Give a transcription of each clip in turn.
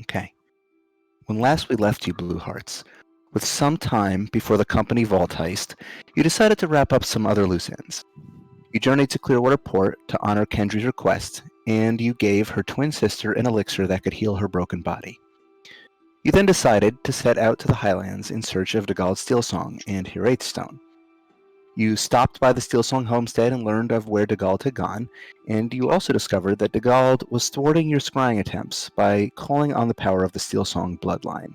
Okay. When last we left you, Blue Hearts, with some time before the company vault heist, you decided to wrap up some other loose ends. You journeyed to Clearwater Port to honor Kendry's request, and you gave her twin sister an elixir that could heal her broken body. You then decided to set out to the Highlands in search of Dagald's Steelsong and Hiraeth Stone. You stopped by the Steelsong homestead and learned of where Dagald had gone, and you also discovered that Dagald was thwarting your scrying attempts by calling on the power of the Steelsong bloodline.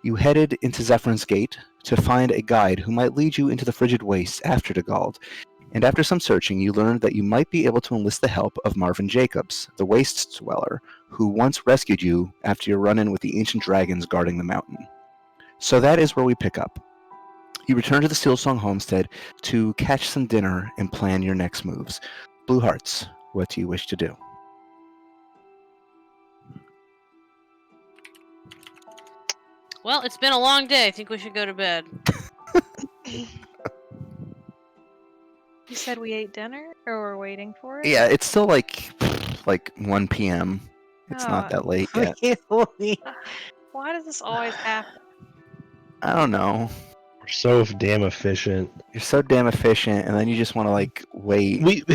You headed into Zephyrn's Gate to find a guide who might lead you into the frigid wastes after Dagald, and after some searching, you learned that you might be able to enlist the help of Marvin Jacobs, the Wastes Dweller, who once rescued you after your run-in with the ancient dragons guarding the mountain. So that is where we pick up. You return to the Steelsong homestead to catch some dinner and plan your next moves. Blue Hearts, what do you wish to do? Well, it's been a long day. I think we should go to bed. You said we ate dinner, or we're waiting for it? Yeah, it's still like 1 p.m. It's not that late yet. Why does this always happen? I don't know. We're so damn efficient. You're so damn efficient, and then you just want to wait. We've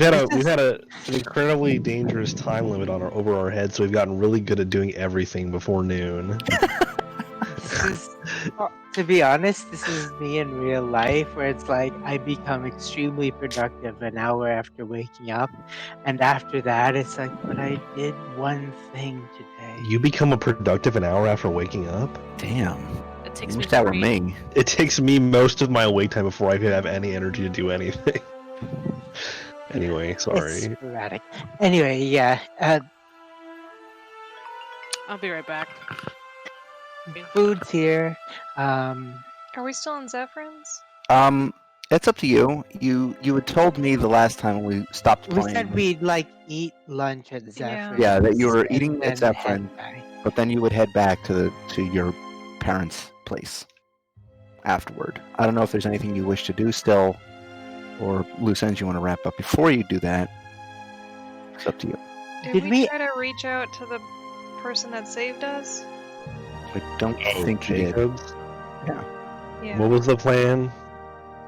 had an incredibly dangerous time limit over our heads, so we've gotten really good at doing everything before noon. To be honest, this is me in real life, where it's like I become extremely productive an hour after waking up, and after that, it's like, but I did one thing today. You become a productive an hour after waking up? Damn. It takes I me wish that were 3. me. It takes me most of my awake time before I could have any energy to do anything. Anyway, sorry. It's sporadic. Anyway, yeah. I'll be right back. Food's here. Are we still in Zephyrn's? It's up to you. You had told me the last time we stopped We playing. said we'd eat lunch at Zephyrn's. Yeah, that you were and eating at then Zephyrn, head back. but then you would head back to your parents' place afterward. I don't know if there's anything you wish to do still, or loose ends you want to wrap up before you do that. It's up to you. Did we try to reach out to the person that saved us? I don't think you did. Jacobs? Yeah. What was the plan?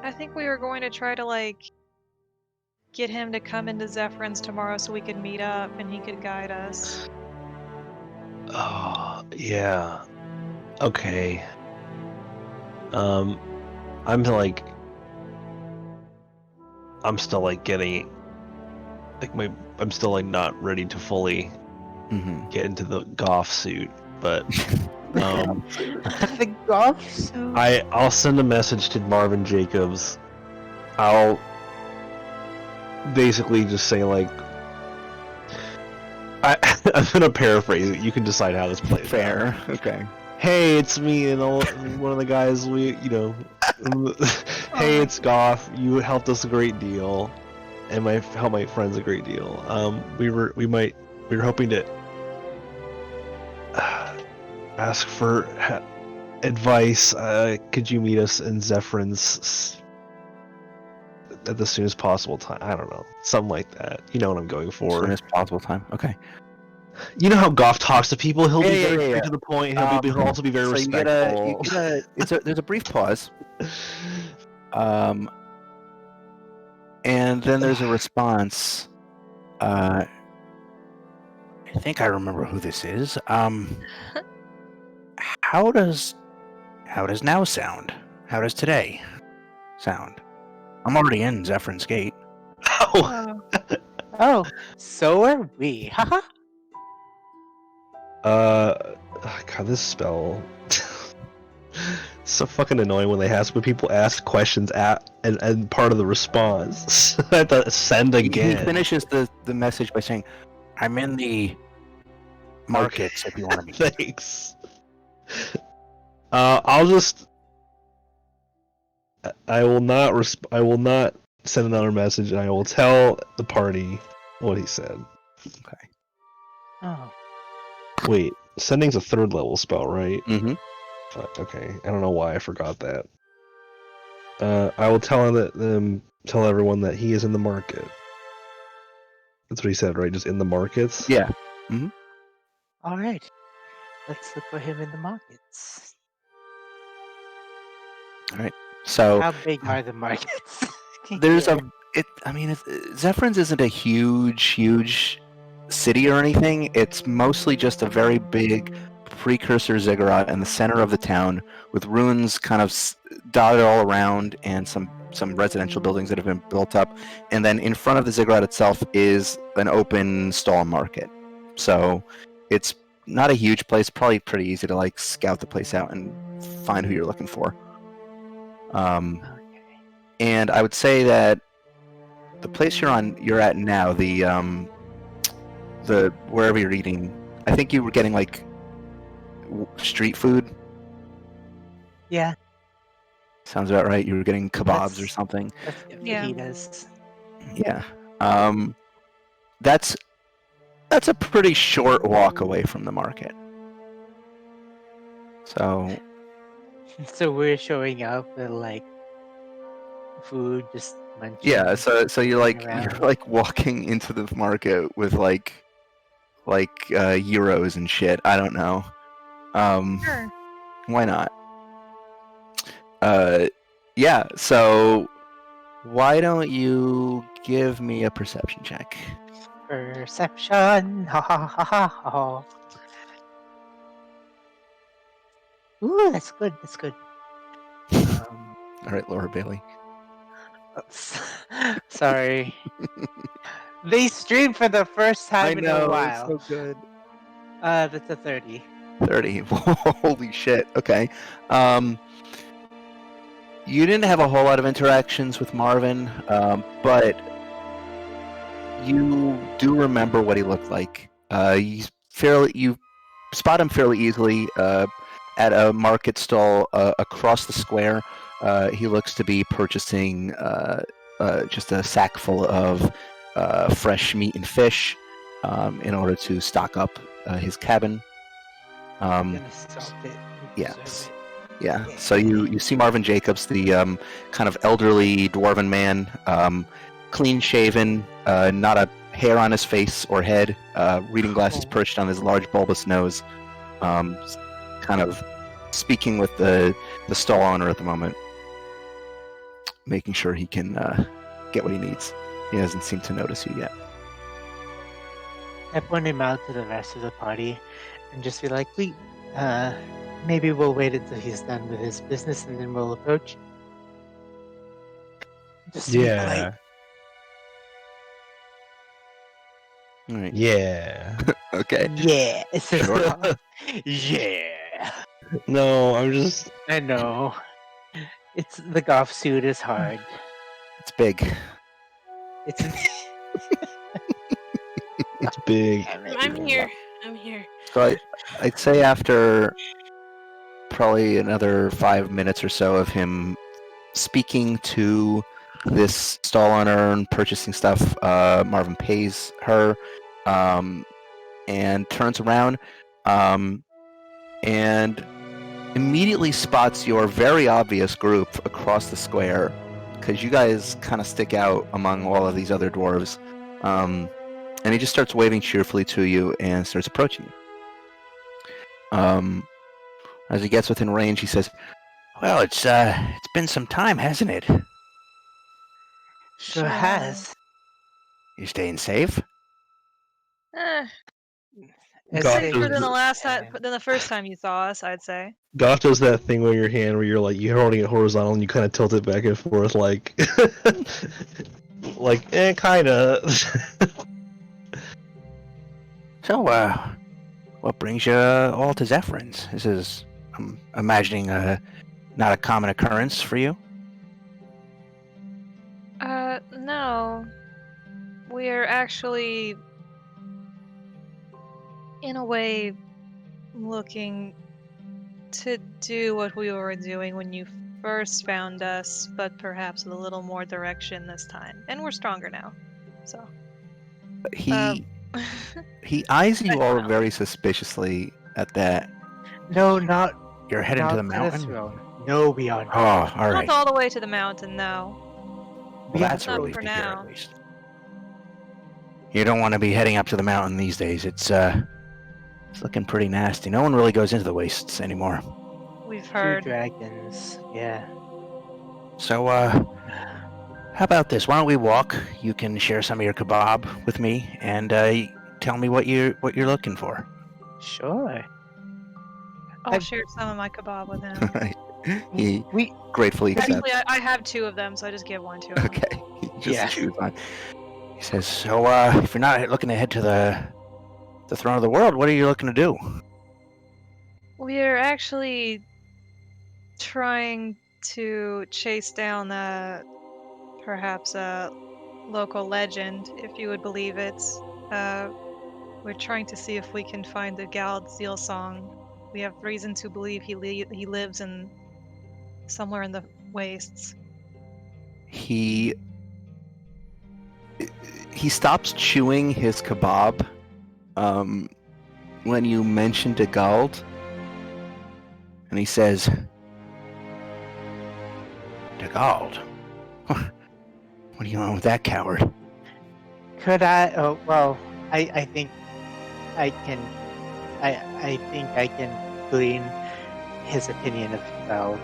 I think we were going to try to get him to come into Zephyrn's tomorrow so we could meet up and he could guide us. Oh, yeah. Okay. I'm still getting I'm still not ready to fully get into the golf suit, but The golf suit. I'll send a message to Marvin Jacobs. I'll basically just say I'm gonna paraphrase it. You can decide how this plays. Fair. Okay. Hey, it's me and one of the guys. Hey, it's Goth. You helped us a great deal, and helped my friends a great deal. We were hoping to ask for advice. Could you meet us in Zephyrn's at the soonest possible time? I don't know, something like that. You know what I'm going for. Soonest possible time. Okay. You know how Goff talks to people. He'll be very yeah. straight to the point. He'll also be very So respectful. There's a brief pause. And then there's a response. I think I remember who this is. How does now sound? How does today sound? I'm already in Zephyrn's Gate. Oh. Oh, so are we. Haha. God, this spell. So fucking annoying when people ask questions and part of the response. I have to send again. He finishes the message by saying, "I'm in the markets if you want to be." Thanks. I'll just. I will not send another message, and I will tell the party what he said. Okay. Oh. Wait, sending's a 3rd level spell, right? Mm-hmm. Fuck, okay. I don't know why I forgot that. I will tell everyone that he is in the market. That's what he said, right? Just in the markets? Yeah. Mm-hmm. All right, let's look for him in the markets. So How big are the markets? there's Here? Zephyrins isn't a huge city or anything. It's mostly just a very big precursor ziggurat in the center of the town with ruins kind of dotted all around and some residential buildings that have been built up. And then in front of the ziggurat itself is an open stall market. So it's not a huge place, probably pretty easy to like scout the place out and find who you're looking for. Okay. And I would say that the place you're at now, the wherever you're eating, I think you were getting like street food. Yeah, Sounds about right. You were getting kebabs or Let's- something. let's get Yeah. fajitas. Yeah. That's a pretty short walk away from the market. So So we're showing up with like food, just munching. yeah, so you're like around. walking into the market with like euros and shit. I don't know. Sure. Why not? Yeah. So why don't you give me a perception check? Perception. Ha ha ha ha ha. Ooh, that's good. That's good. All right, Laura Bailey. Sorry. They streamed for the first time in a while. so good. That's a 30. 30. Holy shit. Okay. You didn't have a whole lot of interactions with Marvin, but you do remember what he looked like. You spot him fairly easily at a market stall across the square. He looks to be purchasing just a sack full of fresh meat and fish in order to stock up his cabin. I'm gonna salt it. and yes. preserve Yeah. So you see Marvin Jacobs, the kind of elderly dwarven man, clean shaven, not a hair on his face or head, reading glasses Oh. perched on his large bulbous nose, kind of speaking with the stall owner at the moment, making sure he can get what he needs. He doesn't seem to notice you yet. I point him out to the rest of the party and just be like, maybe we'll wait until he's done with his business and then we'll approach. Just to be polite. All right. Yeah. Okay. Yeah. It says Sure. Tom. Yeah. No, I'm just. I know. It's the golf suit is hard. It's big. It's It's big. Damn it. I'm here. I'm here. So I'd say after probably another 5 minutes or so of him speaking to this stall owner and purchasing stuff, Marvin pays her and turns around and immediately spots your very obvious group across the square because you guys kind of stick out among all of these other dwarves. And he just starts waving cheerfully to you and starts approaching you. As he gets within range, he says, "Well, it's been some time, hasn't it? Sure has. You staying safe?" Eh, As God if- safer than the last Yeah. time, than the first time you saw us, I'd say. Goth does that thing with your hand where you're holding it horizontal and you kind of tilt it back and forth, like, kinda. So, what brings you all to Zephyrins? This is, I'm imagining, not a common occurrence for you. No. We're actually, in a way, looking to do what we were doing when you first found us, but perhaps with a little more direction this time. And we're stronger now. So. He eyes you I all don't know. very suspiciously at that. No, not You're heading to the not mountain? throne. No, beyond. Oh, all right. Not all the way to the mountain, no. Well, that's a Not relief for to hear, now. at least. You don't want to be heading up to the mountain these days. It's It's looking pretty nasty. No one really goes into the wastes anymore. We've 2 heard. dragons. Yeah. So, how about this? Why don't we walk? You can share some of your kebab with me, and tell me what you're looking for. Sure. I'll share some of my kebab with him. Right? He We. gratefully accepts. Actually, I have 2 of them, so I just give one to him. Okay. He just Yeah. chews on. He says, "So, if you're not looking to head to the throne of the world, what are you looking to do?" We're actually trying to chase down perhaps a local legend, if you would believe it. We're trying to see if we can find the Gald Seal song. We have reason to believe he lives in somewhere in the wastes. He stops chewing his kebab when you mention Degald, and he says, "Degald? What do you want with that coward?" Could I? Oh well. I think I can. I think I can glean his opinion of Bell.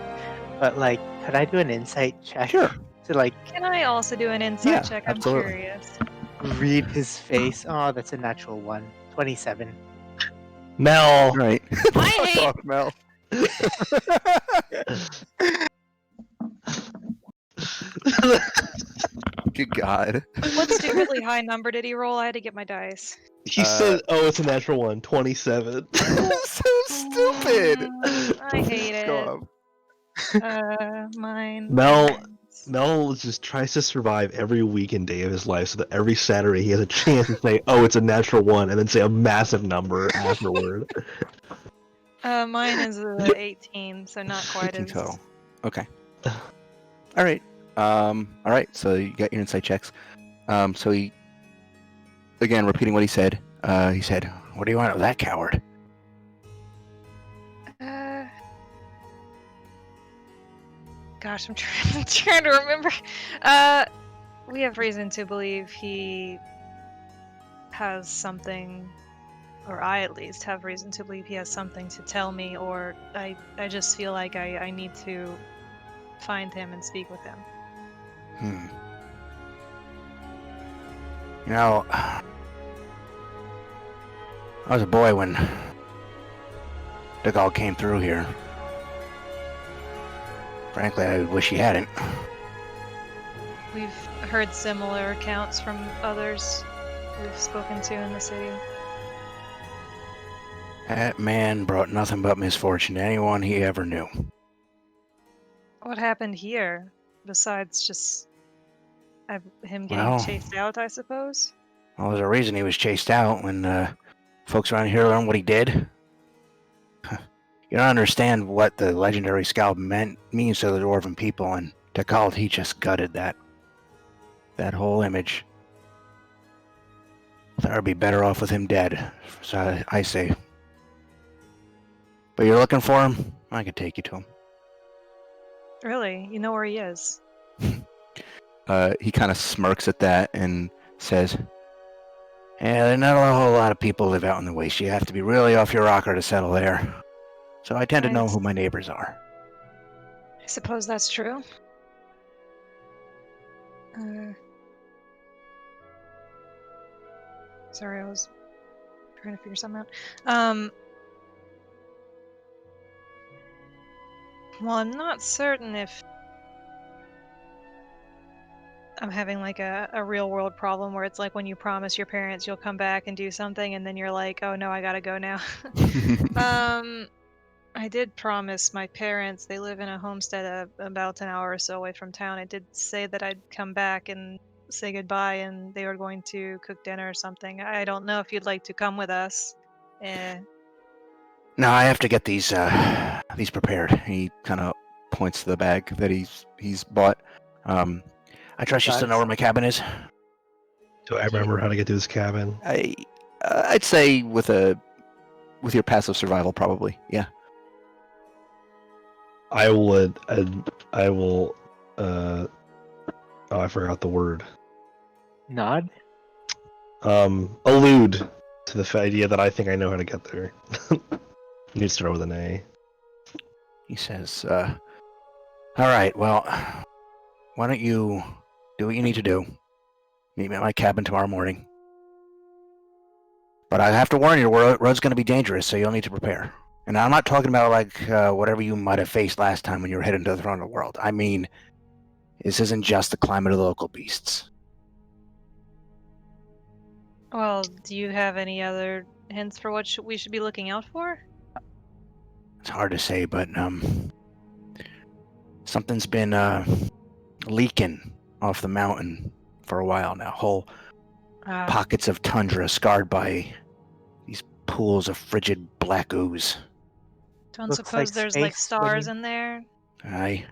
But like, could I do an insight check? Sure. To like Can I also do an insight Yeah, check? absolutely. I'm curious. read his face? Oh, that's a natural 1. 27. Mel. Right. I Fuck hate- off, Mel. Good God. What stupidly high number did he roll? I had to get my dice. He said, "Oh, it's a natural one." 27. So stupid. I hate Go it. on. Mine. Mel just tries to survive every week and day of his life so that every Saturday he has a chance to say, "Oh, it's a natural one," and then say a massive number afterward. Mine is 18, so not quite 18 as. total. Okay. All right. All right. So you got your insight checks. So he, again, repeating what he said. He said, "What do you want with that coward?" Gosh, I'm trying to remember. We have reason to believe he has something, or I at least have reason to believe he has something to tell me, or I just feel like I need to find him and speak with him. You know, I was a boy when Degald came through here. Frankly, I wish he hadn't. We've heard similar accounts from others we've spoken to in the city. That man brought nothing but misfortune to anyone he ever knew. What happened here, besides just him getting Well- chased out, I suppose? Well, there's a reason he was chased out when folks around here learned what he did. You don't understand what the legendary scalp means to the dwarven people, and Degald, he just gutted that whole image. Thought I'd be better off with him dead, so I say. But you're looking for him? I could take you to him. Really? You know where he is? He kind of smirks at that and says, "Yeah, not a whole lot of people live out in the waste. You have to be really off your rocker to settle there. So I tend to know who my neighbors are." I suppose that's true. Sorry, I was trying to figure something out. Well, I'm not certain if I'm having like a real world problem where it's like when you promise your parents you'll come back and do something and then you're like, oh no, I gotta go now. I did promise my parents, they live in a homestead about an hour or so away from town. I did say that I'd come back and say goodbye and they were going to cook dinner or something. I don't know if you'd like to come with us. No, I have to get these prepared. He kind of points to the bag that he's bought. I trust you still know where my cabin is. Do I remember how to get to this cabin? I'd say with your passive survival, probably. Yeah. I will. Oh, I forgot the word. Nod? Allude to to the idea that I think I know how to get there. You need to start with an A. He says, all right, well, why don't you do what you need to do? Meet me at my cabin tomorrow morning. But I have to warn you, the road's going to be dangerous, so you'll need to prepare. And I'm not talking about like whatever you might have faced last time when you were heading to the throne of the world. I mean, this isn't just the climate of the local beasts. Well, do you have any other hints for what we should be looking out for? It's hard to say, but something's been leaking off the mountain for a while now. Whole pockets of tundra scarred by these pools of frigid black ooze. Don't Looks suppose like there's like space stars swimming. in there? Aye.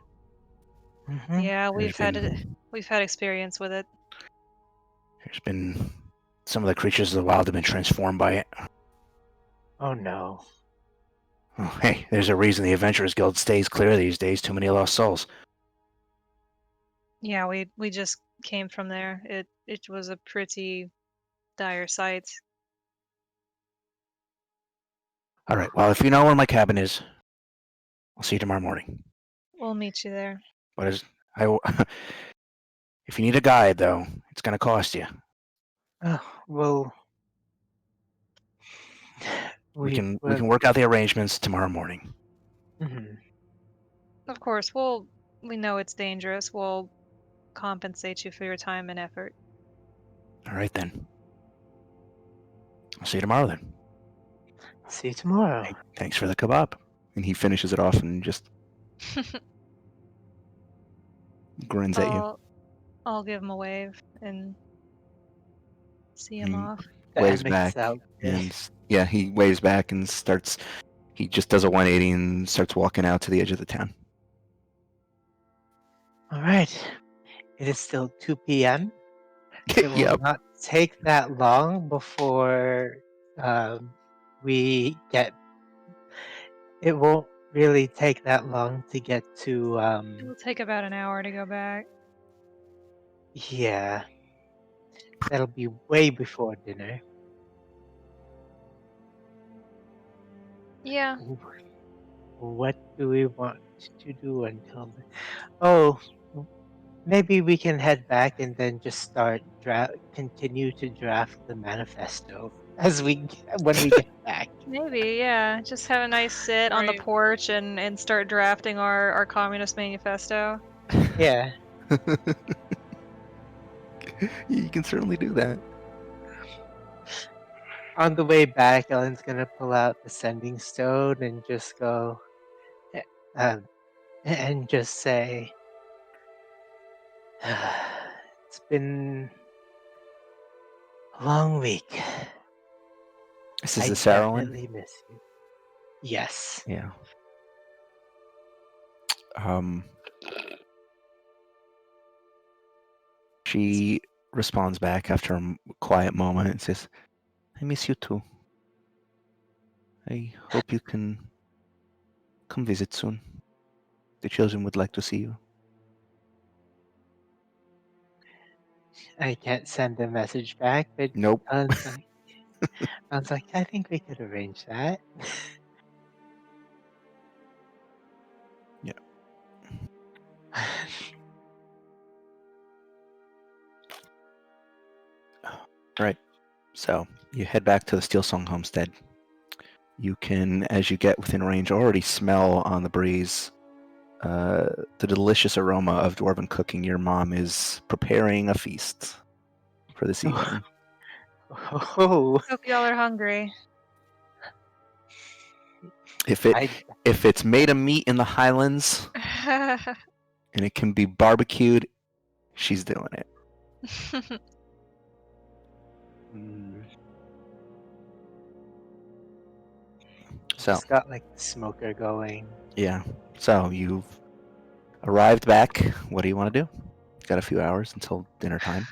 Yeah, There's we've had experience with it. There's been some of the creatures of the wild have been transformed by it. Oh no. Oh, hey, there's a reason the Adventurers Guild stays clear these days. Too many lost souls. Yeah, we just came from there. It was a pretty dire sight. All right. Well, if you know where my cabin is, I'll see you tomorrow morning. We'll meet you there. But if you need a guide, though, it's going to cost you. Oh, well, We can will. work out the arrangements tomorrow morning. Mhm. Of course, we know it's dangerous. We'll compensate you for your time and effort. All right then. I'll see you tomorrow then. See you tomorrow. Thanks for the kebab. And he finishes it off and just grins at you. I'll give him a wave and see him Mm. off. Waves That back makes out. and yeah, he waves back and starts. He just does a 180 and starts walking out to the edge of the town. All right. It is still 2 p.m. It will Yep. not take that long before we get. It won't really take that long to get to. It'll take about an hour to go back. Yeah. That'll be way before dinner. Yeah. What do we want to do until then? Oh, maybe we can head back and then just start continue to draft the manifesto when we get back. Maybe, yeah. Just have a nice sit on the Right. porch and start drafting our communist manifesto. Yeah. You can certainly do that. On the way back, Ellen's gonna pull out the sending stone and just go, eh, and just say, "It's been a long week. This is I the Sarah one? definitely miss you." Yes. Yeah. She responds back after a quiet moment and says, I miss you too. I hope you can come visit soon. The children would like to see you. I can't send a message back, but Nope. Ellen's like, I think we could arrange that. Yeah. Right. So you head back to the Steel Song homestead. You can, as you get within range, already smell on the breeze the delicious aroma of dwarven cooking. Your mom is preparing a feast for this evening. Oh, Hope y'all are hungry. If I it's made of meat in the Highlands and it can be barbecued, she's doing it. mm, So just got like the smoker going. yeah. So you've arrived back. What do you want to do? Got a few hours until dinner time.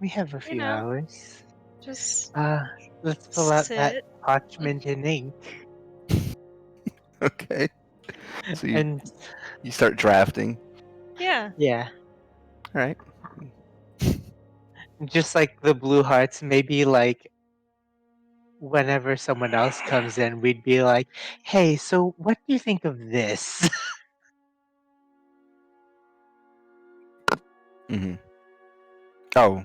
We have a You few know. hours. Just Let's pull out that sit. parchment and ink, Okay. So and you start drafting. Yeah. yeah, All right. just like the blue hearts, maybe like whenever someone else comes in, we'd be like, "Hey, so what do you think of this?" Hmm. Oh,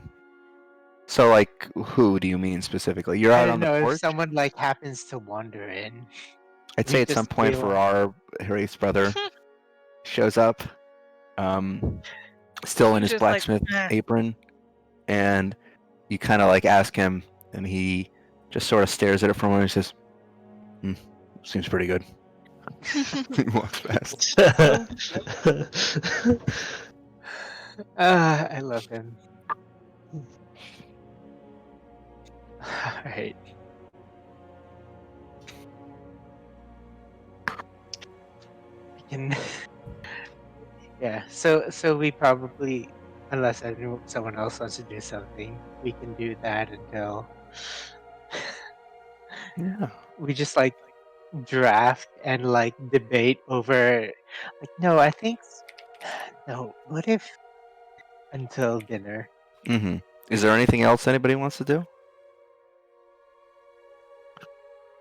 so like, who do you mean specifically? You're I out don't on the know if porch? someone like happens to wander in. I'd say We'd at some just point be for like, our Harry's brother shows up, still in his Just like, blacksmith "Eh." apron, and you kind of like ask him, and he just sort of stares at it for a moment and says, seems pretty good. He walks past. I love him. Alright. We can Yeah, so we probably, unless someone else wants to do something, we can do that until Yeah. we just like draft and like debate over like no, I think no, what if until dinner? Mm-hmm. Is there anything else anybody wants to do?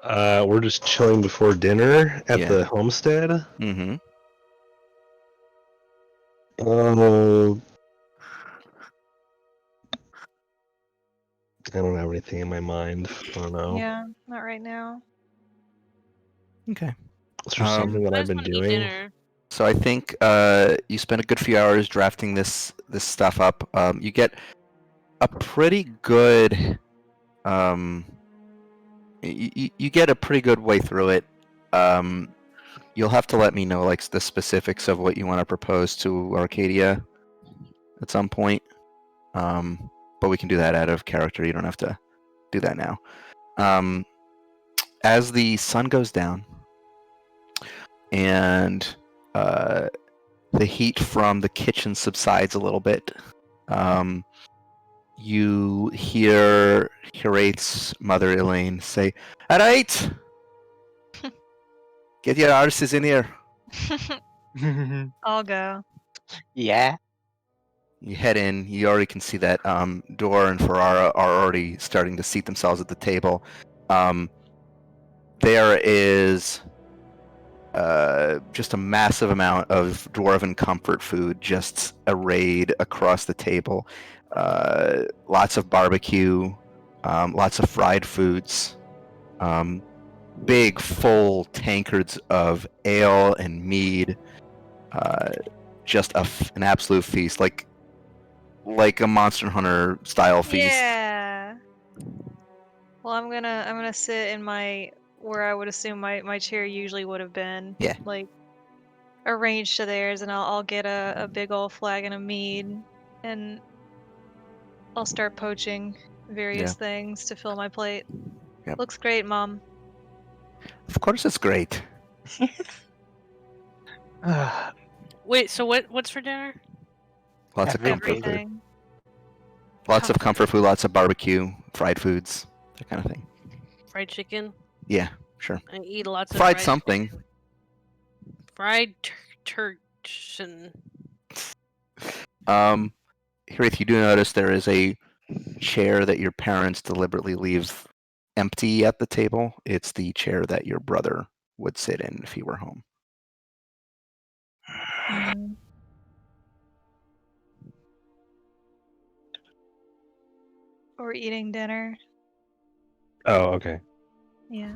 We're just chilling before dinner at Yeah. the homestead. Mm-hmm. Oh, I don't have anything in my mind. I don't know. Yeah, not right now. Okay. Is there something that I I've just been want to eat doing? dinner. So I think you spend a good few hours drafting this stuff up. You get a pretty good you get a pretty good way through it. You'll have to let me know like the specifics of what you want to propose to Arcadia at some point. But we can do that out of character. You don't have to do that now. As the sun goes down and the heat from the kitchen subsides a little bit, you hear Hiraeth's mother Elaine say, "All right, get your arses in here." I'll go. Yeah. You head in. You already can see that Dor and Ferrara are already starting to seat themselves at the table. There is just a massive amount of dwarven comfort food just arrayed across the table. Lots of barbecue, lots of fried foods, big full tankards of ale and mead. Just an absolute feast, like a Monster Hunter style feast. Yeah. Well, I'm gonna sit in my where I would assume my chair usually would have been. Yeah. Like arranged to theirs, and I'll get a big old flagon of mead, and I'll start poaching various things to fill my plate. Yep. Looks great, Mom. Of course, it's great. Wait, so what's for dinner? Lots of comfort food. Everything. Lots of comfort food. Lots of barbecue, fried foods, that kind of thing. Fried chicken. Yeah, sure. I eat lots of Fried something. chicken. Fried turkey. Harith, you do notice there is a chair that your parents deliberately leave empty at the table. It's the chair that your brother would sit in if he were home. Mm. Or eating dinner. Oh, okay. Yeah.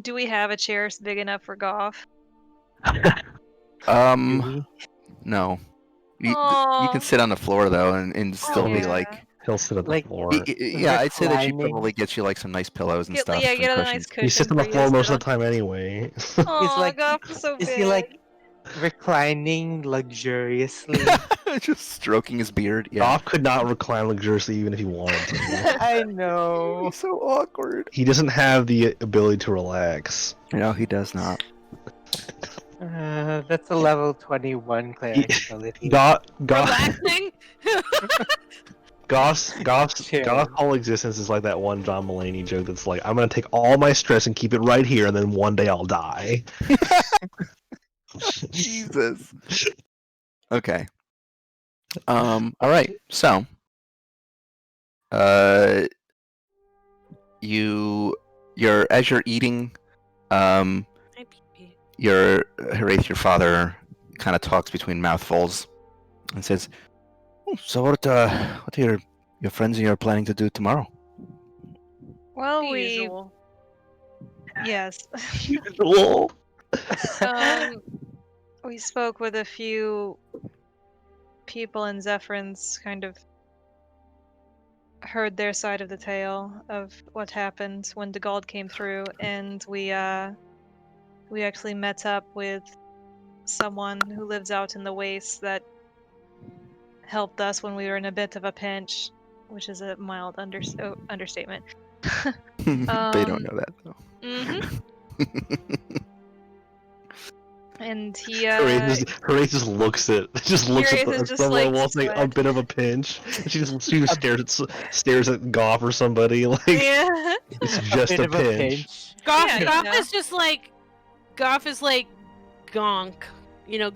Do we have a chair big enough for Goff? Do we? No. You Aw. can sit on the floor though, and still be Yeah. like, He'll sit on the Like, floor. yeah. I'd say that she reclining. probably gets you like some nice pillows and Get stuff. yeah, and get a nice cushions. cushion. He sits on for the you floor to most sit of the time anyway. Aw, like- Goff is so Is big. he like reclining luxuriously? Just stroking his beard. Yeah. Goff could not recline luxuriously even if he wanted to. I know. So awkward. He doesn't have the ability to relax. No, he does not. That's a level 21 cleric ability. Goff's Relaxing. Chill. whole existence is like that one John Mulaney joke that's like, I'm gonna take all my stress and keep it right here, and then one day I'll die. Jesus. Okay. All right. So, As you're eating, Hi, Pee-pee. your father kind of talks between mouthfuls and says, "Oh, so what are your friends and you are planning to do tomorrow?" Well, The we usual. yes. Whoa. We spoke with a few people in Zephyrins, kind of heard their side of the tale of what happened when the Gald came through, and we actually met up with someone who lives out in the wastes that helped us when we were in a bit of a pinch, which is a mild understatement. They don't know that though. Mhm. And he Horace just looks at Horace is just, someone like, while it's like a sweat. bit of a pinch. And she stares at Goff or somebody like yeah. it's A just bit a of a pinch. pinch. Goff, Yeah, you Goff know. is just like, Goff is like, gonk. You know,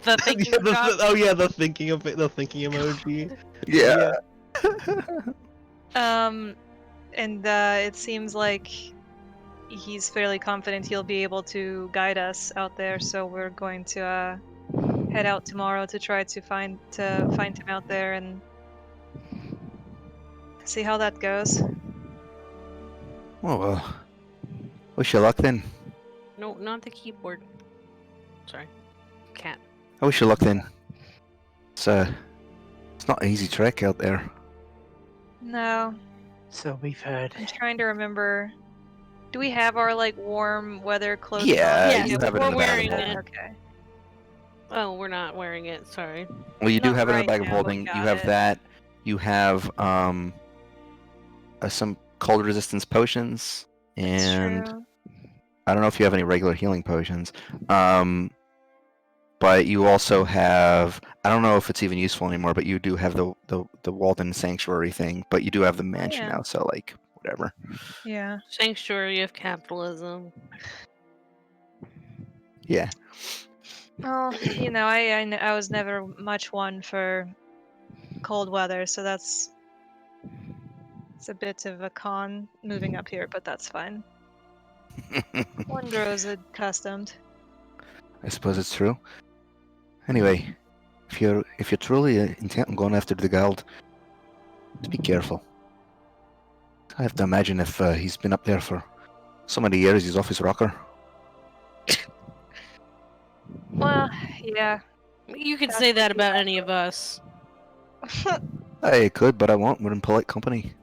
the thinking Yeah, of Goff. the thinking emoji. Yeah. And it seems like he's fairly confident he'll be able to guide us out there, so we're going to head out tomorrow to try to find him out there and see how that goes. Oh well. Wish you luck then. No, not the keyboard. Sorry. Cat. I wish you luck then. It's not an easy trek out there. No, So we've heard. I'm trying to remember. Do we have our like warm weather clothes Yeah, on? Yes, you have it we're in the bag wearing of it. holding. Okay. Oh, we're not wearing it. Sorry. Well, you do Not have it in the right bag of now, but holding. we You got have it. that. You have some cold resistance potions, It's and true. I don't know if you have any regular healing potions. But you also have, I don't know if it's even useful anymore, but you do have the Walden Sanctuary thing, but you do have the mansion yeah. now, so like whatever. Yeah. Sanctuary of capitalism. Yeah. Well, I was never much one for cold weather, so it's a bit of a con moving up here, but that's fine. One grows accustomed. I suppose it's true. Anyway, if you're truly intent on going after the Gald, just be careful. I have to imagine if he's been up there for so many years, he's off his rocker. Well, yeah. You could That's say what that you about any of us. I could, but I won't. We're in polite company.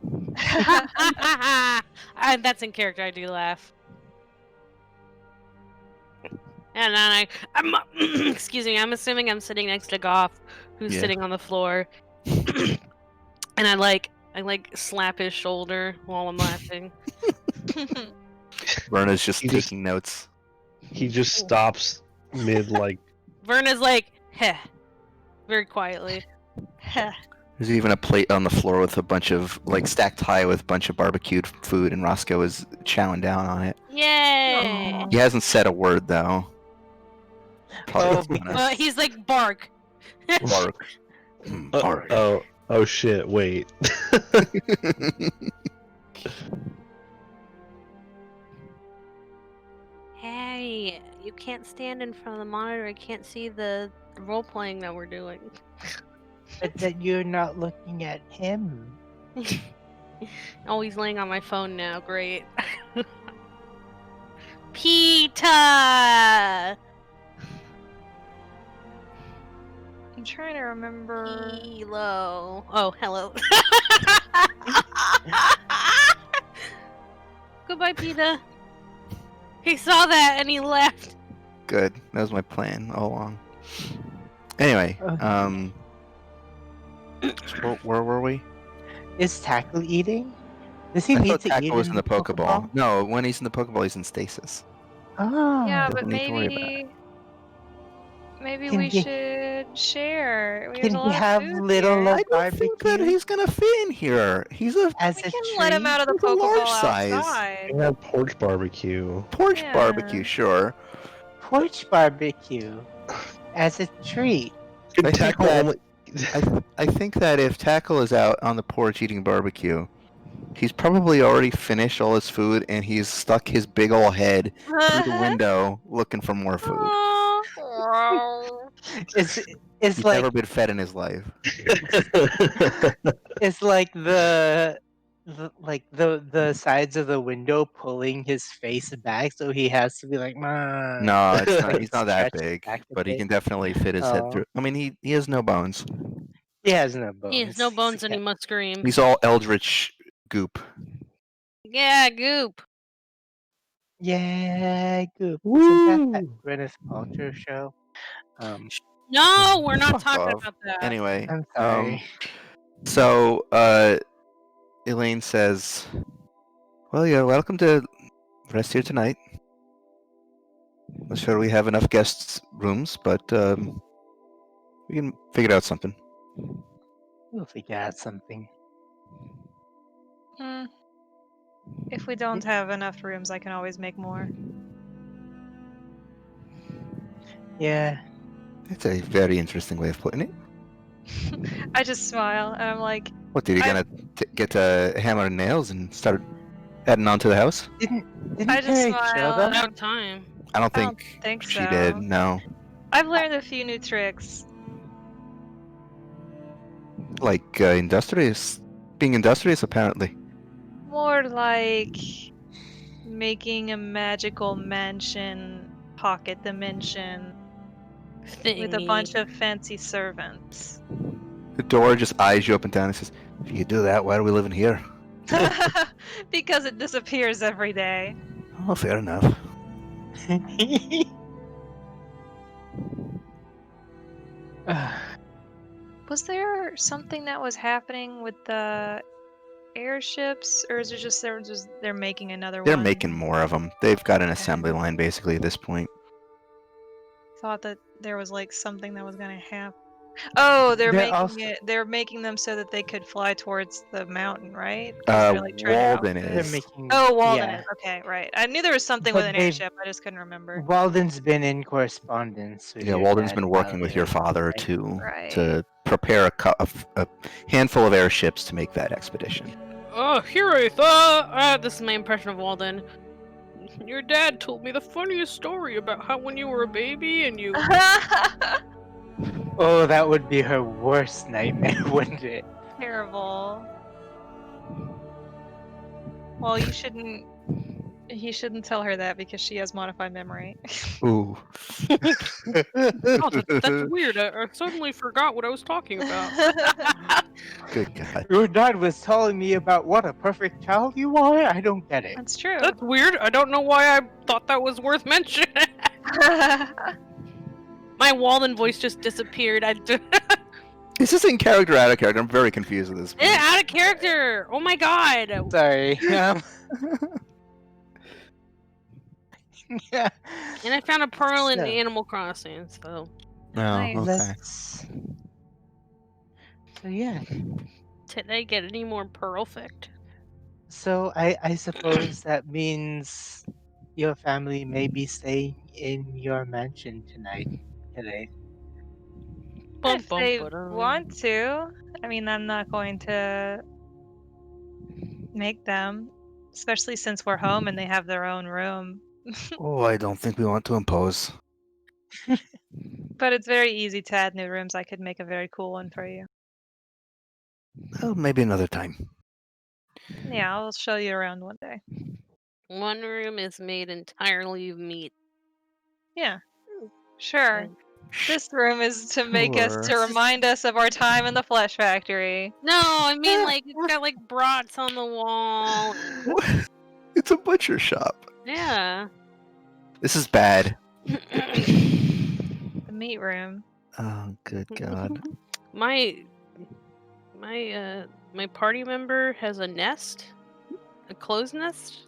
That's in character. I do laugh. And then I'm excuse me. I'm assuming I'm sitting next to Goff, who's Yeah. sitting on the floor, and I like slap his shoulder while I'm laughing. Verna's just He just- taking notes. He just stops mid like Verna's like, heh, very quietly. There's even a plate on the floor with a bunch of, like, stacked high with a bunch of barbecued food, and Roscoe is chowing down on it. Yay! Aw. He hasn't said a word, though. Probably Oh, doesn't wanna- because- He's like, bark. Bark. Bark. oh shit, wait. Hey, you can't stand in front of the monitor. I can't see the role playing that we're doing. But that you're not looking at him. Oh, he's laying on my phone now. Great. Pita! I'm trying to remember. Hello. Oh, hello. Goodbye, Pita. He saw that and he left. Good. That was my plan all along. Anyway, where were we? Is Tackle eating? Does he I need thought to Tackle eat was in in the Pokeball. No, when he's in the Pokeball, he's in stasis. Oh. Yeah, Doesn't but need to worry about maybe Can we he- should share. There's Can a he lot of have food little here. of I don't think that barbecue he's gonna fit in here. He's a as We a can treat? let him out of the He's a large Pokeball size. outside. I have porch barbecue. porch Yeah. barbecue, sure. Porch barbecue as a treat. I think that- I think that if Tackle is out on the porch eating barbecue, he's probably already finished all his food and he's stuck his big ol' head through the window looking for more food. It's He's like never been fed in his life. it's like the sides of the window pulling his face back, so he has to be like, No, it's not. like He's not that stretch big, back a but he bit. can definitely fit his head Oh, through. I mean, he has no bones. he has no He bones. has no He's a bones and he cat. must scream. He's all eldritch goop. Yeah, goop. Yeah, goop. Isn't that Woo! Gwyneth Paltrow show? Um, No, we're not Fuck talking off. about that. Anyway, I'm sorry. so Elaine says, "Well, you're welcome to rest here tonight. Not sure we have enough guests rooms, but we can figure out something." We'll figure out something. Hmm. If we don't have enough rooms, I can always make more. Yeah. It's a very interesting way of putting it. I just smile and I'm like, What, did you I- gonna get a hammer and nails and start adding on to the house? Didn't I just Carrie show smile. them? No time. I don't I don't think, think she so. did. No, I've learned a few new tricks. like industrious, being industrious apparently. More like making a magical mansion pocket dimension with a Thingy. bunch of fancy servants. The door just eyes you up and down and says, "If you could do that, why are we living here?" Because it disappears every day. Oh, fair enough. Was there something that was happening with the airships, or is it just they're making another They're one? making more of them. They've got an assembly line basically at this point. Thought that there was like something that was gonna happen. Oh, they're They're making also- it. They're making them so that they could fly towards the mountain, right? 'Cause they're, like, trying to Walden outfit- They're is. making. Oh, Walden yeah. is. Okay, right. I knew there was something But with an they've- airship. I just couldn't remember. Walden's been in correspondence with Yeah, your Walden's dad been working with your about it, father right? Right. to prepare a handful of airships to make that expedition. Oh, here I thought. This is my impression of Walden. Your dad told me the funniest story about how when you were a baby and you. Oh, that would be her worst nightmare, wouldn't it? Terrible. Well, you shouldn't. He shouldn't tell her that because she has modified memory. Ooh. Oh, that's weird. I suddenly forgot what I was talking about. Good God. Your dad was telling me about what a perfect child you are. I don't get it. That's true. That's weird. I don't know why I thought that was worth mentioning. My Walden voice just disappeared. Is this in character or out of character? I'm very confused with this. Yeah, out of character. Oh my god. Sorry. Yeah. And I found a pearl in So- Animal Crossing, so. Nice. Oh, okay. Let's. So yeah. Did I get any more perfect? So I suppose that means your family may be staying in your mansion tonight. Today. If they ba-dum. want to. I mean, I'm not going to make them, especially since we're home and they have their own room. Oh, I don't think we want to impose. But it's very easy to add new rooms. I could make a very cool one for you. Well, maybe another time. Yeah, I'll show you around one day. One room is made entirely of meat. Yeah, sure. Okay. This room is to make us, to Sure. remind us of our time in the flesh factory. No, I mean like it's got like brats on the wall. What? It's a butcher shop. Yeah. This is bad. The meat room. Oh, good God. my party member has a nest, a closed nest,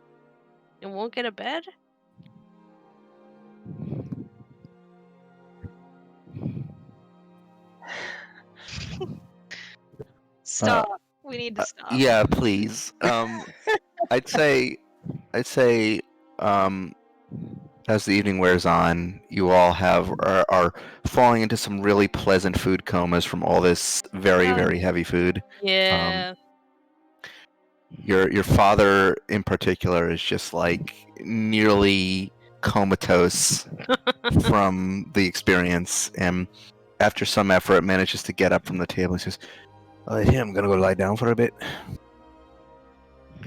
and won't get a bed. Stop. We need to stop. Yeah, please. I'd say, as the evening wears on, you all are falling into some really pleasant food comas from all this very, very heavy food. Yeah. Your father in particular is just like nearly comatose from the experience, and after some effort manages to get up from the table and says, "Yeah, I'm gonna go lie down for a bit."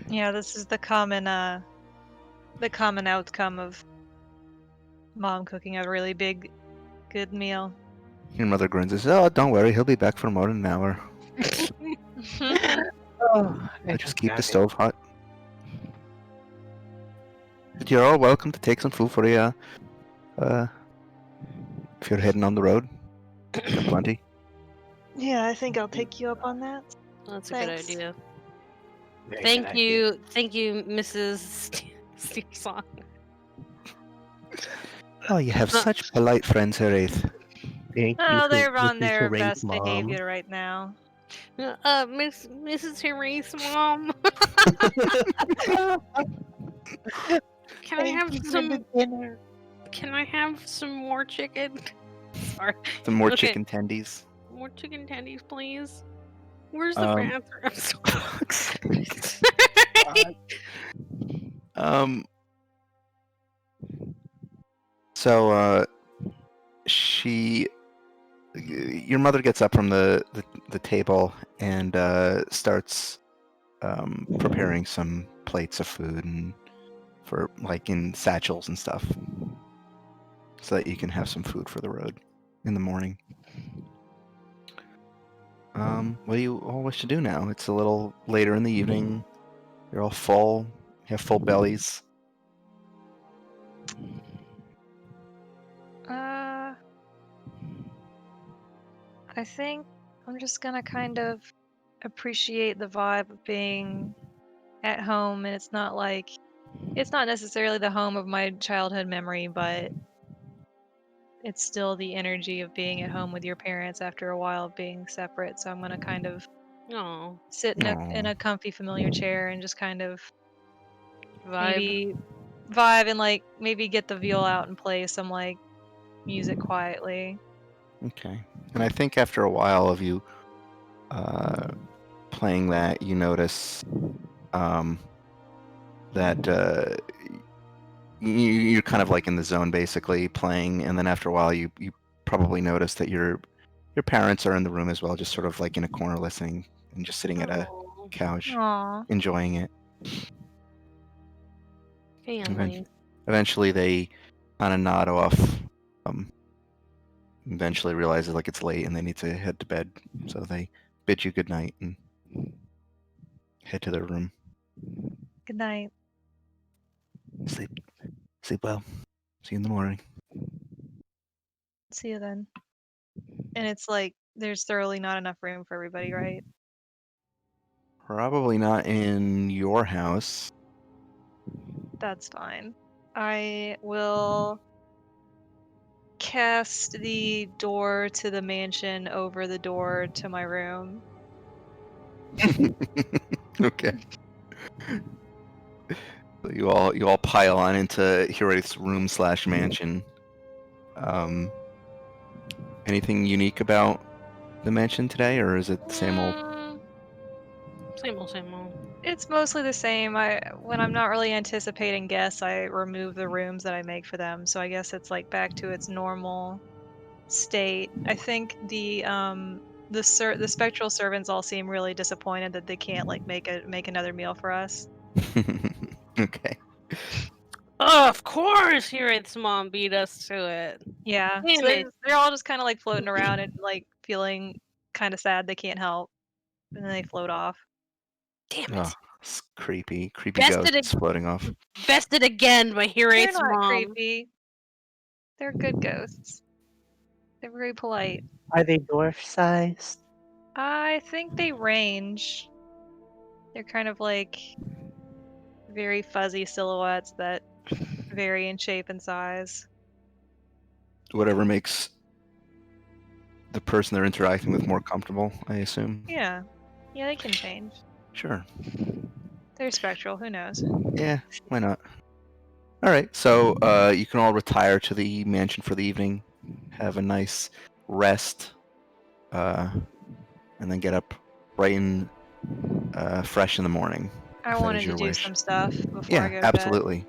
Yeah, this is the common outcome of mom cooking a really big, good meal. Your mother grins and says, "Oh, don't worry, he'll be back for more than an hour. Oh, I I just just keep the got it. stove hot." But you're all welcome to take some food for you. If you're heading on the road, got plenty. Yeah, I think I'll take you up on that. That's a Thanks. good idea. Very Thank good idea. you, Mrs. Stevenson. Oh, you have Uh, such polite friends, Harith. Thank you Oh, for they're on looking their great, best Mom. behavior right now. Mrs. Harris, Mom. Can I Thank have you for some? the dinner. Can I have some more chicken? Sorry. Some more Okay. chicken tendies. More chicken tendies, please. Where's the Um, bathroom? I'm sorry. um. So, your mother gets up from the table and starts preparing some plates of food and for like in satchels and stuff, so that you can have some food for the road in the morning. What do you all wish to do now? It's a little later in the evening. You're all full. You have full bellies. I think I'm just gonna kind of appreciate the vibe of being at home, and it's not necessarily the home of my childhood memory, but it's still the energy of being at home with your parents after a while of being separate. So I'm gonna kind of Oh, sit in Aw. a comfy, familiar chair and just kind of vibe. maybe vibe and like maybe get the viola out and play some like music quietly. Okay. And I think after a while of you playing that, you notice that you're kind of like in the zone basically playing, and then after a while you probably notice that your parents are in the room as well, just sort of like in a corner listening and just sitting at a Oh, couch Aw. enjoying it. family. Eventually they kind of nod off. Um, eventually realizes like it's late and they need to head to bed, so they bid you good night and head to their room. Good night. Sleep well. See you in the morning. See you then. And it's like there's thoroughly not enough room for everybody, right? Probably not in your house. That's fine. I will cast the door to the mansion over the door to my room. Okay. So you all pile on into Hirith's room / mansion. Anything unique about the mansion today, or is it the same old? Same old, same old. It's mostly the same. When I'm not really anticipating guests, I remove the rooms that I make for them. So I guess it's like back to its normal state. I think the spectral servants all seem really disappointed that they can't like make another meal for us. Okay. Oh, of course, Herod's mom beat us to it. Yeah. So Damn it. they're all just kind of like floating around and like feeling kind of sad they can't help, and then they float off. Damn Oh, it. it's creepy Bested, ghosts floating off. bested again by They're Herod's not mom. creepy. They're good ghosts. They're very polite. Are they dwarf sized? I think they range. They're kind of like very fuzzy silhouettes that vary in shape and size. Whatever makes the person they're interacting with more comfortable, I assume. Yeah. Yeah, they can change. Sure. They're spectral, who knows? Yeah, why not? All right, so you can all retire to the mansion for the evening, have a nice rest, and then get up bright and fresh in the morning. I if that is wanted to your do wish. some stuff before I Yeah, go to absolutely.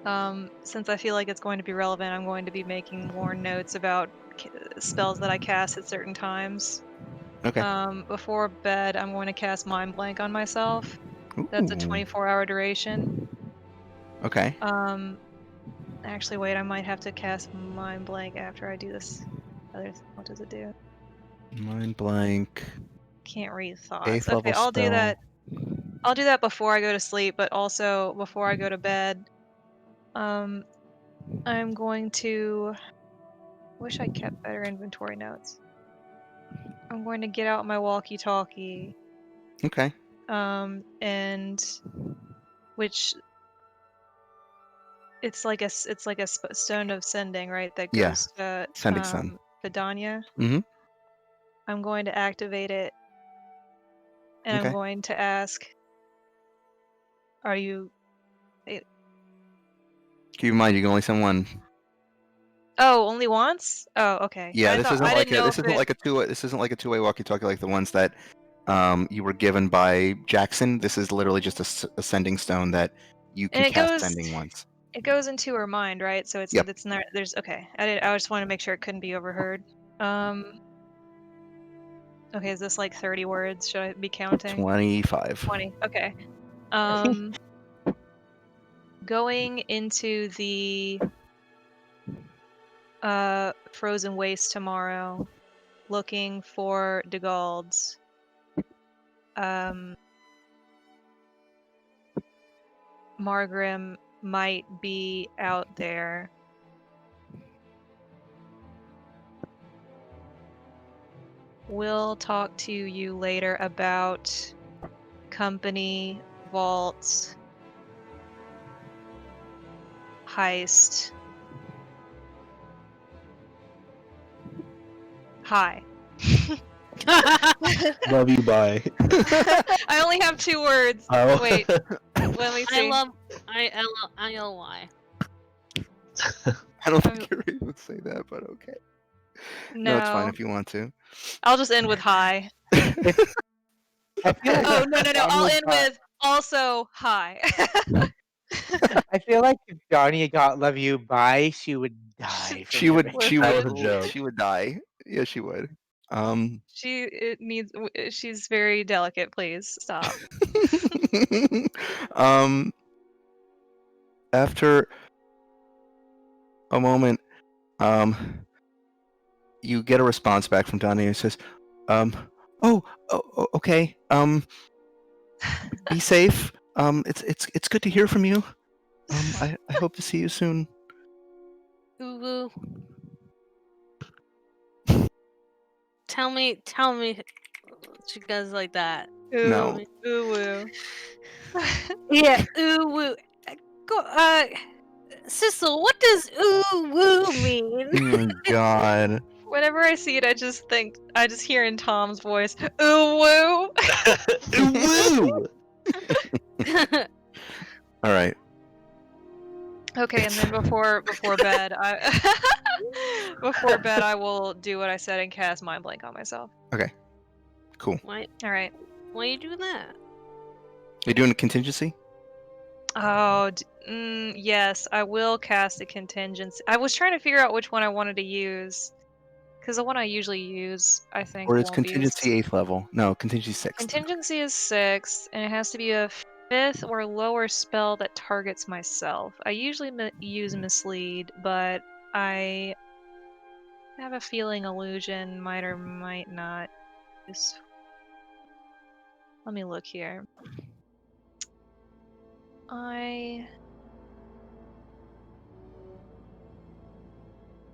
bed. Since I feel like it's going to be relevant, I'm going to be making more notes about spells that I cast at certain times. Okay. Before bed, I'm going to cast Mind Blank on myself. That's a Ooh, 24-hour duration. okay. Actually, wait, I might have to cast Mind Blank after I do this. What does it do? Mind blank. Can't read thoughts. 8th Okay, level I'll do spell. that. I'll do that before I go to sleep, but also before I go to bed. I'm going to. Wish I kept better inventory notes. I'm going to get out my walkie-talkie. Okay. And which it's like a stone of sending, right? That Yeah, goes to sending sun. Vidania. Mhm. I'm going to activate it, and I'm Okay. going to ask, "Are you?" Keep in mind, you can only send one. Oh, only once? Oh, okay. Yeah, I this thought isn't I like didn't know if this isn't it. like a two. This isn't like a two-way walkie-talkie like the ones that you were given by Jackson. This is literally just a sending stone that you can And it cast goes. sending once. It goes into her mind, right? So Yep. it's not. There's okay. I just want to make sure it couldn't be overheard. Okay, is this like 30 words? Should I be counting? 25. 20. Okay. Um, going into the frozen waste tomorrow, looking for Degalds. Margrim might be out there. We'll talk to you later about company vault heist. Hi. Love you, bye. I only have 2 words. Oh. Wait, let me see. ILY. I don't think you're able to say that, but okay. No, it's fine No. if you want to. I'll just end with hi. I feel like Oh, if no. I'll Johnny end with also hi. I feel like if Johnny got love you bye, she would die from She would. She That would. was a joke. She would die. Yeah, she would. She's very delicate, please stop. After a moment, you get a response back from Donnie who says, okay. Be safe. It's good to hear from you. I hope to see you soon. Ooh woo. Tell me she goes like that. Ooh, No. ooh, woo. Yeah, ooh woo. Go, Sissel, what does ooh woo mean? Oh my god. Whenever I see it, I just hear in Tom's voice, ooh, woo. Woo! All right. Okay, and then before bed, before bed I will do what I said and cast Mind Blank on myself. Cool. Why All right. you doing that? You're doing a contingency? Oh, yes, I will cast a contingency. I was trying to figure out which one I wanted to use, because the one I usually use, I think, Or is won't be as... contingency 8th level? No, contingency 6th. Contingency is 6, and it has to be a 5th or lower spell that targets myself. I usually use Mislead, but I have a feeling Illusion might or might not. Let me look here.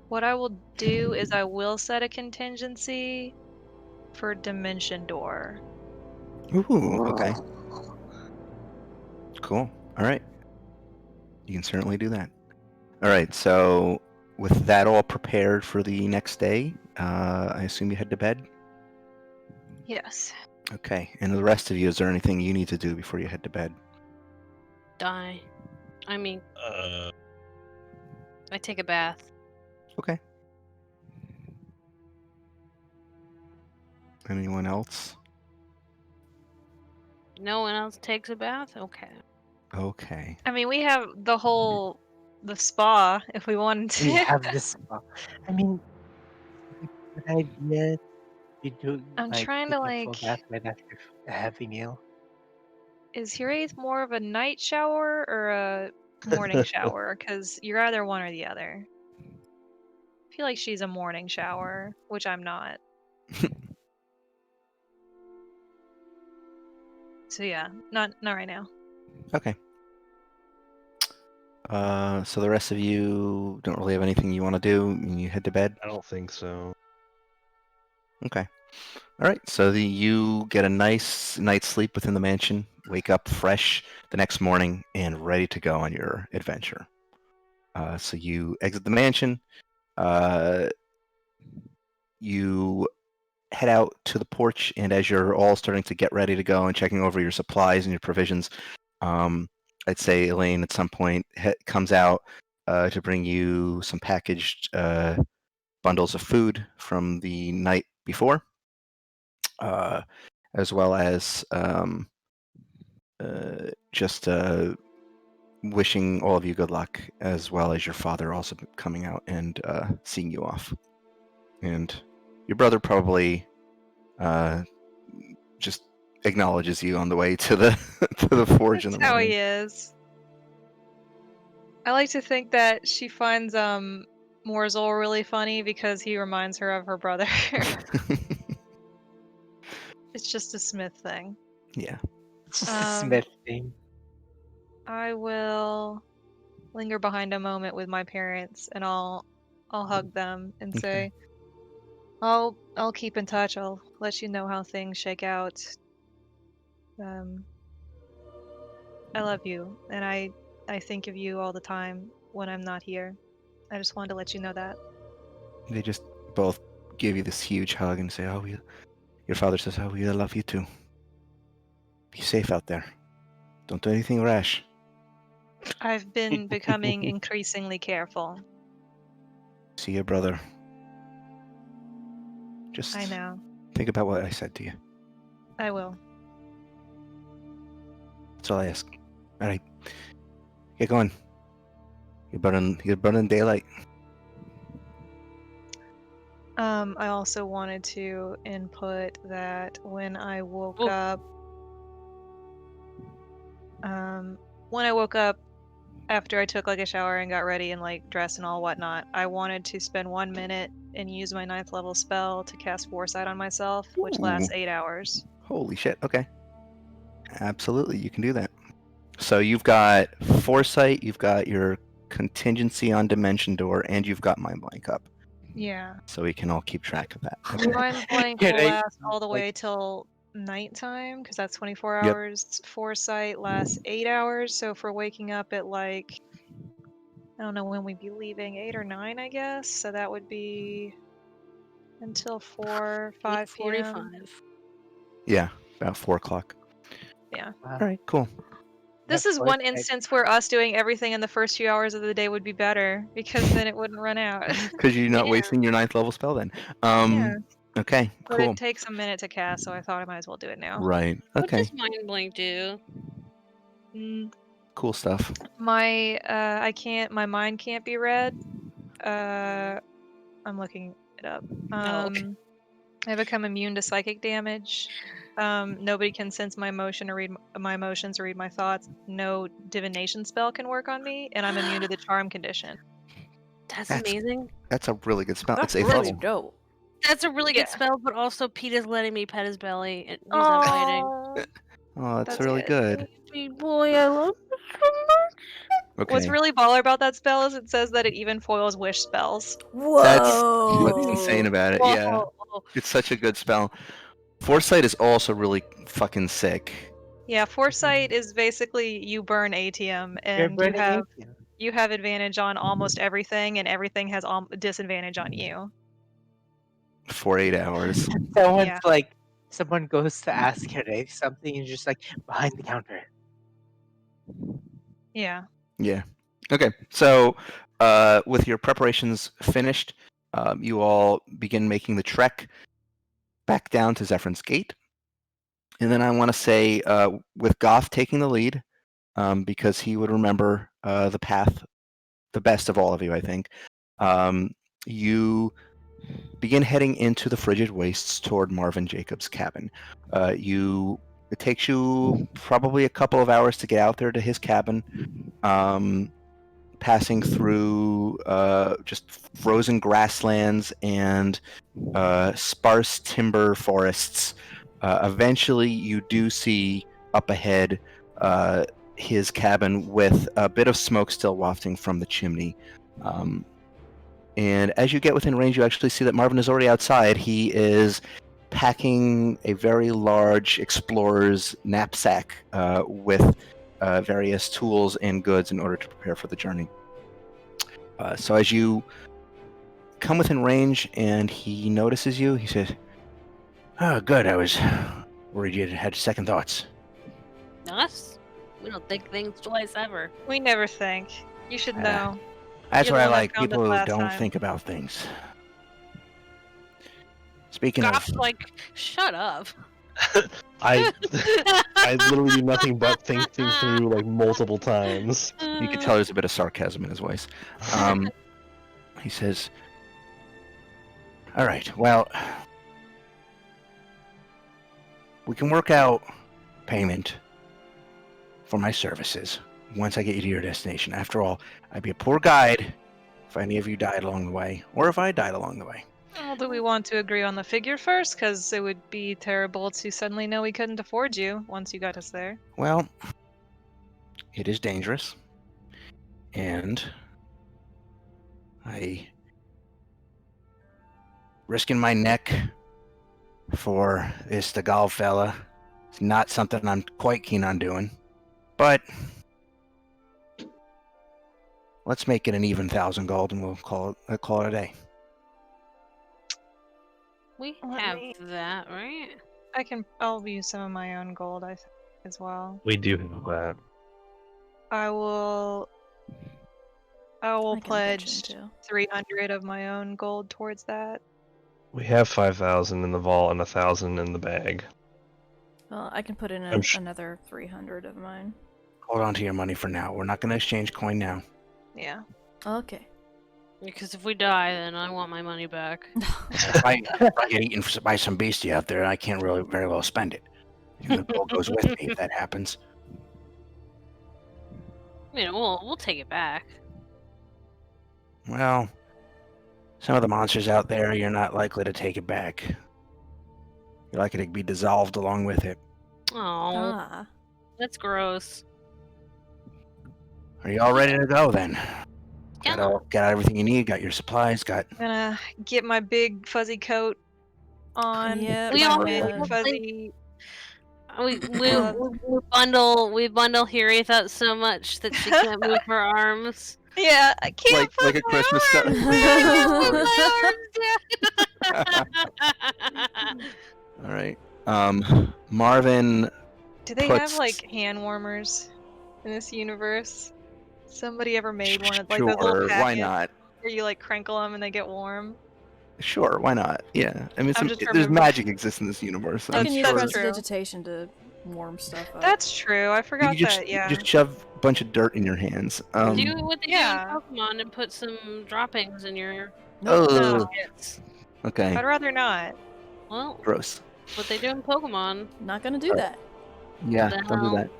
What I will do is I will set a contingency for Dimension Door. Ooh, okay. Cool. All right. You can certainly do that. All right. So, with that all prepared for the next day, I assume you head to bed? Yes. Okay. And the rest of you, is there anything you need to do before you head to bed? Die. I mean, Uh, I take a bath. Okay. Anyone else? No one else takes a bath? Okay. Okay. I mean, we have the spa if we wanted We to. have this spa. I mean, it's a good idea. You do I'm like trying take to a full like. bath right after a heavy meal. Is Hiraeth more of a night shower or a morning shower? Because you're either one or the other. I feel like she's a morning shower, which I'm not. So yeah, not right now. Okay. So the rest of you don't really have anything you want to do, and you head to bed. I don't think so. Okay. All right. So you get a nice night's sleep within the mansion. Wake up fresh the next morning and ready to go on your adventure. So you exit the mansion. You head out to the porch, and as you're all starting to get ready to go and checking over your supplies and your provisions, I'd say Elaine at some point comes out to bring you some packaged bundles of food from the night before, as well as just wishing all of you good luck, as well as your father also coming out and seeing you off. And your brother probably just acknowledges you on the way to the to the forge in That's the how morning. he is. I like to think that she finds Morzol really funny because he reminds her of her brother. It's just a Smith thing. Yeah. It's just a Um, Smith thing. I will linger behind a moment with my parents, and I'll hug them and Okay. say, I'll keep in touch. I'll let you know how things shake out. I love you, and I think of you all the time when I'm not here. I just wanted to let you know that. They just both give you this huge hug and say, your father says, oh, we love you too. Be safe out there. Don't do anything rash. I've been becoming increasingly careful. See your brother. Just I know. think about what I said to you. I will. That's all I ask. All right. Get going. You're burning daylight. I also wanted to input that when I woke Oh. up, when I woke up after I took like a shower and got ready and like dressed and all whatnot, I wanted to spend 1 minute and use my 9th level spell to cast Foresight on myself, which lasts Ooh. 8 hours. Holy shit. Okay. Absolutely, you can do that. So you've got foresight, you've got your contingency on dimension door, and you've got mind blank up. Yeah. So we can all keep track of that. Okay. Mind blank Can will I, last all the like- way till nighttime because that's 24 Yep. hours. Foresight lasts 8 hours. So if we're waking up at like, I don't know when we'd be leaving, 8 or 9, I guess. So that would be until 4, 5 p.m. 8:45. Yeah, about 4 o'clock. Yeah. Wow. All right, cool. This That is one foresight- instance where us doing everything in the first few hours of the day would be better because then it wouldn't run out. Because you're not Yeah. wasting your 9th level spell then. Yeah. Okay, But cool. it takes a minute to cast, so I thought I might as well do it now. Right. What Okay. does Mind Blank do? Cool stuff. My my mind can't be read. I'm looking it up. Oh, okay. I become immune to psychic damage. Nobody can sense my emotion or read my emotions or read my thoughts. No divination spell can work on me, and I'm immune to the charm condition. That's That's- amazing. That's a really good spell. That's It's 8th really level. dope. That's a really Yeah. good spell, but also Pete is letting me pet his belly, and he's not biting. Oh, that's That's really good. Sweet boy, I love you so much. Okay. What's really baller about that spell is it says that it even foils wish spells. That's Whoa. what's insane about it. Yeah. Whoa. It's such a good spell. Foresight is also really fucking sick. Yeah, Foresight is basically you burn ATM You're and you burning have ATM. advantage on almost everything, and everything has disadvantage on you. For 8 hours. Someone's Yeah. like, someone goes to ask her if something, and just like behind the counter. Yeah. Yeah. Okay. So, with your preparations finished, you all begin making the trek back down to Zephyrn's Gate. And then I want to say, with Goth taking the lead, because he would remember the path the best of all of you, I think, you begin heading into the frigid wastes toward Marvin Jacobs' cabin. It takes you probably a couple of hours to get out there to his cabin, passing through just frozen grasslands and sparse timber forests. Eventually, you do see up ahead his cabin with a bit of smoke still wafting from the chimney. And as you get within range, you actually see that Marvin is already outside. He is packing a very large explorer's knapsack with various tools and goods in order to prepare for the journey. So as you come within range and he notices you, he says, "Oh, good. I was worried you had second thoughts." Us? We don't think things twice ever. We never think. You should know. That's You're what the I one that like, found people us who last don't time. think about things. Speaking Goth's of, like, shut up. I literally do nothing but think things through like multiple times. you can tell there's a bit of sarcasm in his voice. He says, "All right, well, we can work out payment for my services once I get you to your destination. After all, I'd be a poor guide if any of you died along the way, or if I died along the way." Well, do we want to agree on the figure first? Because it would be terrible to suddenly know we couldn't afford you once you got us there. Well, it is dangerous, and risking my neck for this Dagal fella is not something I'm quite keen on doing. But let's make it an even 1,000 gold, and we'll call it a day. We Let have me- that, right? I'll use some of my own gold, I think, as well. We do have that. I will I can pitch in pledge too. 300 of my own gold towards that. We have 5,000 in the vault and 1,000 in the bag. Well, I can put in I'm sh- another 300 of mine. Hold on to your money for now. We're not going to exchange coin now. Yeah. Okay. Because if we die, then I want my money back. If I get eaten by some beastie out there, I can't really very well spend it. And the gold goes with me if that happens. I mean, we'll take it back. Well, some of the monsters out there, you're not likely to take it back. You're likely to be dissolved along with it. Oh, Ah. that's gross. Are you all ready to go then? Yeah. Got everything you need, got your supplies, got... Gonna get my big fuzzy coat on. Yeah, We my all- big fuzzy. We Gloves. bundle Hirith up so much that she can't move her arms. Yeah, I can't put like a my Christmas arms stuff. down. All right. Marvin, Do they have puts- like hand warmers in this universe? Somebody ever made one of like those sure, little why packets not? where you like crinkle them and they get warm? Sure, why not? Yeah, I mean, I'm just there's remembering- magic exists in this universe. I I'm can use that's sure. true. prestidigitation to warm stuff up. That's true. I You forgot could just, that. Yeah. just shove a bunch of dirt in your hands. Do what they yeah. do in Pokemon and put some droppings in your Oh, No. pockets. okay, I'd rather not. Well, gross. what they do in Pokemon. Not gonna do that. Yeah, the don't do hell? that. I don't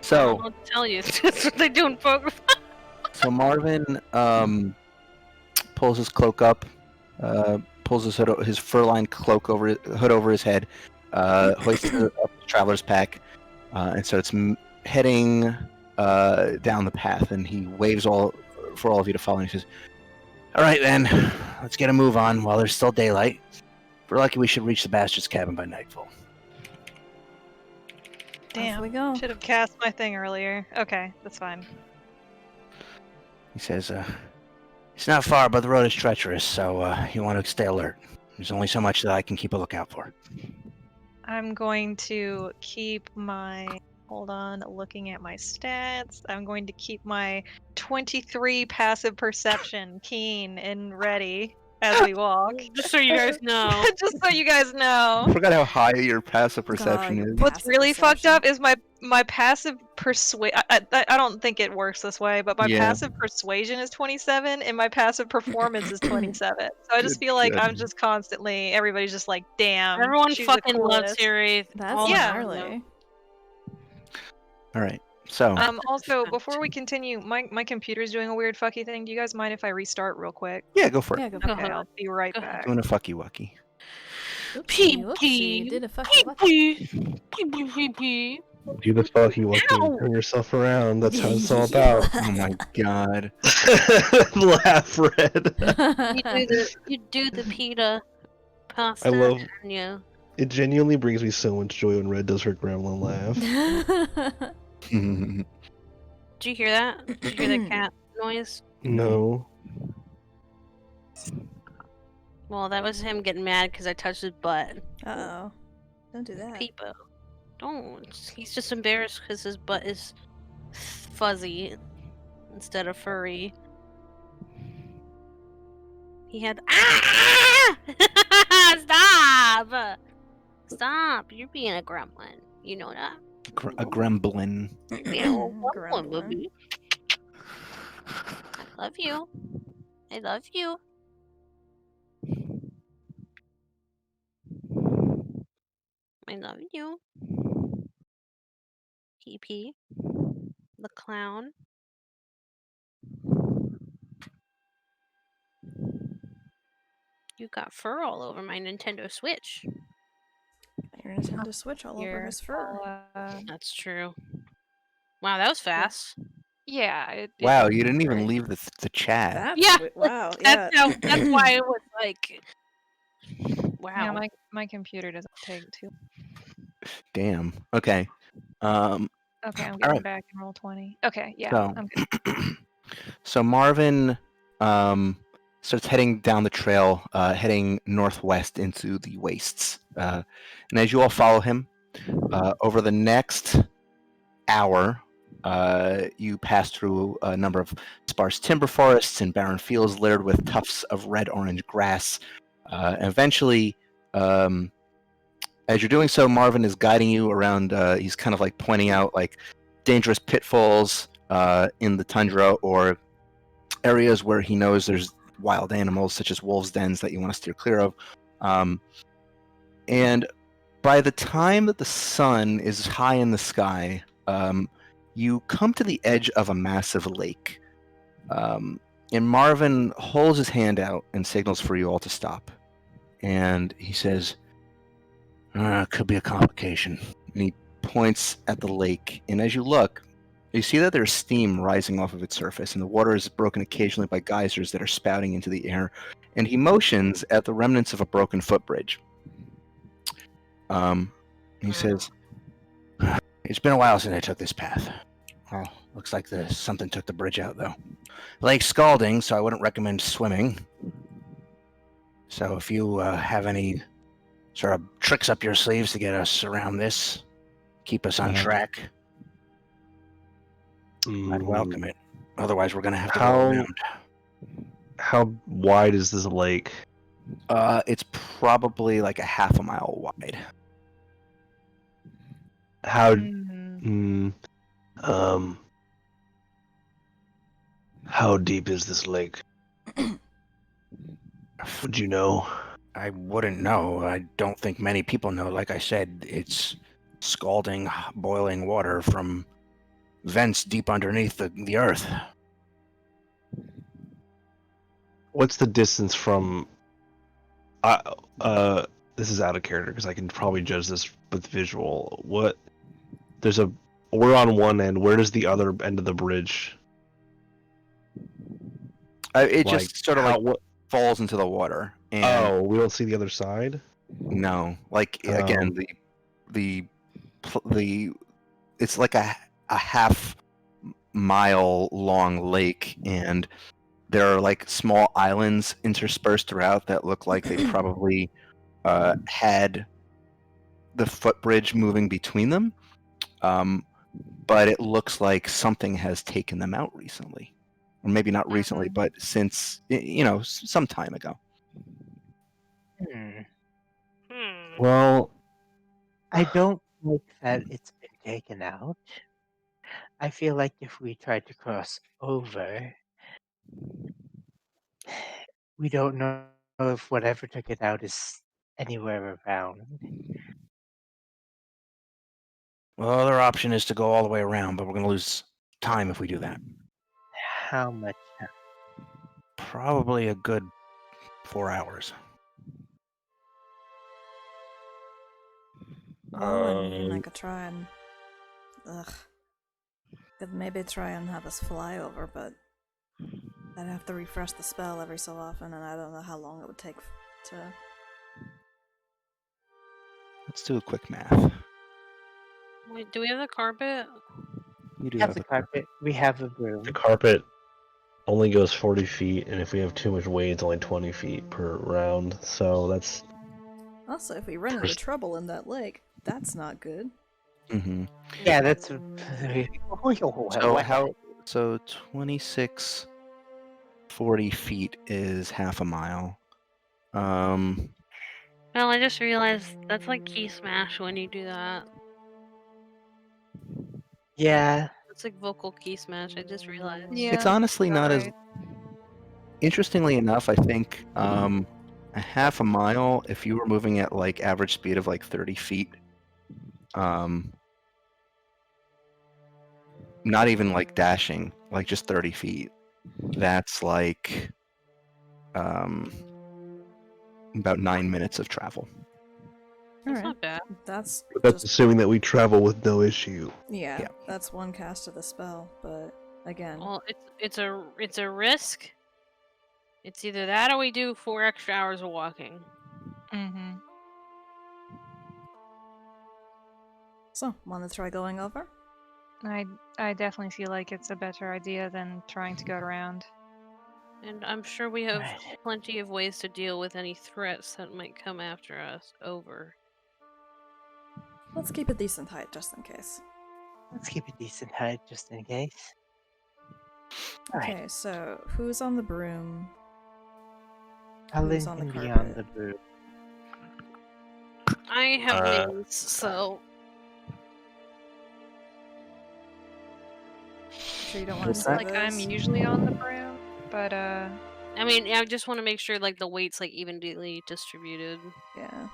So, know what to tell you. That's what they do in Pokemon. so Marvin pulls his cloak up, pulls his fur-lined cloak hood over his head, hoists up his traveler's pack, and starts heading down the path. And he waves for all of you to follow. And he says, "All right, then, let's get a move on while there's still daylight. If we're lucky, we should reach the bastard's cabin by nightfall." Off Damn. we go. Should have cast my thing earlier. Okay, that's fine. He says, "It's not far, but the road is treacherous, so you want to stay alert. There's only so much that I can keep a lookout for." I'm going to keep my hold on, looking at my stats. I'm going to keep my 23 passive perception keen and ready as we walk. Just so you guys know. Just so you guys know. I forgot how high your passive perception your is. What's passive really fucked perception. up is my passive persuade. I don't think it works this way, but my Yeah. passive persuasion is 27 and my passive performance is 27. So I just Good feel like I'm goodness. just constantly everybody's just like, damn. Everyone she's the fucking loves coolest. Siri. That's all the Yeah. time, though. gnarly. All right. So Also, before we continue, my computer's doing a weird fucky thing. Do you guys mind if I restart real quick? yeah, go for it. Yeah, go for Go Okay, ahead. I'll be right Go ahead. back. Doing a fucky wucky. it. Pee Oopsie, whoopsie, pee. did a fucky Pee wucky. pee. Pee pee pee pee. Do the fucky wucky. Ow! Turn yourself around. That's how it's all about. Oh my god. Laugh, Red. You do the pita pasta. I love. And you. It genuinely brings me so much joy when Red does her gremlin laugh. Did you hear that? Did you hear the cat noise? No. Well, that was him getting mad because I touched his butt. Uh-oh. Don't do that. Peepo. Don't. He's just embarrassed because his butt is fuzzy instead of furry. He had. Ah! Stop! Stop! You're being a gremlin. You know that? A gremlin. You're being a gremlin, Gremlin. baby. I love you. I love you. I love you. PP. The clown. You got fur all over my Nintendo Switch. Your Nintendo Switch all over Here, his fur. That's true. Wow, that was fast. Yeah. It Wow, didn't you didn't even right. leave the chat. That's Yeah, wow, yeah. That's why it was like. Wow. Yeah, my computer doesn't take too. Damn. Okay. Okay, I'm All getting right. back in roll 20. Okay, yeah, So, I'm good. so Marvin starts heading down the trail, heading northwest into the wastes. And as you all follow him, over the next hour, you pass through a number of sparse timber forests and barren fields littered with tufts of red-orange grass. And eventually, as you're doing so, Marvin is guiding you around. He's kind of like pointing out like dangerous pitfalls in the tundra or areas where he knows there's wild animals such as wolves' dens that you want to steer clear of. And by the time that the sun is high in the sky, you come to the edge of a massive lake. And Marvin holds his hand out and signals for you all to stop. And he says, could be a complication. And he points at the lake. And as you look, you see that there's steam rising off of its surface, and the water is broken occasionally by geysers that are spouting into the air. And he motions at the remnants of a broken footbridge. He says, it's been a while since I took this path. Well, looks like something took the bridge out, though. The lake's scalding, so I wouldn't recommend swimming. So if you have any sort of tricks up your sleeves to get us around this, keep us on track, I'd welcome it. Otherwise, we're going to have to go around. How wide is this lake? It's probably like a half a mile wide. How Mhm. how deep is this lake? Would you know? I wouldn't know. I don't think many people know. Like I said, it's scalding, boiling water from vents deep underneath the earth. What's the distance from? This is out of character because I can probably judge this with visual. What? We're on one end. Where does the other end of the bridge? It Like, just sort of like falls into the water. And Oh, we don't see the other side. no, like again, the it's like a half mile long lake, and there are like small islands interspersed throughout that look like they probably had the footbridge moving between them. but it looks like something has taken them out recently. Or maybe not recently, Mhm. but since, some time ago. Hmm. Well, I don't think that it's been taken out. I feel like if we tried to cross over, we don't know if whatever took it out is anywhere around. Well, other option is to go all the way around, but we're going to lose time if we do that. How much time? Probably a good 4 hours. Well, and I could try and could maybe try and have us fly over, but I'd have to refresh the spell every so often, and I don't know how long it would take to. Let's do a quick math. Wait, do we have the carpet? You do We have have the the carpet. We have a broom. the carpet only goes 40 feet, and if we have too much weight, it's only 20 feet per round. So that's Also, if we run into trouble in that lake, that's not good. Mm-hmm. Yeah, that's. So 26, 40 feet is half a mile. Well, I just realized that's like key smash when you do that. Yeah. It's like vocal key smash. I just realized. Yeah. It's honestly you're not as. right. Interestingly enough, I think a half a mile, if you were moving at like average speed of like 30 feet, not even like dashing, like just 30 feet, that's like about 9 minutes of travel. That's Alright. not bad. That's but that's just assuming that we travel with no issue. yeah, Yeah. that's one cast of the spell, but again, Well, it's a risk. It's either that or we do 4 extra hours of walking. Mm-hmm. so wanna try going over? I definitely feel like it's a better idea than trying to go around. And I'm sure we have Right. plenty of ways to deal with any threats that might come after us over. Let's keep a decent height just in case. Let's keep a decent height just in case. Alright. Okay, so who's on the broom? Helen Who's on the can be on carpet? the broom. I have wings, so Sure you don't want to What's say that? Like I'm usually on the broom, but I mean, I just want to make sure like the weight's like evenly distributed. Yeah.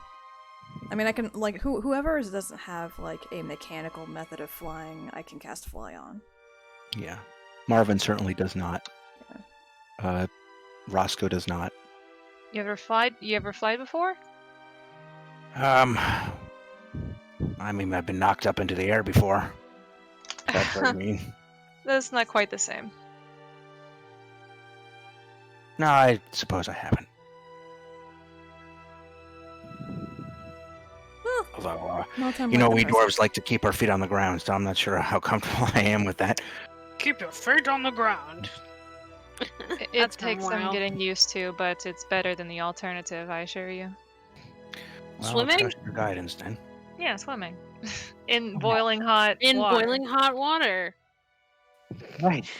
I mean, I can like whoever doesn't have like a mechanical method of flying, I can cast fly on. Yeah. Marvin certainly does not. Roscoe does not. you ever flied before? I mean, I've been knocked up into the air before. That's what I mean. That's not quite the same. No, I suppose I haven't. Well, Although, no time we like the present. dwarves like to keep our feet on the ground, so I'm not sure how comfortable I am with that. Keep your feet on the ground. It That's takes some memorial. getting used to, but it's better than the alternative, I assure you. Well, Swimming? trust your guidance then. Yeah, swimming. In boiling hot In water. boiling hot water. Right.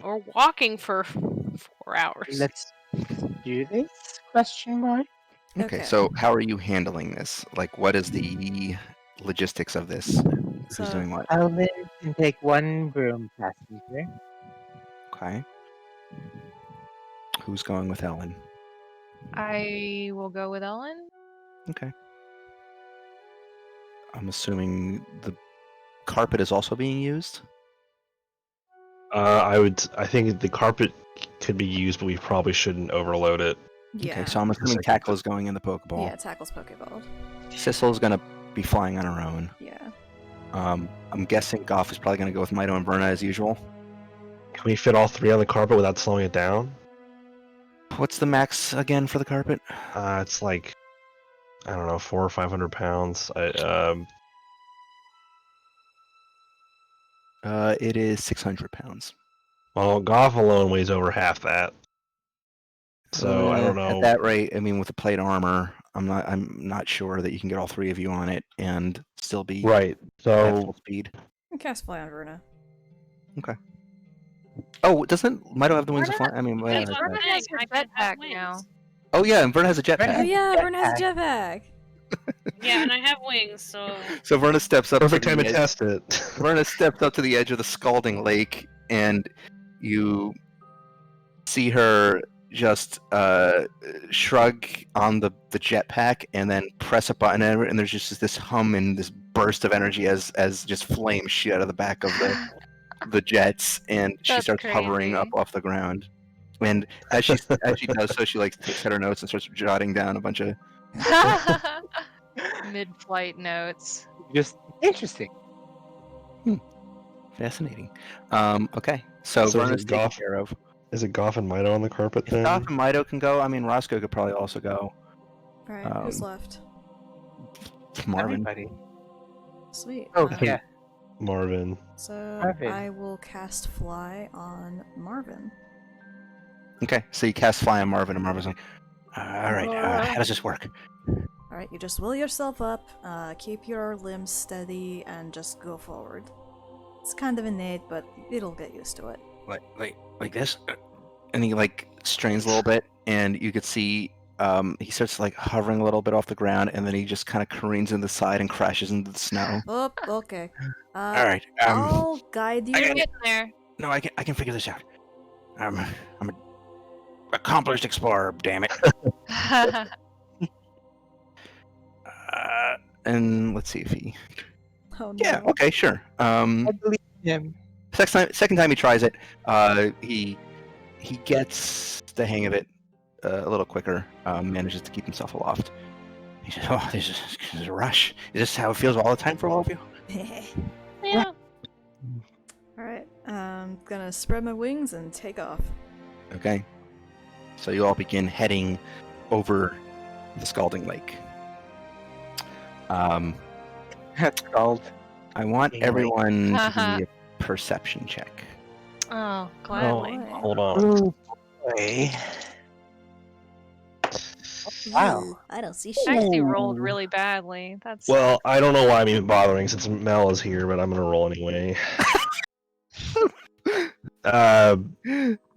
Or walking for 4 hours. Let's do this? Question mark. Okay, Okay. so how are you handling this? Like, what is the logistics of this? Who's So doing what? Helen can take one broom passenger. Okay. Who's going with Ellen? I will go with Ellen. Okay. I'm assuming the carpet is also being used. I think the carpet could be used, but we probably shouldn't overload it. yeah, Okay, so I'm assuming Tackle is going in the Pokeball. yeah, tackles Pokeball. Sissel's gonna be flying on her own. Yeah. I'm guessing Goff is probably gonna go with Mito and Verna as usual. Can we fit all three on the carpet without slowing it down? What's the max again for the carpet? It's like, I don't know, 400 or 500 pounds. It is 600 pounds. Well, Goff alone weighs over half that. So I don't know. At that rate, I mean, with the plate armor, I'm not sure that you can get all three of you on it and still be Right. at So full speed. can cast fly on Verna. Oh, doesn't Mito have the wings of Verna- flying? I mean, That's Mito has what Verna I'm that. has saying, her I can have jetpack now. wings. Oh yeah, and Verna has a Verna Oh jetpack. yeah, Verna has a jetpack. Yeah, and I have wings, so So Verna steps up Perfect to time the to edge. test it. Verna steps up to the edge of the scalding lake, and you see her just shrug on the jetpack and then press a button, and there's just this hum and this burst of energy as just flames shoot out of the back of the jets, and she That's starts hovering up crazy. off the ground. And as she does so, she like takes out her notes and starts jotting down a bunch of. Mid-flight notes. Just interesting. Fascinating. Okay, so So is Verna's it taken Goff? care of. Is it Goff and Mito on the carpet If then? Goff and Mito can go, I mean Roscoe could probably also go. Alright, who's Um, left? Marvin. Everybody. Sweet. Oh, um, yeah. Marvin. So Marvin. I will cast fly on Marvin. Okay, so you cast fly on Marvin, and Marvin's like, all right, how does this work? Alright, you just will yourself up, keep your limbs steady, and just go forward. It's kind of innate, but it'll get used to it. Like this? And he like strains a little bit, and you could see he starts like hovering a little bit off the ground, and then he just kind of careens in the side and crashes into the snow. Oh, okay. All right, I'll guide you. I You're got- getting there. no, I can figure this out. I'm an accomplished explorer, damn it. And let's see if he. Oh no. Yeah, okay, sure. I believe him. Second time he tries it, he gets the hang of it a little quicker. Manages to keep himself aloft. He says, "Oh, this is a rush. Is this how it feels all the time for all of you?" yeah. Alright, I'm gonna spread my wings and take off. Okay. So you all begin heading over the scalding lake. That's called. I want Lake. everyone to give me a perception check. Oh, gladly. Boy. Hold on. Oh, boy. Wow. Ooh, I don't see I shit. actually rolled really badly. That's Well, I don't know why I'm even bothering since Mel is here, but I'm gonna roll anyway.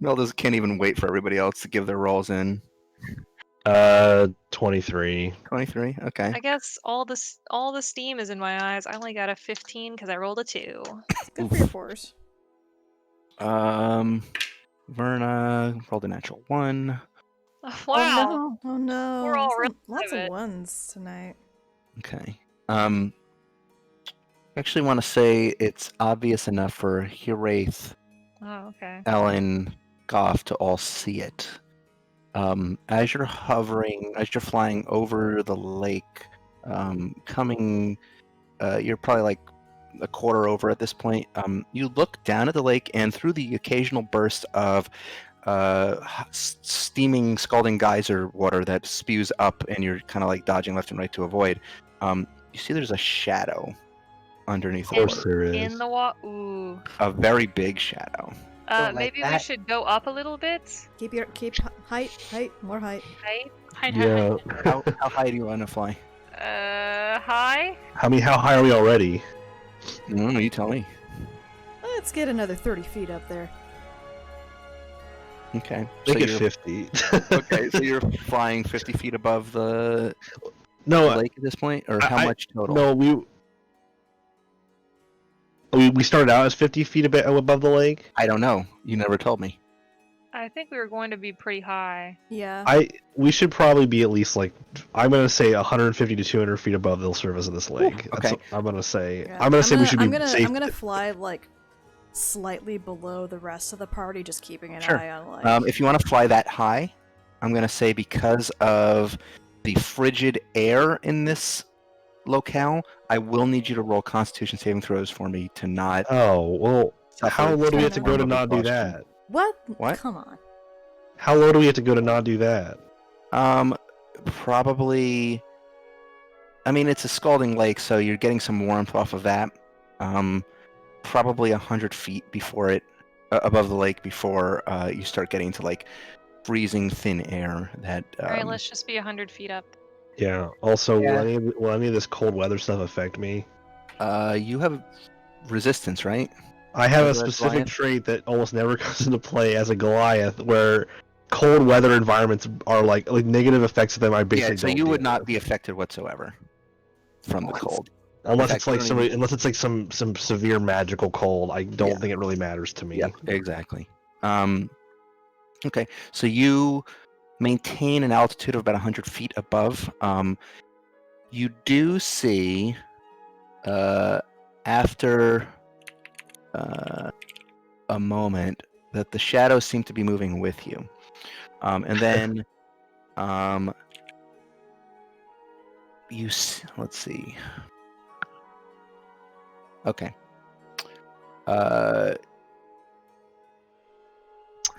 Meldas can't even wait for everybody else to give their rolls in. 23. 23. Okay. I guess all the steam is in my eyes. I only got a 15 because I rolled a 2. Good for your fours. Verna rolled a natural 1. Wow. Oh no. We're all Lots really of good. ones tonight. Okay. I actually want to say it's obvious enough for Hiraeth, Oh, okay. Ellen, Goff to all see it. As you're hovering, as you're flying over the lake, coming, you're probably like a quarter over at this point. You look down at the lake, and through the occasional burst of steaming, scalding geyser water that spews up, and you're kind of like dodging left and right to avoid, you see there's a shadow underneath Of the course water. there is. In the water. Ooh. A very big shadow. like Maybe we that. should go up a little bit. Keep height, more height. Height. Hide, Yeah. How high do you want to fly? High. How high are we already? I don't know, you tell me. Let's get another 30 feet up there. Okay. Make it you're- 50. Okay, so you're flying 50 feet above the No, lake at this point, or how I- much total? no, we started out as 50 feet a bit above the lake. I don't know. You never told me. I think we were going to be pretty high. Yeah. We should probably be at least like, I'm gonna say 150 to 200 feet above the surface of this lake. That's okay. what I'm gonna say. Yeah. I'm gonna say we should be I'm gonna, safe. I'm gonna fly like slightly below the rest of the party, just keeping an Sure. eye on like. If you want to fly that high, I'm going to say because of the frigid air in this locale, I will need you to roll Constitution saving throws for me to not. Oh well, suffer how low do we have to some go to form of not do exhaustion. that? What? What? Come on. How low do we have to go to not do that? Probably. I mean, it's a scalding lake, so you're getting some warmth off of that. Probably 100 feet before it, above the lake, before you start getting to like freezing thin air. That. All right, let's just be 100 feet up. Yeah. Also, Yeah. will any of this cold weather stuff affect me? You have resistance, right? I have a As a specific Goliath? trait that almost never comes into play as a Goliath, where cold weather environments are like negative effects of them. I basically Yeah, so don't you would deal not with. be affected whatsoever from the What? cold. Unless fact, it's you like don't somebody, even- unless it's like some severe magical cold. I don't Yeah. think it really matters to me. Yep, exactly. Okay, so you maintain an altitude of about 100 feet above. You do see, after a moment, that the shadows seem to be moving with you. And then let's see. Okay.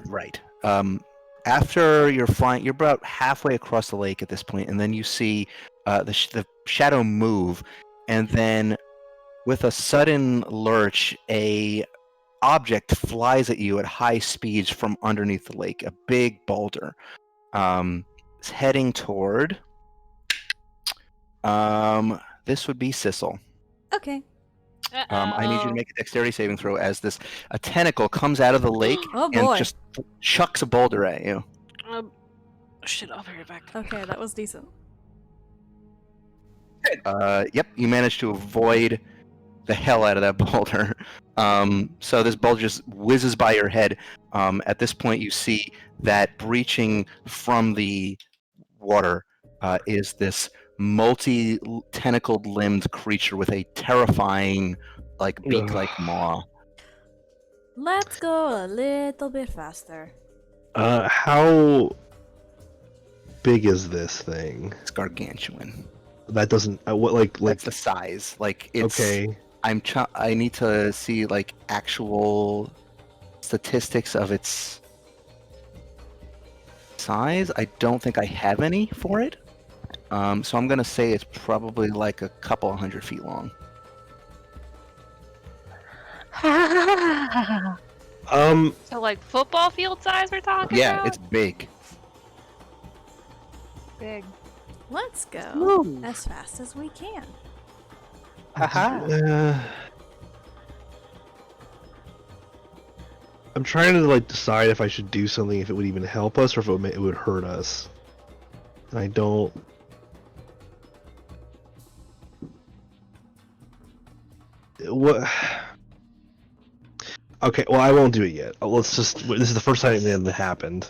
Right. After you're flying, you're about halfway across the lake at this point, and then you see the shadow move, and then with a sudden lurch, a object flies at you at high speeds from underneath the lake. A big boulder. It's heading toward. This would be Sissel. Okay. I need you to make a dexterity saving throw as a tentacle comes out of the lake Oh and boy. just chucks a boulder at you. Shit, I'll be right back. Okay, that was decent. Yep, you managed to avoid the hell out of that boulder. So this boulder just whizzes by your head. At this point, you see that breaching from the water is this multi-tentacled limbed creature with a terrifying, beak-like maw. Let's go a little bit faster. How big is this thing? It's gargantuan. That doesn't. What That's the size. It's okay. I need to see actual statistics of its size. I don't think I have any for it. So I'm gonna say it's probably a couple 100 feet long. So like football field size we're talking Yeah, about? it's big. Big. Let's go Move. as fast as we can. Haha. I'm trying to decide if I should do something, if it would even help us, or if it would hurt us. And I don't. What? Okay, well, I won't do it yet. Let's just. This is the first time that happened.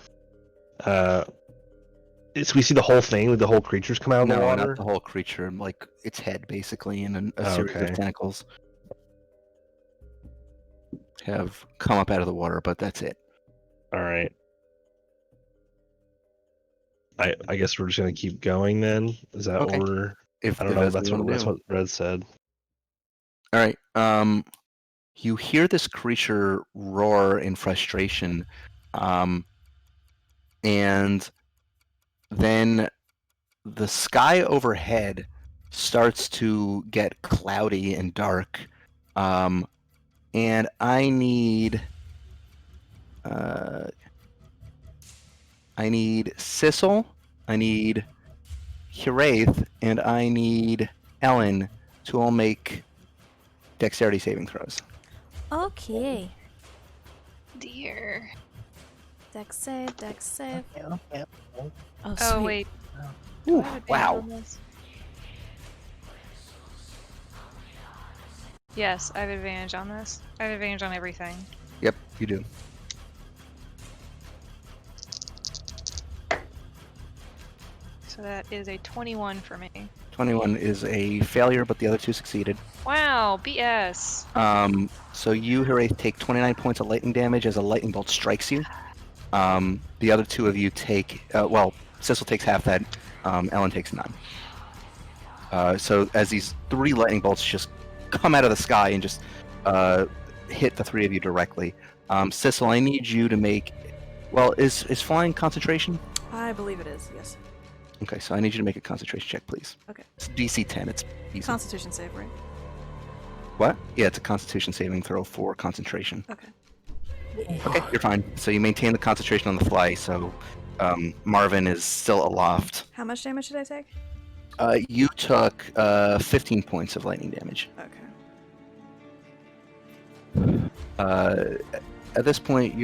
We see the whole thing, the whole creatures come out of the No, water. not the whole creature. Its head, basically, and a series of Okay. tentacles have come up out of the water, but that's it. All right. I guess we're just gonna keep going then. Is that Okay. what we're? If I don't know. that's what you wanna That's do. what Red said. All right. You hear this creature roar in frustration, and then the sky overhead starts to get cloudy and dark, and I need Sissel, I need Hiraeth, and I need Ellen to all make dexterity saving throws. Okay. Dear. Dex save, dex save. Okay. Oh, Oh sweet. wait. Ooh, I have advantage wow. on this? Yes, I have advantage on this. I have advantage on everything. Yep, you do. So that is a 21 for me. 21 is a failure, but the other two succeeded. Wow, BS. So you, Hiraeth, take 29 points of lightning damage as a lightning bolt strikes you. The other two of you take, Sissel takes half that, Ellen takes none. So as these three lightning bolts just come out of the sky and just hit the three of you directly. Sissel, I need you to make, is flying concentration? I believe it is, yes. Okay, so I need you to make a concentration check, please. Okay. It's DC 10, it's easy. Constitution save, right? What? Yeah, it's a constitution saving throw for concentration. Okay. Okay, you're fine. So you maintain the concentration on the fly, so Marvin is still aloft. How much damage did I take? You took 15 points of lightning damage. Okay. At this point,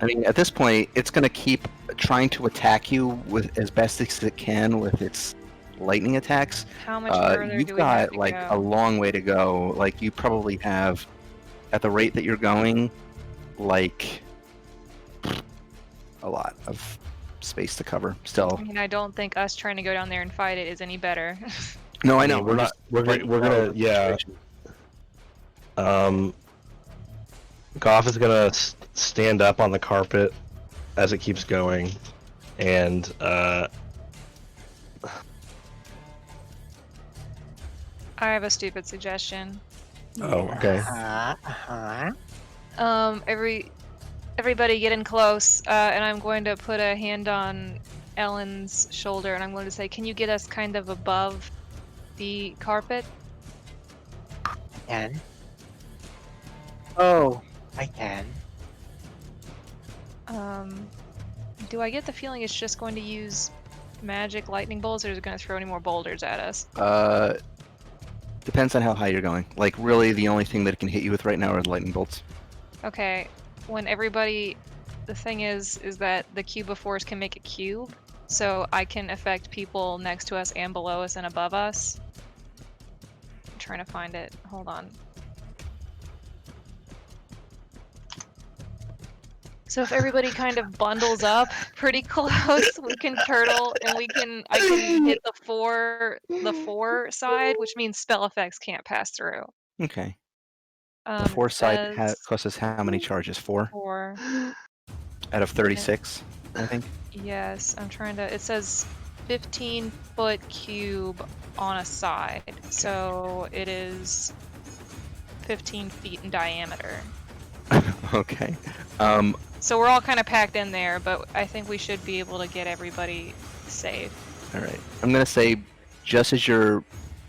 at this point, it's going to keep trying to attack you with as best as it can with its lightning attacks. How much further You've do we have got to like go? a long way to go. Like you probably have, at the rate that you're going, like a lot of space to cover. Still, I mean, I don't think us trying to go down there and fight it is any better. no, I I know. mean, we're I'm not. just We're letting gonna. We're you know gonna. the Yeah. situation. Goff is gonna stand up on the carpet as it keeps going, and I have a stupid suggestion. oh, okay. Everybody get in close, and I'm going to put a hand on Ellen's shoulder, and I'm going to say, "Can you get us kind of above the carpet?" Can? Oh, I can. Do I get the feeling it's just going to use magic lightning bolts, or is it going to throw any more boulders at us? Depends on how high you're going. Like really, the only thing that it can hit you with right now are lightning bolts. Okay, when everybody, the thing is that the cube of force can make a cube, so I can affect people next to us and below us and above us. I'm trying to find it. Hold on. So if everybody kind of bundles up pretty close, we can turtle and I can hit the four side, which means spell effects can't pass through. Okay. The It four side says costs us how many charges? 4 4. out of 36, I think. Yes, I'm trying to. It says 15-foot cube on a side, so it is 15 feet in diameter. Okay. So we're all kind of packed in there, but I think we should be able to get everybody safe. All right. I'm gonna say, just as you're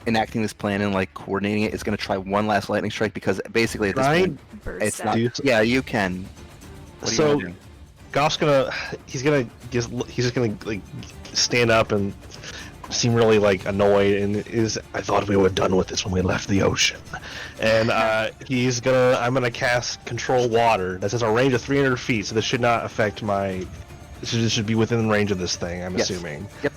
enacting this plan and like coordinating it, it's gonna try one last lightning strike because basically at this point, Burst it's out. not. Do you- Yeah, you can. What do you So wanna do? Goff's gonna. He's just gonna like stand up and seem really like annoyed and I thought we were done with this when we left the ocean, and I'm gonna cast control water. That says a range of 300 feet, so this should not affect my. This should be within range of this thing. I'm Yes. assuming. Yep.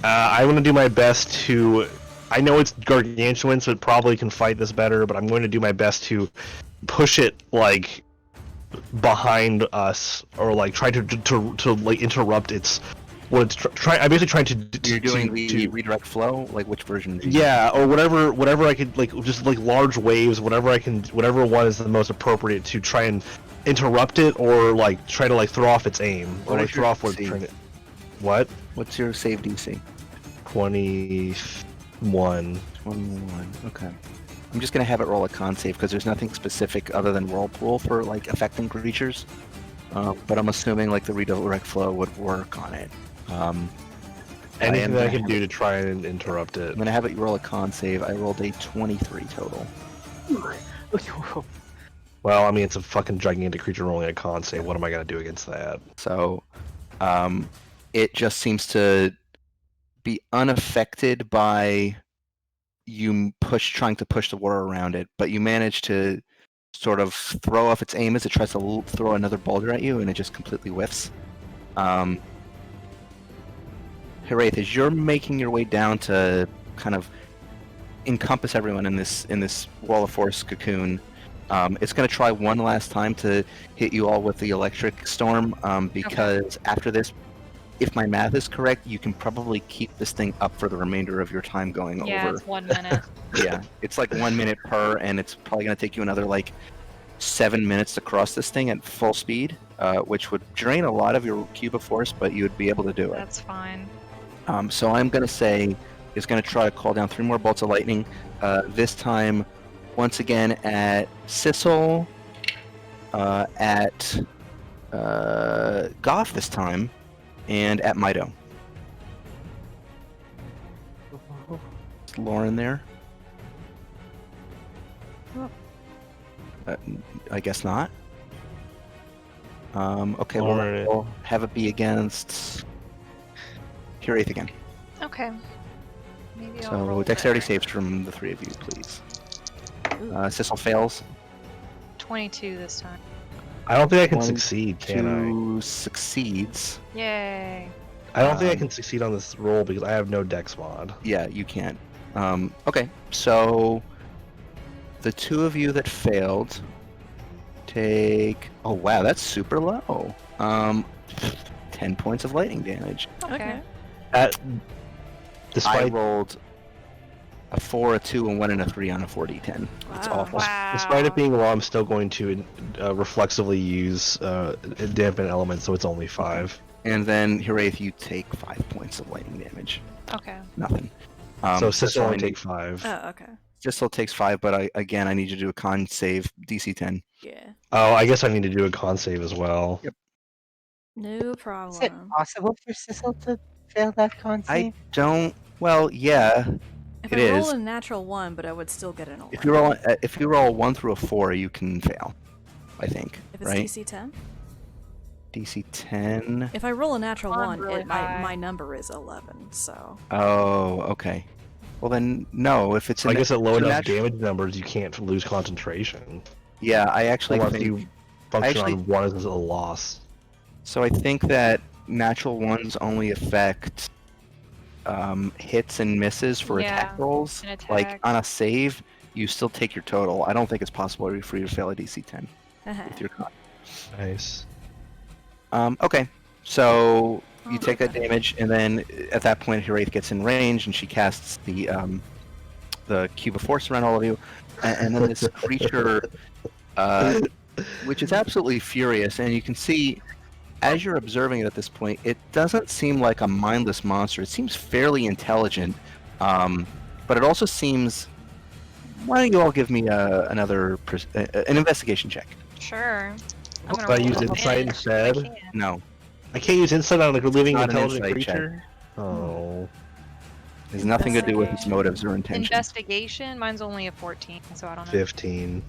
I'm gonna do my best to. I know it's gargantuan, so it probably can fight this better, but I'm going to do my best to push it like behind us or like try to like interrupt its. What it's I'm basically trying to. You're doing the to, redirect flow. Like which version? do you yeah, or whatever I could like, just like large waves, whatever one is the most appropriate to try and interrupt it, or like try to like throw off its aim, What or like is throw your off what. DC? Trying to, what? What's your save DC? 21. 21. Okay. I'm just gonna have it roll a con save because there's nothing specific other than whirlpool for like affecting creatures. But I'm assuming like the redirect flow would work on it. Anything that I can gonna do to try and interrupt it. I'm gonna have it roll a con save. I rolled a 23 total. Well, I mean, it's a fucking gigantic creature rolling a con save. What am I gonna do against that? So, it just seems to be unaffected by you trying to push the water around it, but you manage to sort of throw off its aim as it tries to throw another boulder at you, and it just completely whiffs. Hiraeth, as you're making your way down to kind of encompass everyone in this wall of force cocoon, it's going to try one last time to hit you all with the electric storm, because after this, if my math is correct, you can probably keep this thing up for the remainder of your time going Yeah, over. it's 1 minute. Yeah, it's like 1 minute per, and it's probably going to take you another like 7 minutes to cross this thing at full speed, which would drain a lot of your cube of force, but you would be able to do it. That's fine. So I'm going to say is going to try to call down 3 more bolts of lightning, this time once again at Sissel, at Goff this time, and at Mido. Is Lauren there? I guess not. Okay, Lauren. we'll have it be against Hiraeth again. Okay. Maybe I'll So roll dexterity better. saves from the 3 of you, please. Sissel fails. 22 this time. I don't think I can 22 succeed, can I? succeeds. Yay. I don't think I can succeed on this roll because I have no dex mod. Yeah, you can't. Okay, so the two of you that failed take. Oh wow, that's super low. 10 points of lightning damage. Okay. At, I despite rolled a 4, a 2, and 1 and a 3 on a 4d10. It's Wow. awful. Wow. despite it being low, I'm still going to reflexively use dampen element, so it's only 5. And then Hiraeth, you take 5 points of lightning damage. Okay. Nothing. So Sis Sissel, only I take need- 5. Oh, okay. Sissel takes 5, but I need you to do a con save DC 10. Yeah. Oh, I guess I need to do a con save as well. Yep. No Is it problem. possible for Sissel to fail that con I save? don't. Well, yeah. If It I roll is. a natural 1, but I would still get an 11. If you roll a 1 through a 4, you can fail. I think. If it's Right? DC 10? DC 10. If I roll a natural I'm 1, really my high. number is 11, so... Oh, okay. Well then, no. If it's I guess at low so enough natu- damage numbers, you can't lose concentration. Yeah, I actually Unless think. you function actually- on 1 as a loss. So I think that natural ones only affect hits and misses for attack Yeah, rolls. an Like attack. on a save, you still take your total. I don't think it's possible for you to fail a DC 10 with your con. Nice. Okay, so you Oh, take that okay. damage, and then at that point, Hiraeth gets in range, and she casts the cube of force around all of you, and then this creature, which is absolutely furious, and you can see, as you're observing it at this point, it doesn't seem like a mindless monster. It seems fairly intelligent, but it also seems. Why don't you all give me an investigation check? Sure. I'm If gonna I roll use with insight advantage if I instead? can. No, I can't use insight on a living not an intelligent insight check. creature? Oh. it has nothing to do with its motives or intentions. Investigation, mine's only a 14, so I don't know. 15.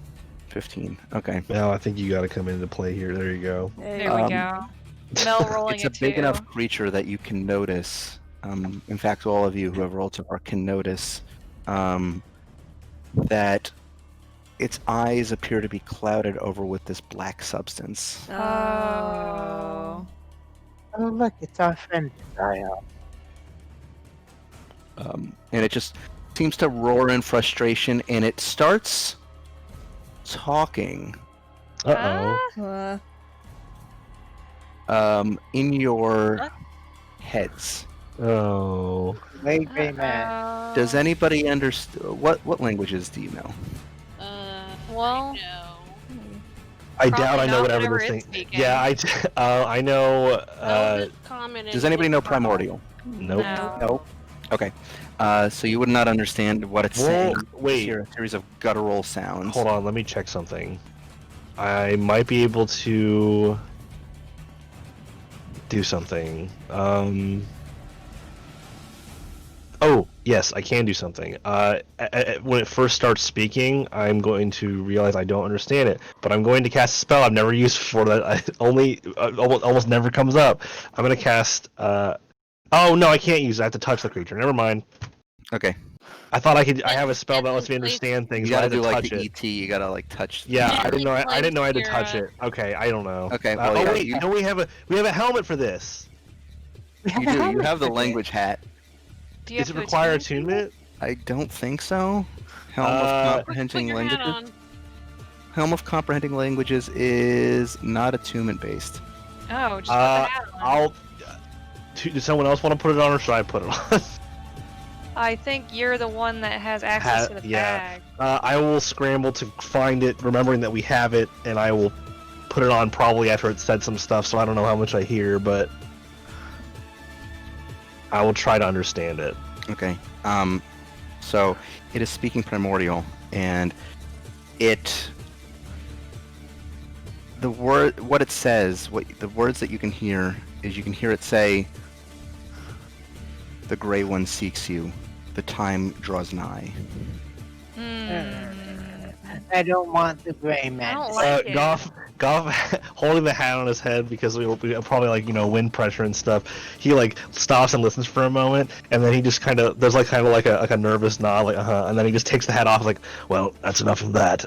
15. Okay. Now I think you gotta come into play here. There you go. Hey, There we Um, go. Mel rolling It's a big enough creature that you can notice. In fact, all of you who have rolled so far can notice that its eyes appear to be clouded over with this black substance. Oh. Oh, look, it's our friend Zion. And it just seems to roar in frustration, and it starts talking Uh-oh. in your What? heads. Oh. Way gray man. Does anybody understand? What languages do you know? Well, no. I Probably doubt I know not whatever whatever this thing. it's speaking. Yeah, I know. Elvish, common, Does and anybody know infernal. primordial? Nope. no. Nope. Okay. So you would not understand what it's Well, saying. You wait. hear a series of guttural sounds. Hold on, let me check something. I might be able to do something. Oh, yes, I can do something. When it first starts speaking, I'm going to realize I don't understand it, but I'm going to cast a spell I've never used before that almost never comes up. I'm going to cast. Oh no, I can't use it. I have to touch the creature. Never mind. Okay. I thought I could. I have a spell that lets me understand things. You But I gotta have do to like touch the it. ET. You gotta like touch. Yeah, Yeah, I didn't know. I didn't know I had to your, touch it. Okay, I don't know. Okay, well, oh yeah, wait, you- no, we have a helmet for this. You do. You have the language hat. Do you Does have it to require attune attunement? I don't think so. Helm Uh, of Put comprehending your hat languages. on. Helm of comprehending languages is not attunement based. Oh, just put the hat on. I'll. Does someone else want to put it on, or should I put it on? I think you're the one that has access to the yeah. bag. I will scramble to find it, remembering that we have it, and I will put it on probably after it said some stuff. So I don't know how much I hear, but I will try to understand it. Okay. So it is speaking primordial, and what it says, the words that you can hear is you can hear it say, "The Gray One seeks you. The time draws nigh." I don't want the gray man. I don't to like see it. Goff holding the hat on his head because we probably like wind pressure and stuff. He like stops and listens for a moment, and then he just kind of there's like a nervous nod, like and then he just takes the hat off, like, well, that's enough of that.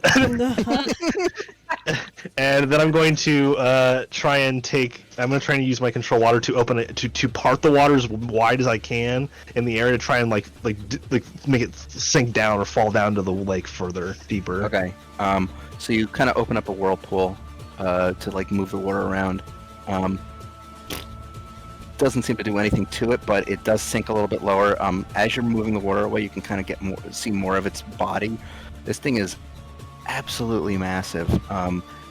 And then I'm going to try and use my control water to open it to part the water as wide as I can in the area to try and like make it sink down or fall down to the lake further deeper. Okay. So you kind of open up a whirlpool to like move the water around. Doesn't seem to do anything to it, but it does sink a little bit lower. As you're moving the water away, you can kind of see more of its body. This thing is absolutely massive.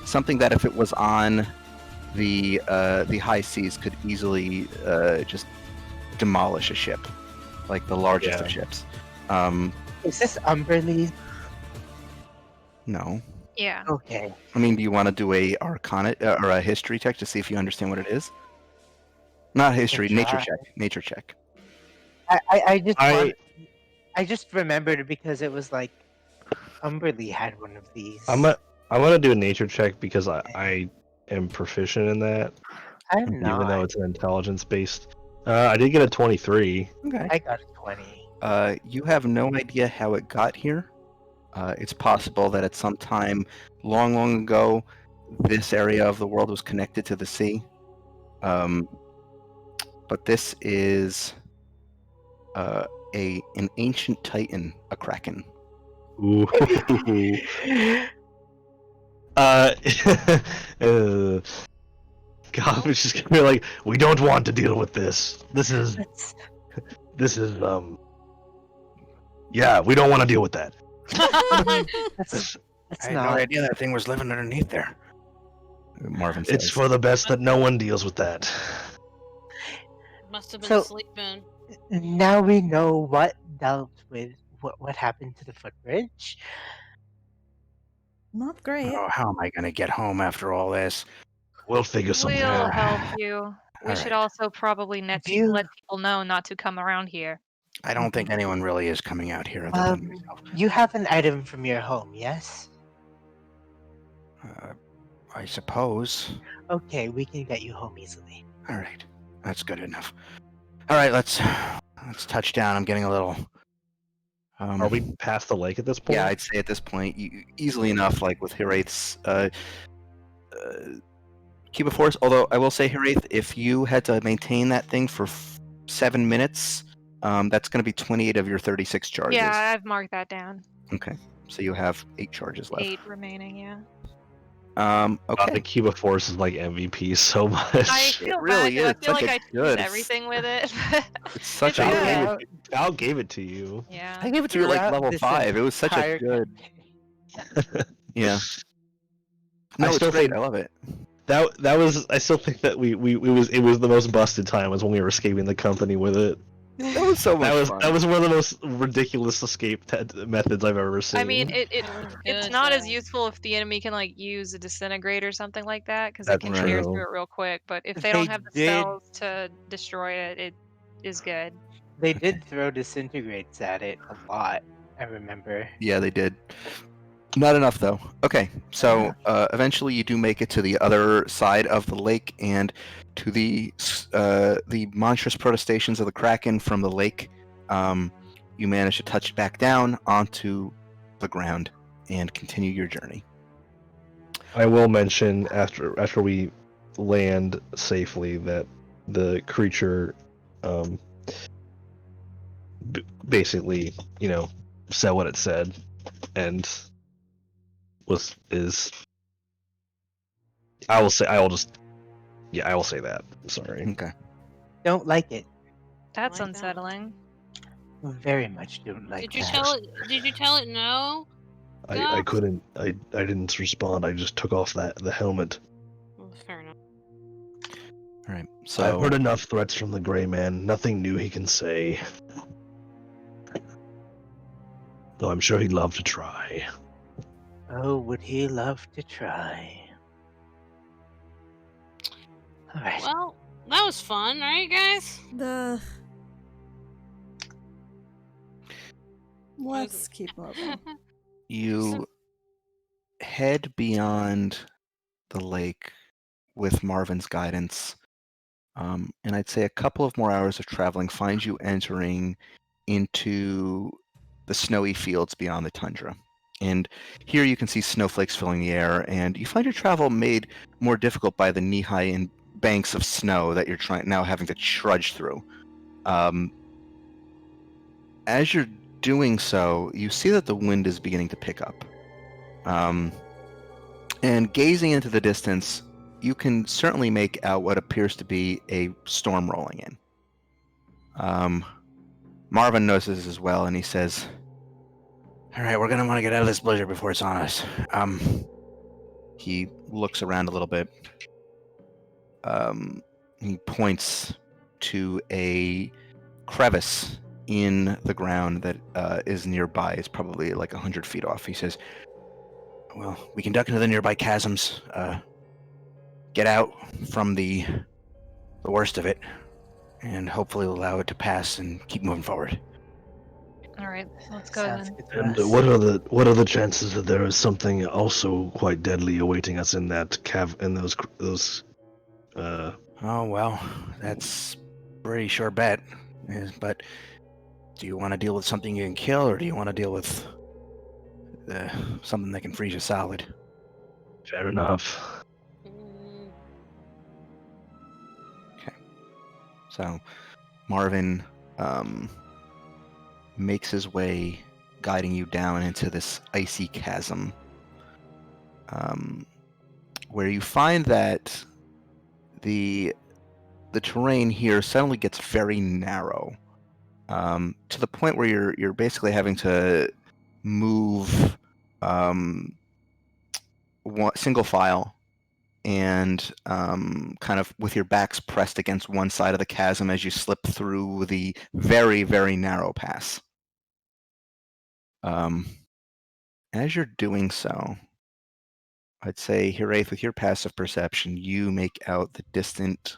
Something that if it was on the high seas could easily just demolish a ship, like the largest of ships. Is this Umberly? No. Yeah. Okay. I mean, do you want to do a Arcana or a history check to see if you understand what it is? Not history, nature try. check. Nature check. I just remembered because it was like Umberly had one of these. I'm gonna do a nature check because I am proficient in that, I'm even not. though it's an intelligence based. I did get a 23. Okay. I got a 20. You have no idea how it got here. It's possible that at some time long, long ago, this area of the world was connected to the sea. But this is an ancient titan, a kraken. Ooh. uh, God, it's just gonna be like, we don't want to deal with this. This is yeah, we don't want to deal with that. That's I had not. no idea that thing was living underneath there. Marvin says. It's for the best that no one deals with that. Must have been So- sleeping. Now we know what dealt with what happened to the footbridge. Not great. Oh, how am I going to get home after all this? We'll figure something We'll out. help you. We All should right. also probably let people know not to come around here. I don't think anyone really is coming out here other than myself. You have an item from your home, yes? I suppose. Okay, we can get you home easily. All right, that's good enough. All right, let's touch down. I'm getting a little. Are we past the lake at this point? Yeah, I'd say at this point, easily enough, like with Hiraith's Cuba Force. Although I will say, Hiraith, if you had to maintain that thing for 7 minutes, that's going to be 28 of your 36 charges. Yeah, I've marked that down. Okay, so you have 8 charges left. 8 remaining, yeah. Okay. The Cuba Force is like MVP so much. I It feel really bad 'cause is. I feel Such like a I good- choose everything with it. It's such It's a good. good. Val gave it to you. Yeah. I gave it to you like Throughout level this 5. It was such a entire good. campaign. Yeah. No, I it's still great. think- I love it. That was. I still think that it was the most busted time was when we were escaping the company with it. That was so much fun. That was one of the most ridiculous escape methods I've ever seen. I mean, it's good, not as though. useful if the enemy can like use a disintegrate or something like that because it That's can right. tear true. through it real quick. But if they They don't have the did- spells to destroy it, it is good. They did throw disintegrates at it a lot, I remember. Yeah, they did. Not enough though. Okay, so eventually you do make it to the other side of the lake and to the monstrous protestations of the Kraken from the lake. You manage to touch back down onto the ground and continue your journey. I will mention after we land safely that the creature, basically, said what it said, and is. I will say that. Sorry. Okay. Don't like it. That's like that. unsettling. Very much don't like Did you that. tell it? Did you tell it no? I couldn't. I didn't respond. I just took off the helmet. Well, fair enough. All right. I've So heard enough threats from the Gray Man. Nothing new he can say. Though I'm sure he'd love to try. Oh, would he love to try? Alright. Well, that was fun, right, guys? Let's keep moving. you head beyond the lake with Marvin's guidance. And I'd say a couple of more hours of traveling finds you entering into the snowy fields beyond the tundra. And here you can see snowflakes filling the air, and you find your travel made more difficult by the knee-high banks of snow that you're now having to trudge through. As you're doing so, you see that the wind is beginning to pick up. And gazing into the distance, you can certainly make out what appears to be a storm rolling in. Marvin notices this as well, and he says, "All right, we're gonna want to get out of this blizzard before it's on us." He looks around a little bit. He points to a crevice in the ground that is nearby. It's probably like 100 feet off. He says, "Well, we can duck into the nearby chasms, get out from the worst of it, and hopefully allow it to pass and keep moving forward." All right, let's go Sounds then. good to And us. what are the chances that there is something also quite deadly awaiting us in that those Oh, well, that's pretty sure bet. But do you want to deal with something you can kill, or do you want to deal with something that can freeze you solid? fair enough. Mm, So Marvin makes his way, guiding you down into this icy chasm, where you find that the terrain here suddenly gets very narrow, to the point where you're basically having to move single file and kind of with your backs pressed against one side of the chasm as you slip through the very, very narrow pass. As you're doing so, I'd say, Hiraeth, with your passive perception, you make out the distant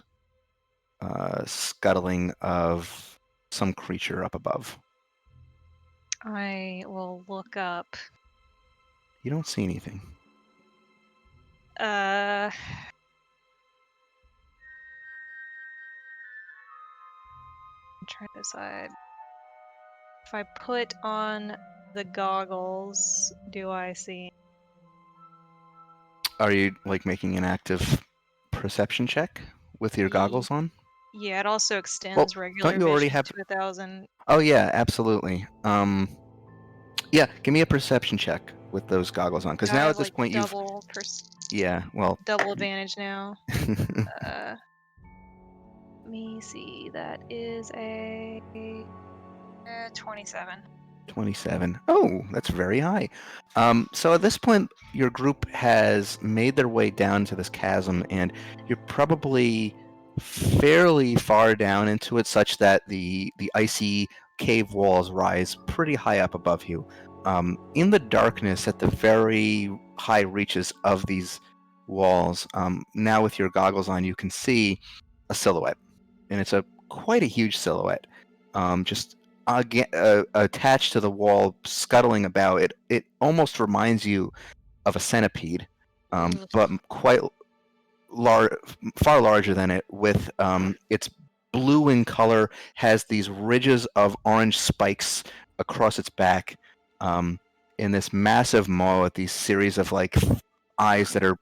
scuttling of some creature up above. I will look up. You don't see anything. I'm trying to decide. If I put on the goggles, do I see? Are you like making an active perception check with your goggles on? Yeah, it also extends regular don't you already vision have? to 1,000. Oh yeah, absolutely. Yeah, give me a perception check with those goggles on, because I now have at this like point you've. double Yeah, well. double advantage now. Let me see. That is a 27. 27. Oh, that's very high. So at this point, your group has made their way down to this chasm, and you're probably fairly far down into it, such that the icy cave walls rise pretty high up above you. In the darkness, at the very high reaches of these walls, now with your goggles on, you can see a silhouette, and it's quite a huge silhouette. Just attached to the wall, scuttling about. It almost reminds you of a centipede, ugh. but quite far larger than it. With its blue in color, has these ridges of orange spikes across its back, in this massive maw with these series of like eyes that are,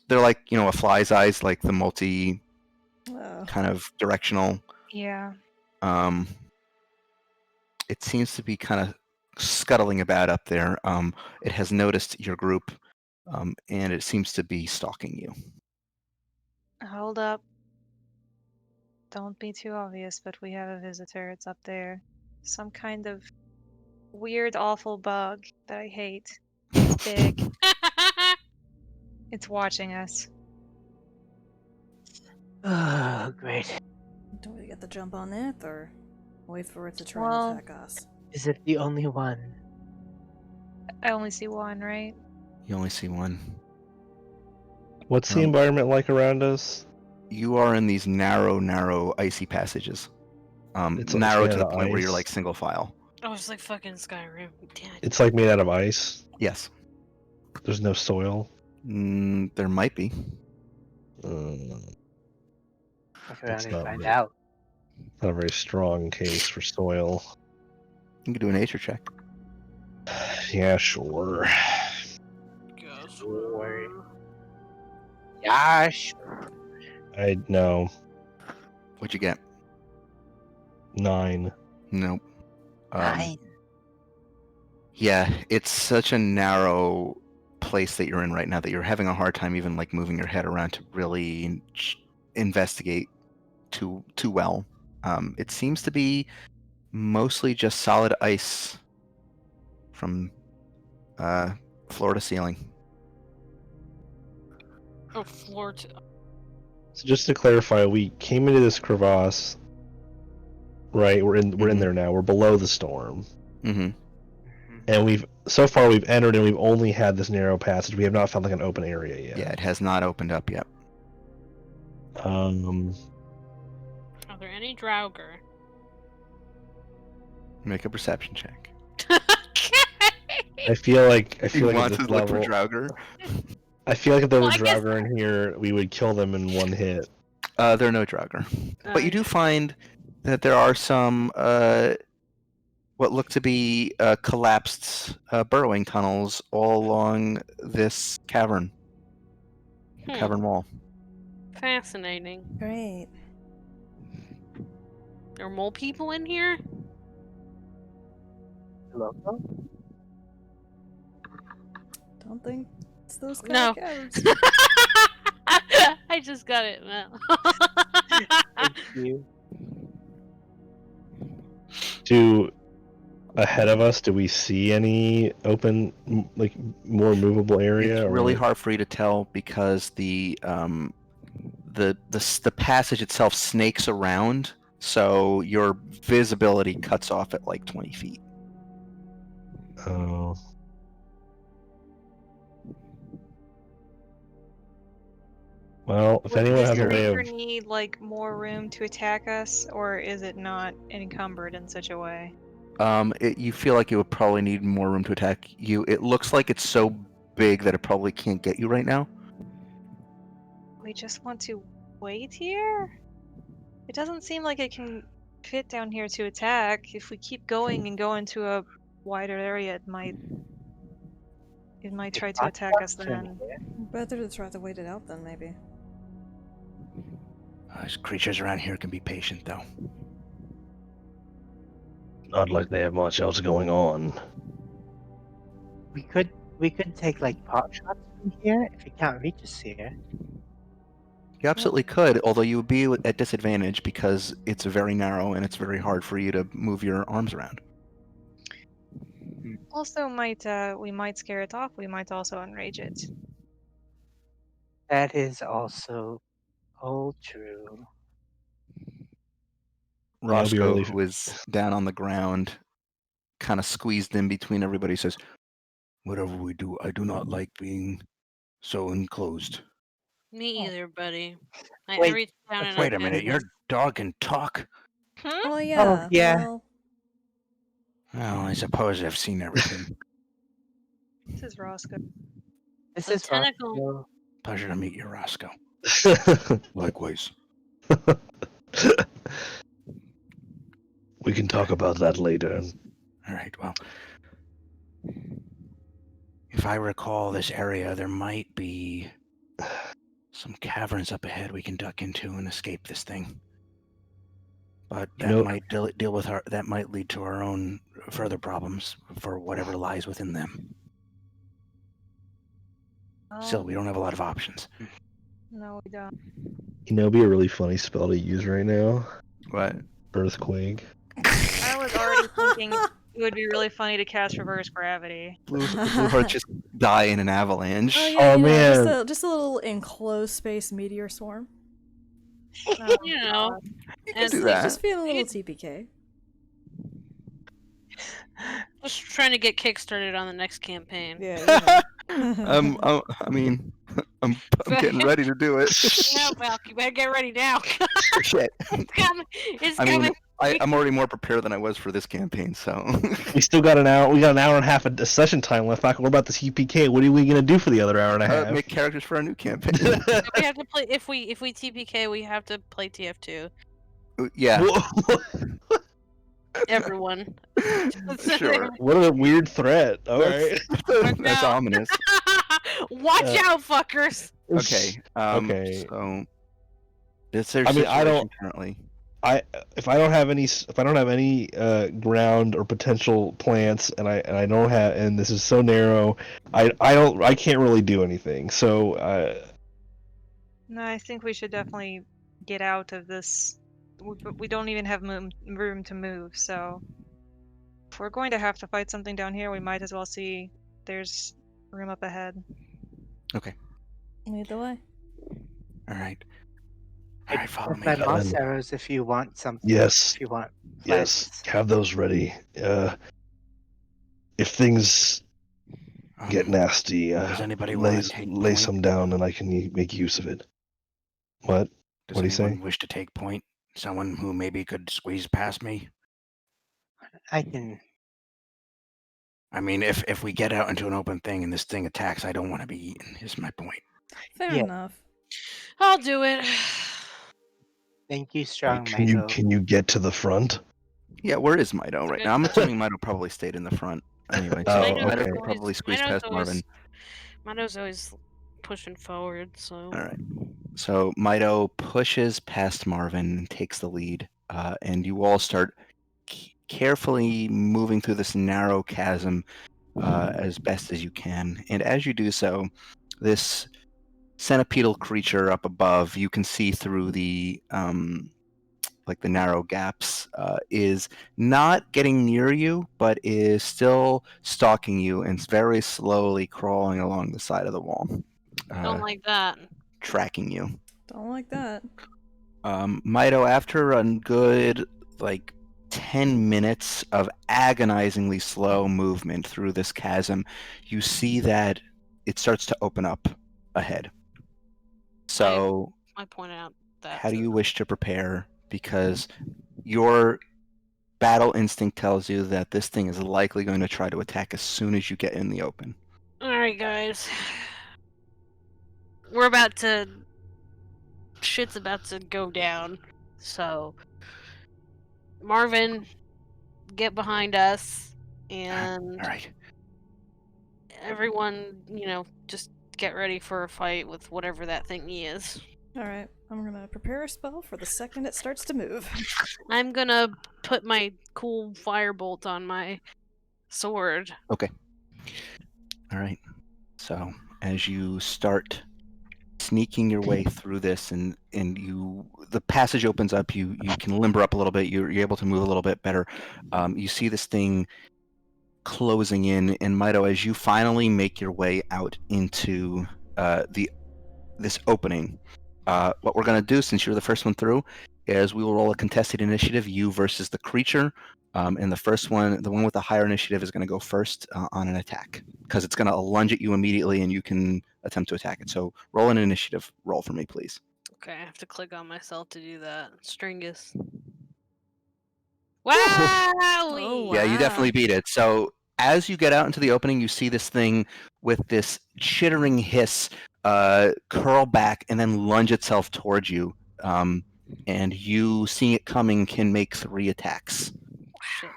they're like a fly's eyes, like the multi kind of directional. Yeah. It seems to be kind of scuttling about up there. It has noticed your group, and it seems to be stalking you. Hold up. Don't be too obvious, but we have a visitor. It's up there. Some kind of weird, awful bug that I hate. It's big. It's watching us. Oh, great. Do we get the jump on it, or wait for it to try Well- and attack us? Is it the only one? I only see one, right? You only see one. What's the environment like around us? You are in these narrow, icy passages. It's Narrow made to out the of point where you're ice. like single file. Oh, it's like fucking Skyrim. Damn it. It's like made out of ice. Yes. There's no soil. There might be. Fuck around That's and not find very- out. Not a very strong case for soil. You can do a nature check. Yeah, sure. Guess Sure. whatever. Yeah, sure. I know. What'd you get? 9. Nope. Nine. Yeah, it's such a narrow place that you're in right now that you're having a hard time even like moving your head around to really investigate too well. It seems to be mostly just solid ice from floor to ceiling. Oh, floor to. So just to clarify, we came into this crevasse. Right, we're in Mhm. there now. We're below the storm, Mm-hmm. and we've entered, and we've only had this narrow passage. We have not found like an open area yet. Yeah, it has not opened up yet. Are there any Draugr? Make a perception check. I feel like You at want this to look for level, Draugr? I feel like if there Well, were I guess- Draugr in here, we would kill them in one hit. There are no Draugr. But you do find that there are some what look to be collapsed burrowing tunnels all along this cavern wall. Fascinating. Great. There are mole people in here? Loco? Don't think it's those kind No. of caverns. I just got it now. Thank you. Ahead of us, do we see any open, like more movable area? It's really or- hard for you to tell because the passage itself snakes around, so your visibility cuts off at like 20 feet. Oh. Well, if Would anyone this has a way creature of, need like more room to attack us, or is it not encumbered in such a way? You feel like it would probably need more room to attack you. It looks like it's so big that it probably can't get you right now. We just want to wait here? It doesn't seem like it can fit down here to attack. If we keep going and go into a wider area, it might try to attack us then. Better to try to wait it out then, maybe. These creatures around here can be patient, though. not like they have much else going on. We could take like pot shots from here if it can't reach us here. You absolutely could, although you would be at disadvantage because it's very narrow and it's very hard for you to move your arms around. Also, we might scare it off. We might also enrage it. That is also all true. Roscoe, really- who is down on the ground, kind of squeezed in between everybody, says, "Whatever we do, I do not like being so enclosed." Me either, buddy. I Wait, reached down and Wait I a minute, petted your it. dog can talk? Hmm? Oh yeah. yeah. Well, Well, I suppose I've seen everything. This is Roscoe. This The is tentacle- Roscoe. Pleasure to meet you, Roscoe. Likewise. We can talk about that later. All right, well, if I recall this area, there might be some caverns up ahead we can duck into and escape this thing. But You that know- might deal with that might lead to our own further problems for whatever lies within them. Still, we don't have a lot of options. No, we don't. It'd be a really funny spell to use right now. What? Earthquake. I was already thinking it would be really funny to cast reverse gravity. Blue Heart just die in an avalanche. oh yeah, Oh, you know, man. just a little enclosed space meteor swarm. Oh, You know, God. You can and do like, that. Just feeling a little TPK. just trying to get kickstarted on the next campaign. Yeah. You know. I mean, I'm getting ready to do it. Yeah, Val, you better get ready now. Shit. It's coming. It's I coming. mean, I'm already more prepared than I was for this campaign, so. We still got an hour. We got an hour and a half of session time left. What about the CPK? What are we gonna do for the other hour and a half? Make characters for our new campaign. We have to play if we TPK. We have to play TF2. Yeah. Everyone. Sure. What a weird threat. All right. Watch That's out. ominous. Watch Uh, out, fuckers! Okay. Okay. So this is their I mean, I situation don't. currently. If I don't have any ground or potential plants, and I don't have, and this is so narrow, I can't really do anything. So No, I think we should definitely get out of this. We don't even have room to move, so if we're going to have to fight something down here, we might as well see there's room up ahead. Lead the way. All right. I All right. Follow me. got moss then- arrows if you want something. yes, If you want yes, plants. have those ready. If things get nasty, Does anybody want to take lay point? some down, and I can make use of it. What? Does What do you say? anyone wish to take point? Someone who maybe could squeeze past me? I can. I mean, if we get out into an open thing and this thing attacks, I don't want to be eaten. Is my point. Fair Yeah. enough. I'll do it. Thank you, Wait, strong can you Mito. get to the front? Yeah, where is Mido right good now? I'm question. assuming Mido probably stayed in the front anyway. Oh, So Mido's Mido okay. could probably squeeze Mido's past always- Marvin. Mido's always pushing forward, so. All right. So Mido pushes past Marvin and takes the lead, and you all start carefully moving through this narrow chasm as best as you can. And as you do so, this centipedal creature up above, you can see through the like the narrow gaps, is not getting near you, but is still stalking you and very slowly crawling along the side of the wall, Don't like that. tracking you. Don't like that. Mido, after a good like 10 minutes of agonizingly slow movement through this chasm, you see that it starts to open up ahead. So, I pointed out that. how do to you them. wish to prepare? Because your battle instinct tells you that this thing is likely going to try to attack as soon as you get in the open. Alright, guys. We're about to. Shit's about to go down. So. Marvin, get behind us. And All right. everyone, just get ready for a fight with whatever that thing is. Alright, I'm gonna prepare a spell for the second it starts to move. I'm gonna put my cool firebolt on my sword. All right. So as you start sneaking your way through this, and the passage opens up, you can limber up a little bit. You're able to move a little bit better. You see this thing closing in, and Mido, as you finally make your way out into this opening, what we're going to do, since you're the first one through, is we will roll a contested initiative, you versus the creature. And the first one, the one with the higher initiative, is going to go first on an attack, because it's going to lunge at you immediately, and you can attempt to attack it. So roll an initiative roll for me, please. Okay, I have to click on myself to do that. Stringus. Wow! Yeah, you Wow. definitely beat it. So as you get out into the opening, you see this thing with this chittering hiss curl back and then lunge itself towards you. And you, seeing it coming, can make 3 attacks. Shit.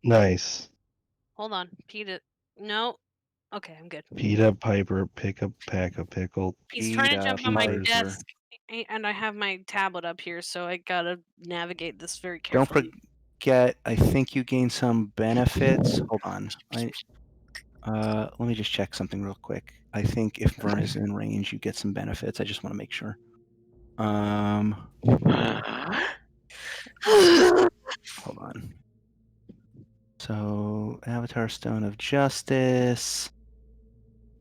Nice. Hold on. Pete. No. Okay, I'm good. Peter Piper, pick a pack of pickle. He's trying to Peter jump on my Piper. desk, and I have my tablet up here, so I gotta navigate this very Don't carefully. forget, I think you gain some benefits. Hold on. Let me just check something real quick. I think if Vern is in range, you get some benefits. I just want to make sure. Hold on. So, Avatar Stone of Justice.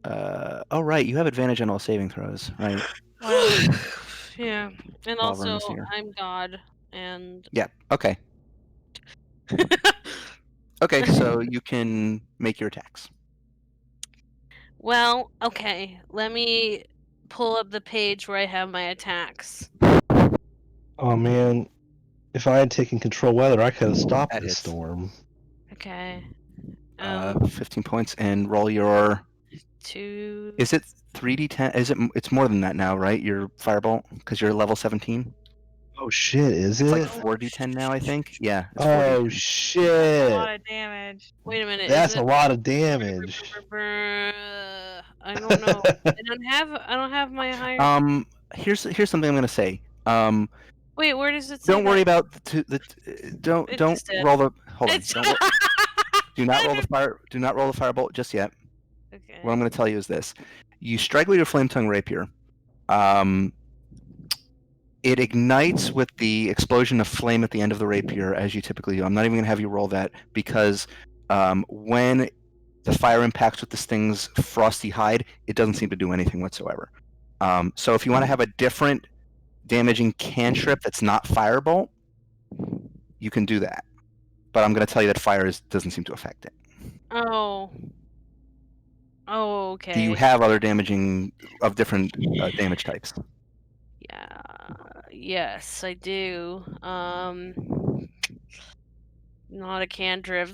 Oh, right. You have advantage on all saving throws, right? Well, yeah, and While also Vern's here. I'm God, and Yeah. Okay. Okay, so you can make your attacks. well, okay. Let me pull up the page where I have my attacks. Oh man, if I had taken control weather, I could have stopped That this hits. storm. Okay. 15 points, and roll your. 2. Is it 3d10? Is it? It's more than that now, right? Your firebolt, because you're level 17. Oh shit, is It's like it? 4d10 now, I think. Yeah, it's Oh 4d10. A shit. lot of damage. Wait a minute. That's is a it? lot of damage. I don't know. I don't have my higher. Here's something I'm gonna say. Wait, where does it say Don't worry that? about don't It don't just did. roll the hold on. It's- Do not roll the fire. Do not roll the firebolt just yet. Okay. What I'm going to tell you is this: you strike with your flame tongue rapier. It ignites with the explosion of flame at the end of the rapier, as you typically do. I'm not even going to have you roll that because when the fire impacts with this thing's frosty hide, it doesn't seem to do anything whatsoever. So if you want to have a different damaging cantrip that's not firebolt, you can do that. But I'm going to tell you that fire doesn't seem to affect it. Oh. Oh, okay. Do you have other damaging of different damage types? Yeah. Yes, I do. Not a cantrip.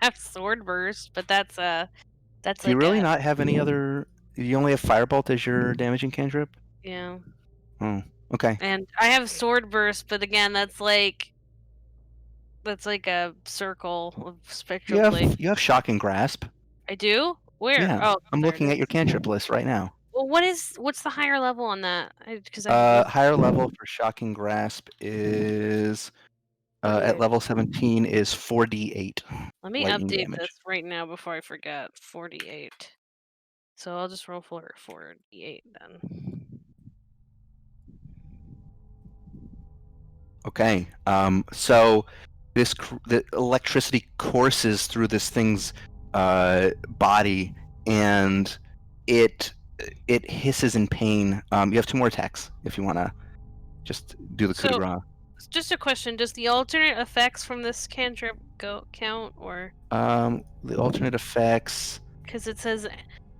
I have sword burst, but that's Do you like really a not have any other? You only have firebolt as your damaging cantrip? yeah. Oh, okay. And I have sword burst, but again, that's like a circle of spectral blade. You have shocking grasp. I do? Where? Yeah, Oh, I'm there looking it at your is. cantrip list right now. Well, what's the higher level on that? Because I Higher level for shocking grasp is at 48. level 17 is 4d8 Let me lightning update damage. this right now before I forget. 48. So I'll just roll for 48 then. Okay. So the electricity courses through this thing's body, and it hisses in pain. You have 2 more attacks if you want to just do the coup de So- grace. Just a question: does the alternate effects from this cantrip count, or The alternate effects. because it says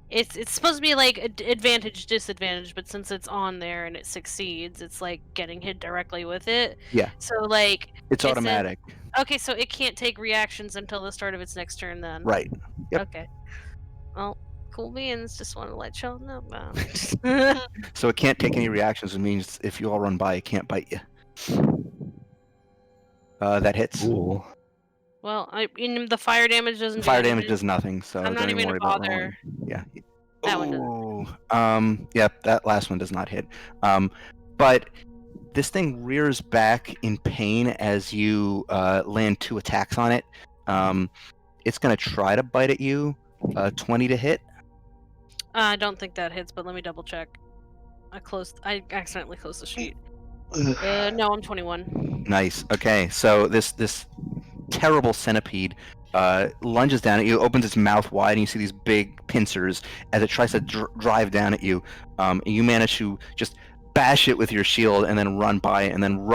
it's supposed to be like advantage disadvantage, but since it's on there and it succeeds, it's like getting hit directly with it. Yeah. So like It's it says- automatic. okay, so it can't take reactions until the start of its next turn then. Right. Yep. Okay. Well, cool beans. Just want to let y'all know about. So it can't take any reactions. It means if you all run by, it can't bite you. That hits. Ooh. Well, the fire damage doesn't. Fire do damage anything. does nothing, so I'm not don't even worry gonna about rolling. bother. Yeah. That one doesn't. Yep, that last one does not hit. But this thing rears back in pain as you land 2 attacks on it. It's going to try to bite at you. 20 to hit. I don't think that hits, but let me double check. I accidentally closed the sheet. No, I'm 21. Nice. Okay, so this terrible centipede lunges down at you, opens its mouth wide, and you see these big pincers as it tries to drive down at you. And you manage to just bash it with your shield and then run by it, and then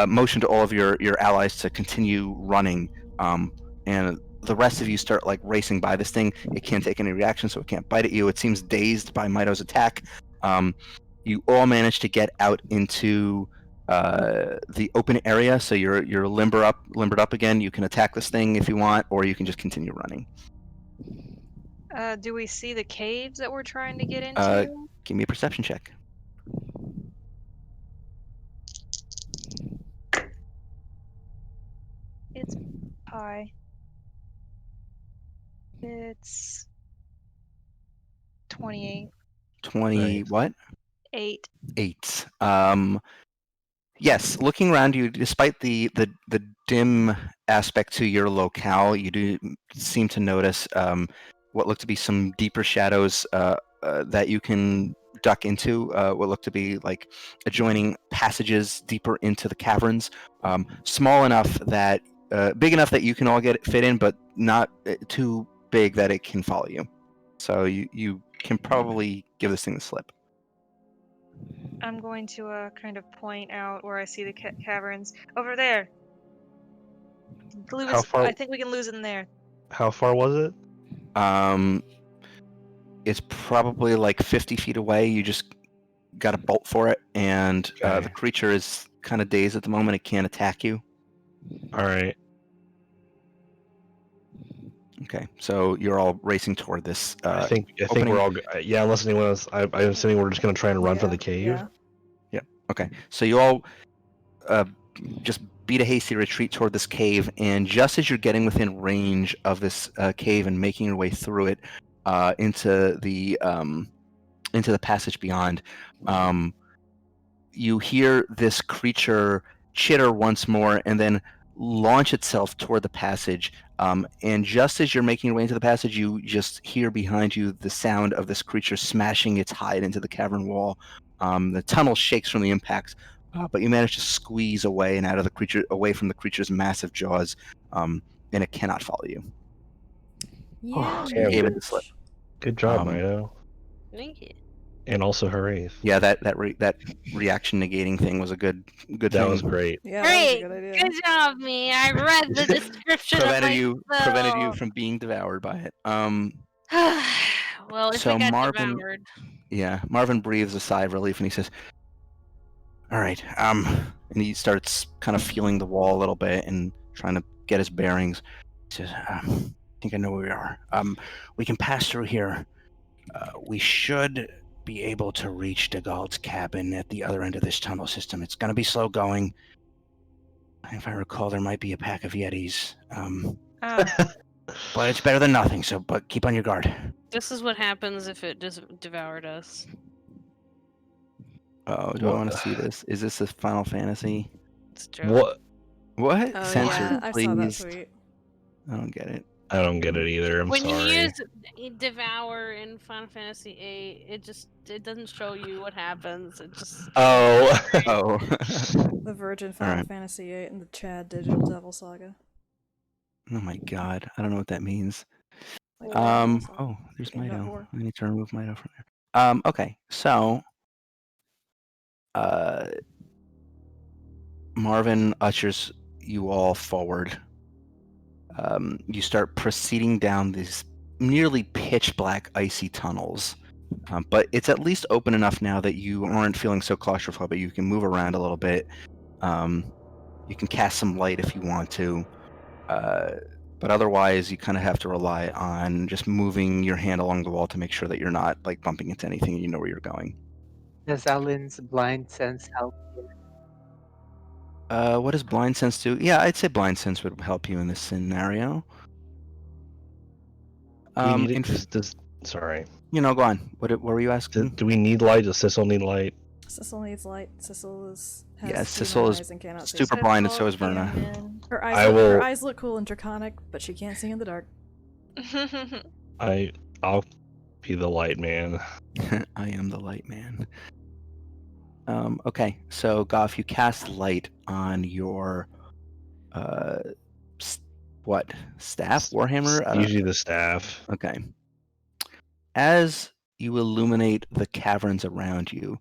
motion to all of your allies to continue running. And the rest of you start like racing by this thing. It can't take any reaction, so it can't bite at you. It seems dazed by Mito's attack. You all manage to get out into the open area, so you're limbered up again. You can attack this thing if you want, or you can just continue running. Do we see the caves that we're trying to get into? Give me a perception check. It's high. It's 28. 20 Nice. what? 8. 8. Yes, looking around you, despite the dim aspect to your locale, you do seem to notice what look to be some deeper shadows that you can duck into. What look to be like adjoining passages deeper into the caverns, small enough that big enough that you can all fit in, but not too big that it can follow you. So you can probably give this thing the slip. I'm going to kind of point out where I see the caverns. Over there! How far- I think we can lose it in there. How far was it? It's probably like 50 feet away. You just got a bolt for it, and Okay. the creature is kind of dazed at the moment. It can't attack you. All right. Okay, so you're all racing toward this. I think opening. we're all good. Yeah, unless anyone else. I'm assuming we're just gonna try and run for the cave. Yeah. Okay, so you all just beat a hasty retreat toward this cave, and just as you're getting within range of this cave and making your way through it into the passage beyond, you hear this creature chitter once more and then launch itself toward the passage. And just as you're making your way into the passage, you just hear behind you the sound of this creature smashing its hide into the cavern wall. The tunnel shakes from the impacts, but you manage to squeeze away and away from the creature's massive jaws, and it cannot follow you. Yeah, yeah, Gave it bitch. the slip. Good job, Um, Mido. Thank you. And also hooray. Yeah, that reaction negating thing was a good That thing. was great. Yeah, that was a Great, good idea. good job, me. I read the description of prevented myself. you from being devoured by it. Well, if So I got Marvin- devoured, Yeah, Marvin breathes a sigh of relief and he says, "All right." And he starts kind of feeling the wall a little bit and trying to get his bearings. He says, "I think I know where we are. We can pass through here. We should be able to reach DeGauld's cabin at the other end of this tunnel system. It's going to be slow going. If I recall, there might be a pack of Yetis. But it's better than nothing, but keep on your guard." this is what happens if it devoured us. Oh, do I What- want to see this? Is this a Final Fantasy? It's a joke. What? What? Oh Censored, yeah, I please. saw that tweet. I don't get it. I don't get it either. I'm When sorry. you use devour in Final Fantasy VIII, it doesn't show you what happens. It just Oh. Oh. The Virgin Final Alright. Fantasy VIII and the Chad Digital Devil Saga. Oh my god. I don't know what that means. Like Devil Saga. Oh, there's Game Mido. 4. I need to remove Mido from there. Okay. So Marvin ushers you all forward. You start proceeding down these nearly pitch black icy tunnels. But it's at least open enough now that you aren't feeling so claustrophobic. You can move around a little bit. You can cast some light if you want to. But otherwise, you kind of have to rely on just moving your hand along the wall to make sure that you're not like bumping into anything and you know where you're going. Does Alan's blind sense help you? What does blind sense do? Yeah, I'd say blind sense would help you in this scenario. Do we need in it? Sorry. Go on. What were you asking? Do we need light? Does Sissel need light? Sissel needs light. Sissel has Yeah, human Sissel is eyes and cannot see. super blind, and so is Verna. Her I eyes look cool and draconic, but she can't see in the dark. I'll be the light man. I am the light man. Okay, so Goff, you cast light on your staff, warhammer? I don't- Usually the staff. Okay. As you illuminate the caverns around you,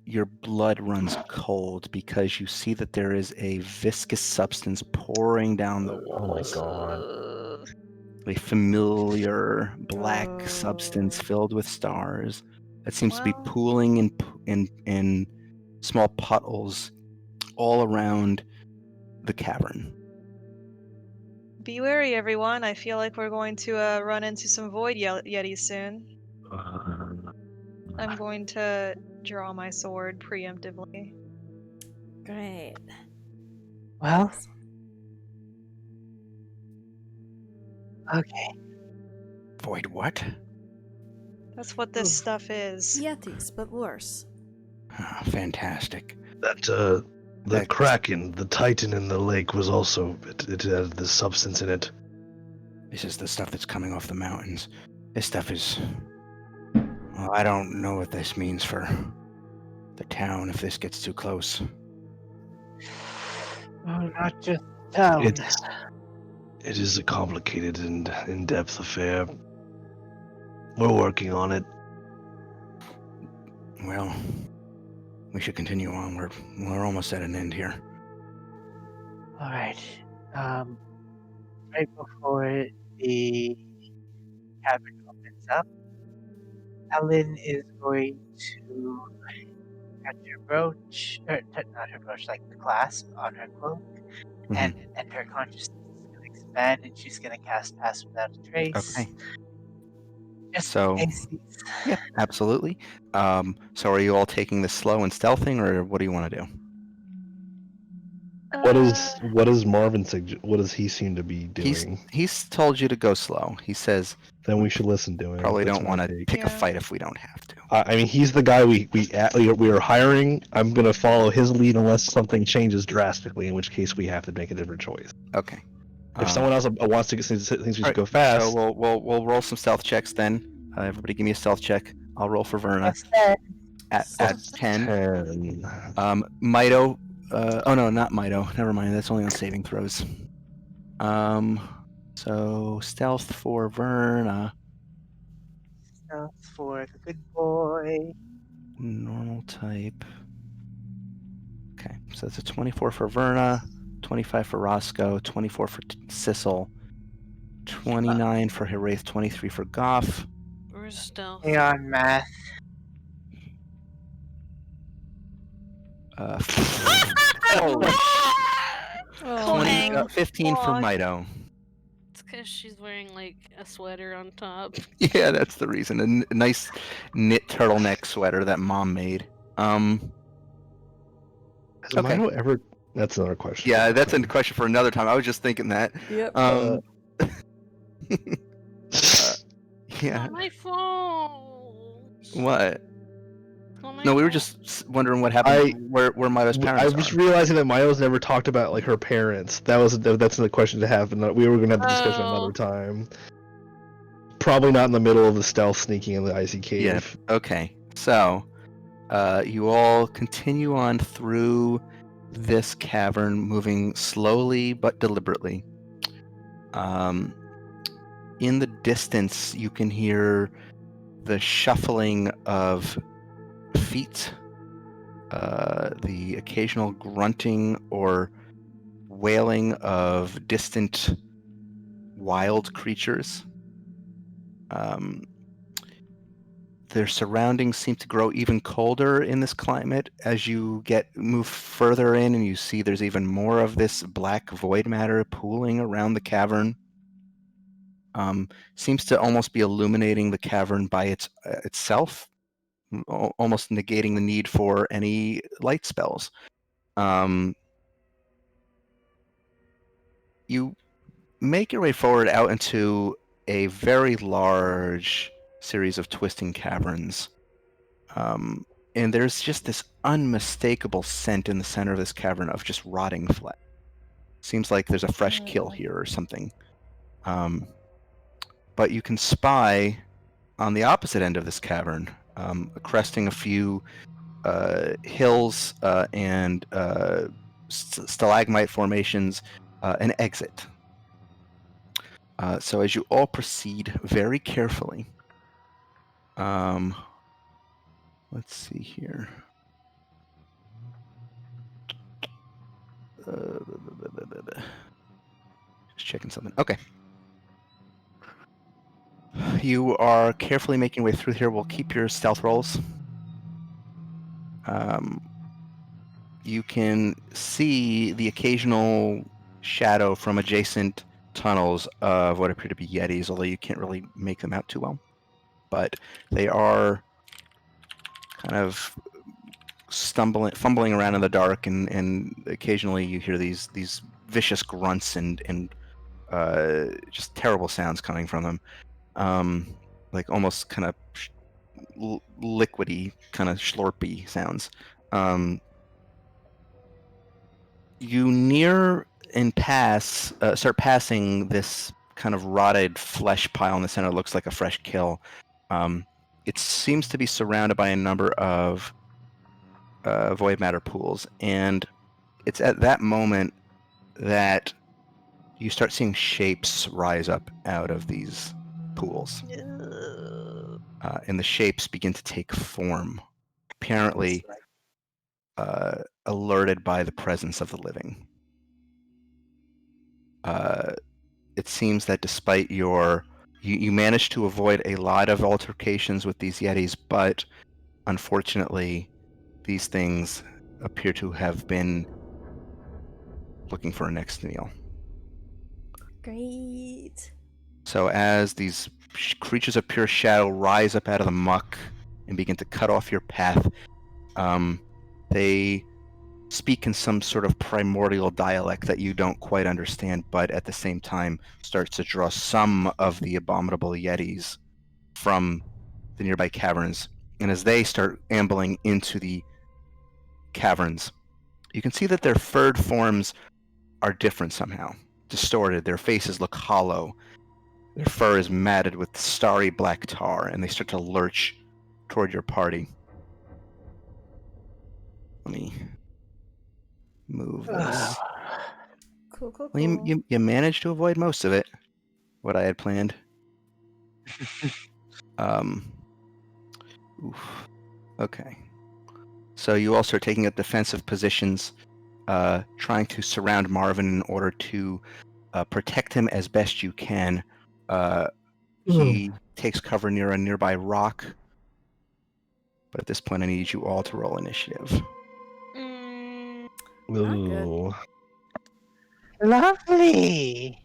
your blood runs cold because you see that there is a viscous substance pouring down the Oh my walls. god. A familiar black Oh. substance filled with stars that seems to be Well. pooling in small puddles all around the cavern. Be wary, everyone. I feel like we're going to run into some void yetis soon. I'm going to draw my sword preemptively. Great. Well, okay. Void what? That's what this stuff is. Yetis, but worse. Ah, fantastic. That the That- Kraken, the Titan in the lake was also it had this substance in it. This is the stuff that's coming off the mountains. This stuff is... Well, I don't know what this means for the town if this gets too close. Oh, not just town. It is a complicated and in-depth affair. We're working on it. Well, we should continue on. We're almost at an end here. All right. Right before the cabin opens up, Ellen is going to catch her brooch, or not her brooch, like the clasp on her cloak, and her consciousness is going to expand, and she's going to cast Pass Without a Trace. Okay. Just So- in case Yeah, absolutely. So are you all taking this slow and stealthing, or what do you want to do? What does Marvin suggest? What does he seem to be doing? He's told you to go slow. He says Then we should listen to him. probably That's don't my want to take. pick a Yeah. fight if we don't have to. I mean, he's the guy we are hiring. I'm gonna follow his lead unless something changes drastically, in which case we have to make a different choice. Okay. If someone else wants to thinks we should alright, go fast, So we'll roll some stealth checks then. Everybody, give me a stealth check. I'll roll for Verna at Stealth check. 10. 10. Mito. Oh no, not Mito. Never mind. That's only on saving throws. So stealth for Verna. Stealth for the good boy. Normal type. Okay, so it's a 24 for Verna, 25 for Roscoe, 24 for Sissel, 29 for Hiraeth, 23 for Goff. Where's stealth? Hang on, math. Oh, 20, no. 15 for Mito. It's because she's wearing like a sweater on top. Yeah, that's the reason. A nice knit turtleneck sweater that Mom made. Has Okay. Milo ever? That's another question. Yeah, that's a question for another time. I was just thinking that. Yep. Yeah. Not my phone. What? Not my No, we were fault. just wondering what happened. Where Mito's I parents was are. realizing that Milo's never talked about like her parents. That's the question to have, and we were gonna have the discussion Oh. another time. Probably not in the middle of the stealth sneaking in the icy cave. Yeah. Okay. So, you all continue on through this cavern, moving slowly but deliberately. In the distance, you can hear the shuffling of feet, the occasional grunting or wailing of distant wild creatures. Their surroundings seem to grow even colder in this climate as you move further in, and you see there's even more of this black void matter pooling around the cavern. Seems to almost be illuminating the cavern by itself, almost negating the need for any light spells. You make your way forward out into a very large series of twisting caverns. And there's just this unmistakable scent in the center of this cavern of just rotting flesh. Seems like there's a fresh kill here or something. But you can spy on the opposite end of this cavern, cresting a few hills and stalagmite formations, an exit. So as you all proceed very carefully, let's see here. Just checking something. Okay. You are carefully making your way through here. We'll keep your stealth rolls. You can see the occasional shadow from adjacent tunnels of what appear to be Yetis, although you can't really make them out too well. But they are kind of fumbling around in the dark, and occasionally you hear these vicious grunts and just terrible sounds coming from them, like almost kind of liquidy, kind of slurpy sounds. You near and start passing this kind of rotted flesh pile in the center. It looks like a fresh kill. It seems to be surrounded by a number of void matter pools, and it's at that moment that you start seeing shapes rise up out of these pools, and the shapes begin to take form, apparently alerted by the presence of the living. It seems that despite you managed to avoid a lot of altercations with these Yetis, but unfortunately, these things appear to have been looking for a next meal. Great. So as these creatures of pure shadow rise up out of the muck and begin to cut off your path, they speak in some sort of primordial dialect that you don't quite understand, but at the same time starts to draw some of the abominable yetis from the nearby caverns. And as they start ambling into the caverns, you can see that their furred forms are different somehow, distorted. Their faces look hollow. Their fur is matted with starry black tar, and they start to lurch toward your party. Let me move this. Cool, cool, Well, cool. you managed to avoid most of it, what I had planned. Oof. Okay. So you all start taking up defensive positions, trying to surround Marvin in order to protect him as best you can. He takes cover near a nearby rock. But at this point, I need you all to roll initiative. Mm, I'm good. Ooh. Lovely.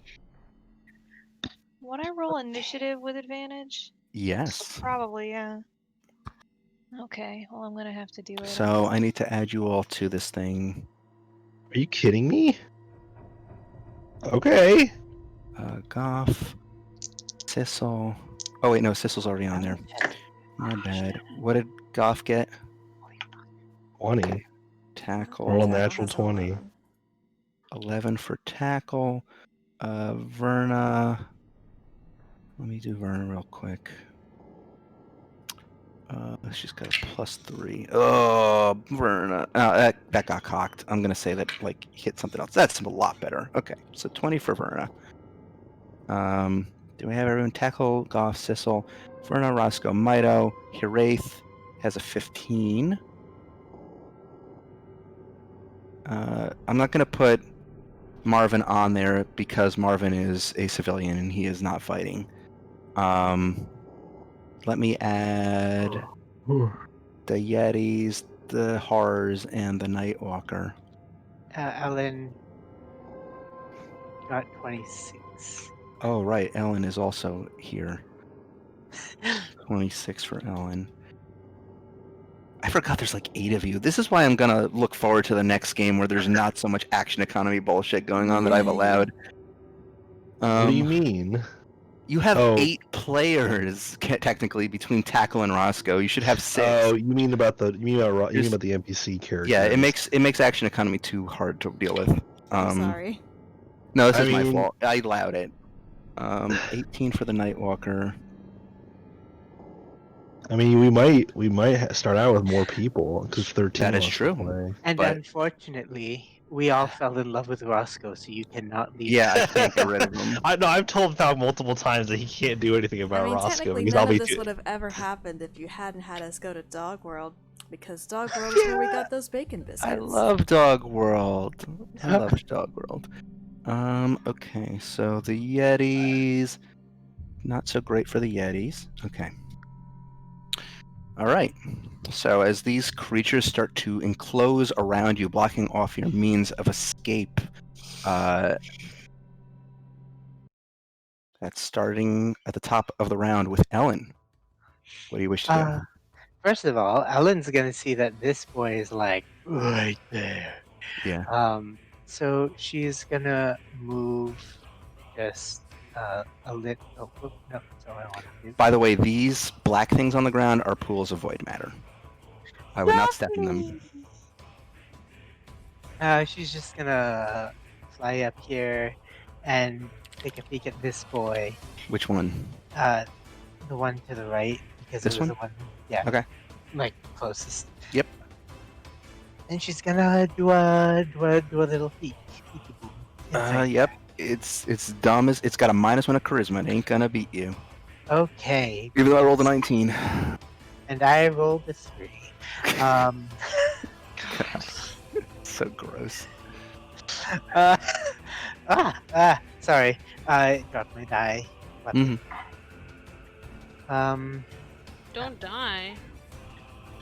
would I roll initiative with advantage? Yes. Probably, yeah. Okay, well, I'm gonna have to do it. So I need to add you all to this thing. Are you kidding me? Okay. Goff, Sissel. Oh wait, no, Sissel's already on there. My bad. What did Goff get? 20. Tackle. Roll a Tackle natural has 20. 11. 11 for tackle. Verna. Let me do Verna real quick. She's got a +3. Oh, Verna. That got cocked. I'm gonna say that hit something else. That's a lot better. Okay, so 20 for Verna. Do we have everyone? Tackle, Goff, Sissel, Verna, Roscoe, Mito, Hiraeth has a 15. I'm not gonna put Marvin on there because Marvin is a civilian and he is not fighting. Let me add the Yetis, the Horrors, and the Nightwalker. Ellen got 26. Oh, right. Ellen is also here. 26 for Ellen. I forgot there's 8 of you. This is why I'm going to look forward to the next game where there's not so much action economy bullshit going on that I've allowed. What do you mean? You have Oh. 8 players technically between Tackle and Roscoe. You should have 6. Oh, you mean about the NPC characters? Yeah, it makes action economy too hard to deal with. I'm sorry. No, this I is my mean- fault. I allowed it. 18 for the Nightwalker. I mean, we might start out with more people because 13. That is wants to true. play. And But- unfortunately, we all fell in love with Roscoe, so you cannot leave. Yeah, I can't get rid of him. I know. I've told Val multiple times that he can't do anything about I mean, Roscoe technically, because none I'll of be this too. would have ever happened if you hadn't had us go to Dog World, because Dog World is where we got those bacon biscuits. I love Dog World. I love Dog World. Okay, so the Yetis. Not so great for the Yetis. Okay. Alright. So as these creatures start to enclose around you, blocking off your means of escape, that's starting at the top of the round with Ellen. What do you wish to do? First of all, Ellen's gonna see that this boy is right there. Yeah. So she's gonna move just a little. Oh, no, that's all I want to do. By the way, these black things on the ground are pools of void matter. I would not step in them. She's just gonna fly up here and take a peek at this boy. Which one? The one to the right, because This it was one? the one. Yeah. Okay. Closest. Yep. And she's gonna do a little peek. Peekaboo. Inside Yep. It's dumb as it's got a -1 of charisma. It ain't gonna beat you. there. Okay. Even though I rolled a 19. And I rolled a 3. So gross. Sorry. I dropped my die. What? Mhm. Don't die.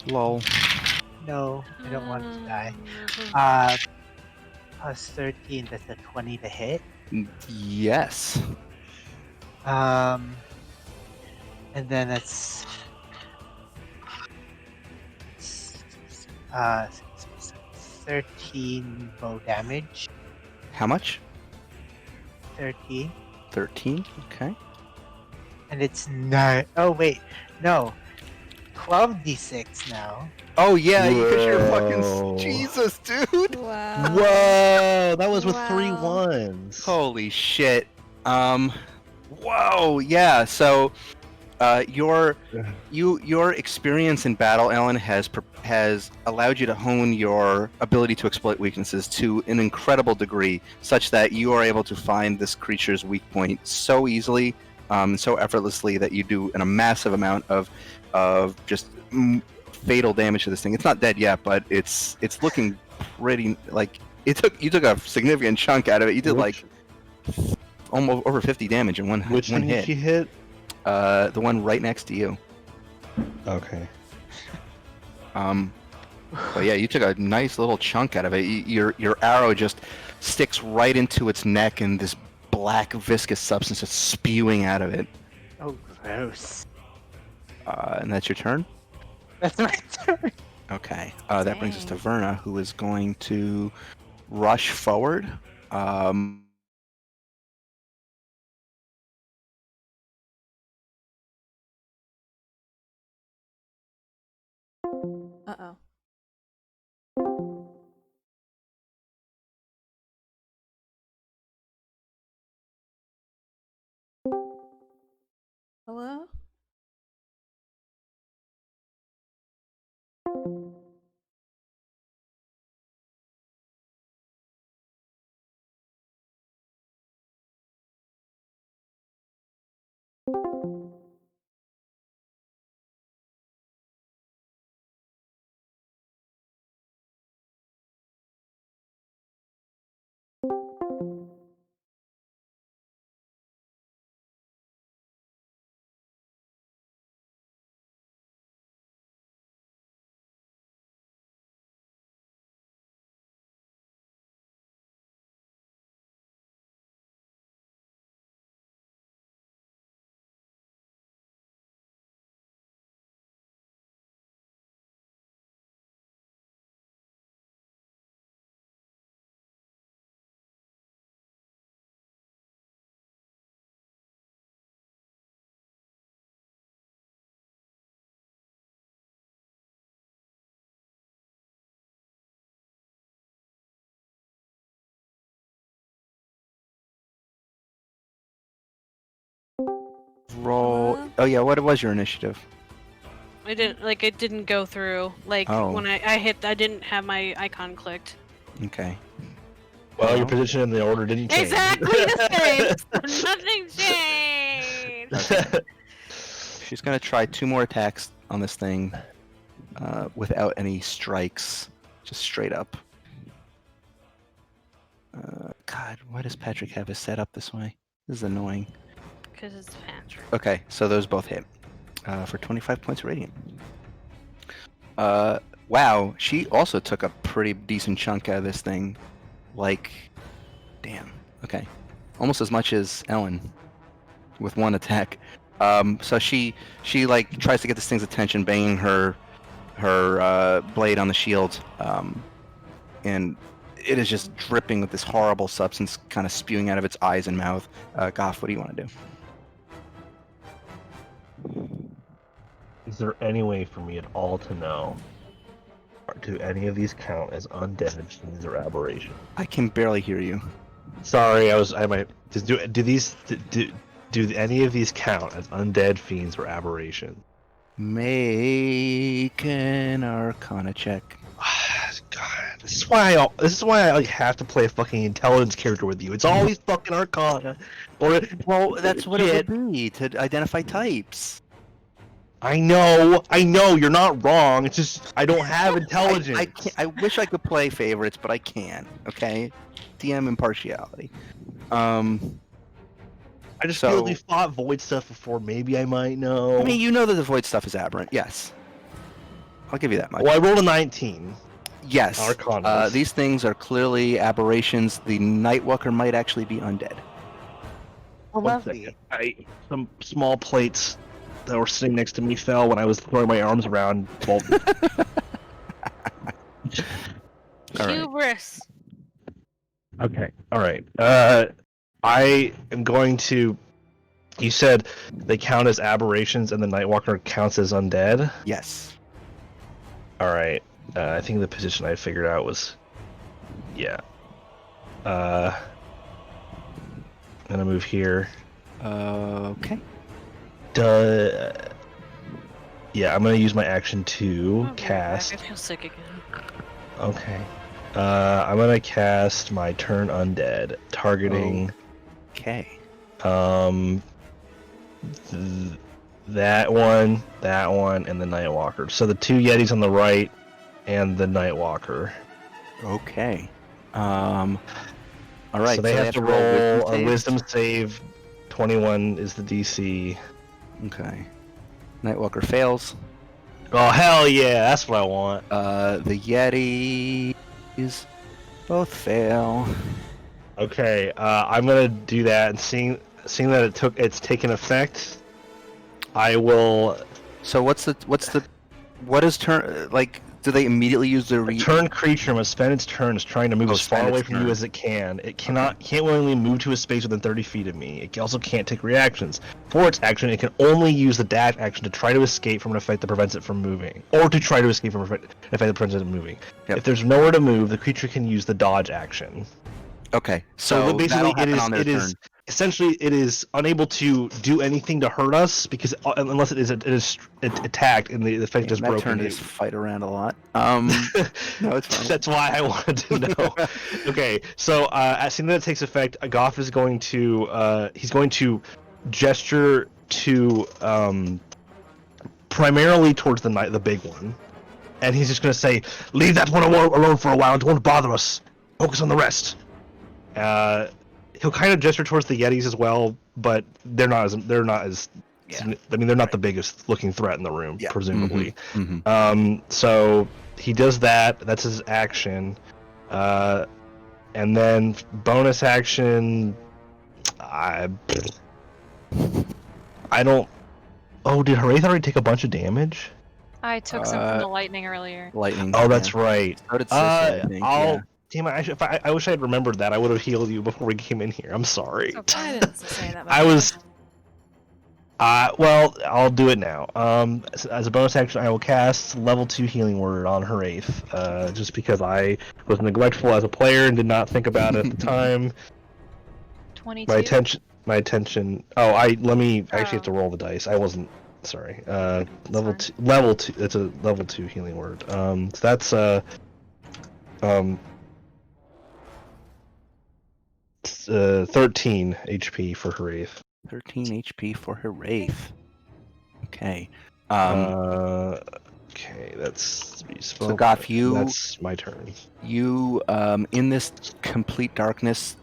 Lol. No, I don't want to die. Plus 13, that's a 20 to hit. Yes. And then it's 13 bow damage. How much? 13. 13. Okay. And it's not. Oh, wait. No. 12d6 now. Oh yeah, because you're Whoa. fucking Jesus, dude. Wow. Whoa, that was with 3 Wow. ones. Holy shit. Whoa, yeah. So, your experience in battle, Ellen, has allowed you to hone your ability to exploit weaknesses to an incredible degree, such that you are able to find this creature's weak point so easily, so effortlessly that you do a massive amount of just fatal damage to this thing. It's not dead yet, but it's looking pretty like you took a significant chunk out of it. You did like almost over 50 damage in one Which one one did hit. you hit? The one right next to you. Okay. But yeah, you took a nice little chunk out of it. Your arrow just sticks right into its neck, and this black viscous substance is spewing out of it. Oh, gross. And that's your turn. That's my turn. Okay. That brings us to Dang. Verna, who is going to rush forward. Uh-oh. Hello? Roll. Hello? Oh yeah, what was your initiative? It didn't go through. Like Oh. when I hit, I didn't have my icon clicked. Okay. Well, your position in the order didn't change. Exactly the same. So nothing changed. Okay. She's gonna try 2 more attacks on this thing, without any strikes, just straight up. God, why does Patrick have it set up this way? This is annoying. Because it's Patrick. Okay, so those both hit, for 25 points of radiant. Wow, she also took a pretty decent chunk out of this thing. Like, damn. Okay, almost as much as Ellen, with 1 attack. So she like tries to get this thing's attention, banging her blade on the shield, and it is just dripping with this horrible substance, kind of spewing out of its eyes and mouth. Goff, what do you want to do? Is there any way for me at all to know? Do any of these count as undead fiends or aberration? I can barely hear you. Sorry, I might. Do any of these count as undead fiends or aberration? Make an Arcana check. God, this is why I like, have to play a fucking intelligence character with you. It's always fucking Arcana. Well, that's what it would be, to identify types. I know, you're not wrong. It's just I don't have intelligence. I can't, I wish I could play favorites, but I can't. Okay, DM impartiality. I just so- feel we fought void stuff before. Maybe I might know. I mean, you know that the void stuff is aberrant. Yes, I'll give you that much. well, I rolled a 19. Yes, Arcanas. these things are clearly aberrations. The Nightwalker might actually be undead. Oh, One lovely. second. Some small plates that were sitting next to me fell when I was throwing my arms around. Well, All right. Hubris. Okay. All right. I am going to. You said they count as aberrations, and the Nightwalker counts as undead. Yes. All right. I think the position I figured out was, yeah. I'm gonna move here. Okay. Yeah, I'm gonna use my action to I'll be right back. cast. I feel sick again. Okay. I'm gonna cast my turn undead, targeting Okay. that one, and the Nightwalker. So the two Yetis on the right, and the Nightwalker. Okay. All right. So they have to roll a saves? Wisdom save. 21 is the DC. Okay. Nightwalker fails. Oh hell yeah, that's what I want. The Yetis both fail. Okay, I'm gonna do that, and seeing that it's taken effect, I will So what is turn like? Do they immediately use their A turn creature must spend its turns trying to move as far spend away its from you turn. as it can. It can't willingly move to a space within 30 feet of me. It also can't take reactions. For its action, it can only use the dash action to try to escape from an effect that prevents it from moving, or to try to escape from an effect that prevents it from moving. Yep. If there's nowhere to move, the creature can use the dodge action. Okay. So basically, it is essentially it is unable to do anything to hurt us because unless it is attacked and the effect is that broken. turn is fight around a lot. No, it's fine. That's why I wanted to know. Okay, so as soon as that takes effect, Goff is going to he's going to gesture to primarily towards the big one, and he's just going to say, "Leave that one alone for a while. Don't bother us. Focus on the rest." He'll kind of gesture towards the Yetis as well, but they're not as Yeah. I mean, they're not the biggest looking threat in the room, Yeah. presumably. Mm-hmm. So he does that. That's his action. And then bonus action. I don't. Oh, did Haraith already take a bunch of damage? I took some from the lightning earlier. Lightning. Oh, that's yeah. right. So did Sissa, I think, yeah. Damn it! I wish I had remembered that. I would have healed you before we came in here. I'm sorry. It's okay. I didn't say that. I was. Well, I'll do it now. As a bonus action, I will cast level 2 healing word on Haraith. Just because I was neglectful as a player and did not think about it at the time. 22. My attention. Oh, let me actually have to Oh. roll the dice. I wasn't. Sorry. Level fine. 2. Level 2. It's a level 2 healing word. So that's 13 HP for Haraith. 13 HP for her Wraith. Okay. Okay, that's So Goff, that's my turn. you in this complete darkness,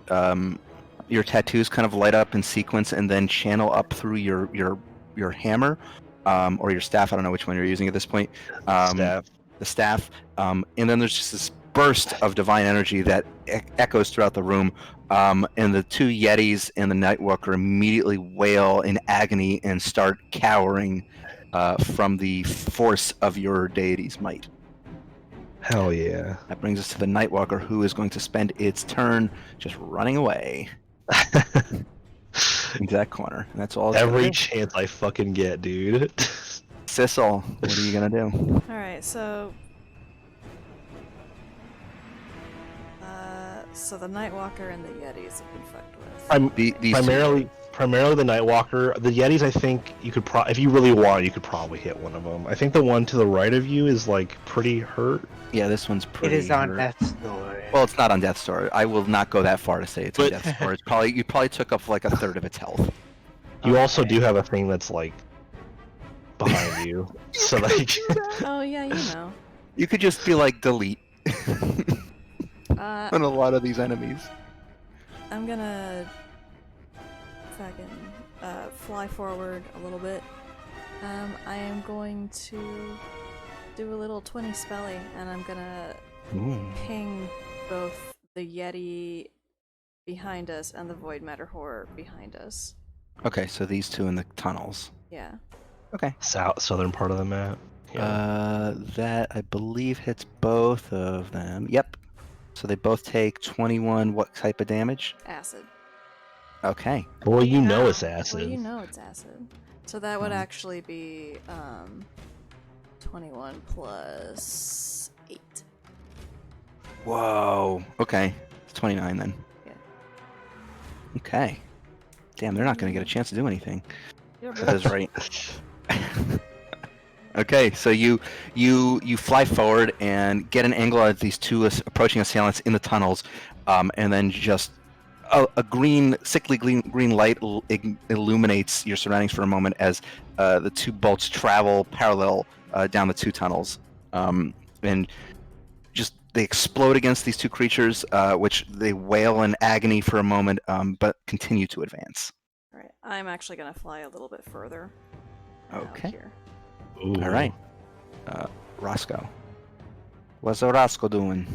your tattoos kind of light up in sequence and then channel up through your hammer, or your staff. I don't know which one you're using at this point. Staff. The staff, and then there's just this burst of divine energy that echoes throughout the room, and the two Yetis and the Nightwalker immediately wail in agony and start cowering from the force of your deity's might. Hell yeah. That brings us to the Nightwalker, who is going to spend its turn just running away into that corner. And that's all. Every chance I fucking get, dude. Sissel, what are you gonna do? Alright, so the Nightwalker and the Yetis have been fucked with. These primarily the Nightwalker. The Yetis, I think you could if you really want, you could probably hit one of them. I think the one to the right of you is like pretty hurt. Yeah, this one's pretty. It is on hurt. death's door. Well, it's not on death's door. I will not go that far to say it's on death's door. It's probably you took up like a third of its health. You also do have a thing that's like behind you, so like. Oh yeah, you know. You could just be like delete Uh, on a lot of these enemies. I'm gonna fucking fly forward a little bit. I am going to do a little 20 spelling, and I'm gonna ping both the Yeti behind us and the Void Matter Horror behind us. Okay, so these two in the tunnels. Yeah. Okay. Southern part of the map. Yeah. That I believe hits both of them. Yep. So they both take 21. What type of damage? Acid. Okay. Well, you know Yeah. it's acid. Well, you know it's acid. So that would Um, actually be 21 plus 8. Whoa. Okay. It's 29 then. Yeah. Okay. Damn, they're not going to get a chance to do anything. You're That is right. Okay, so you fly forward and get an angle at these two approaching assailants in the tunnels, and then just a sickly green light illuminates your surroundings for a moment as the two bolts travel parallel down the two tunnels, and just they explode against these two creatures, which they wail in agony for a moment, but continue to advance. Alright, I'm actually gonna fly a little bit further. Out Okay. Here. Ooh. All right, Roscoe. What's the Roscoe doing?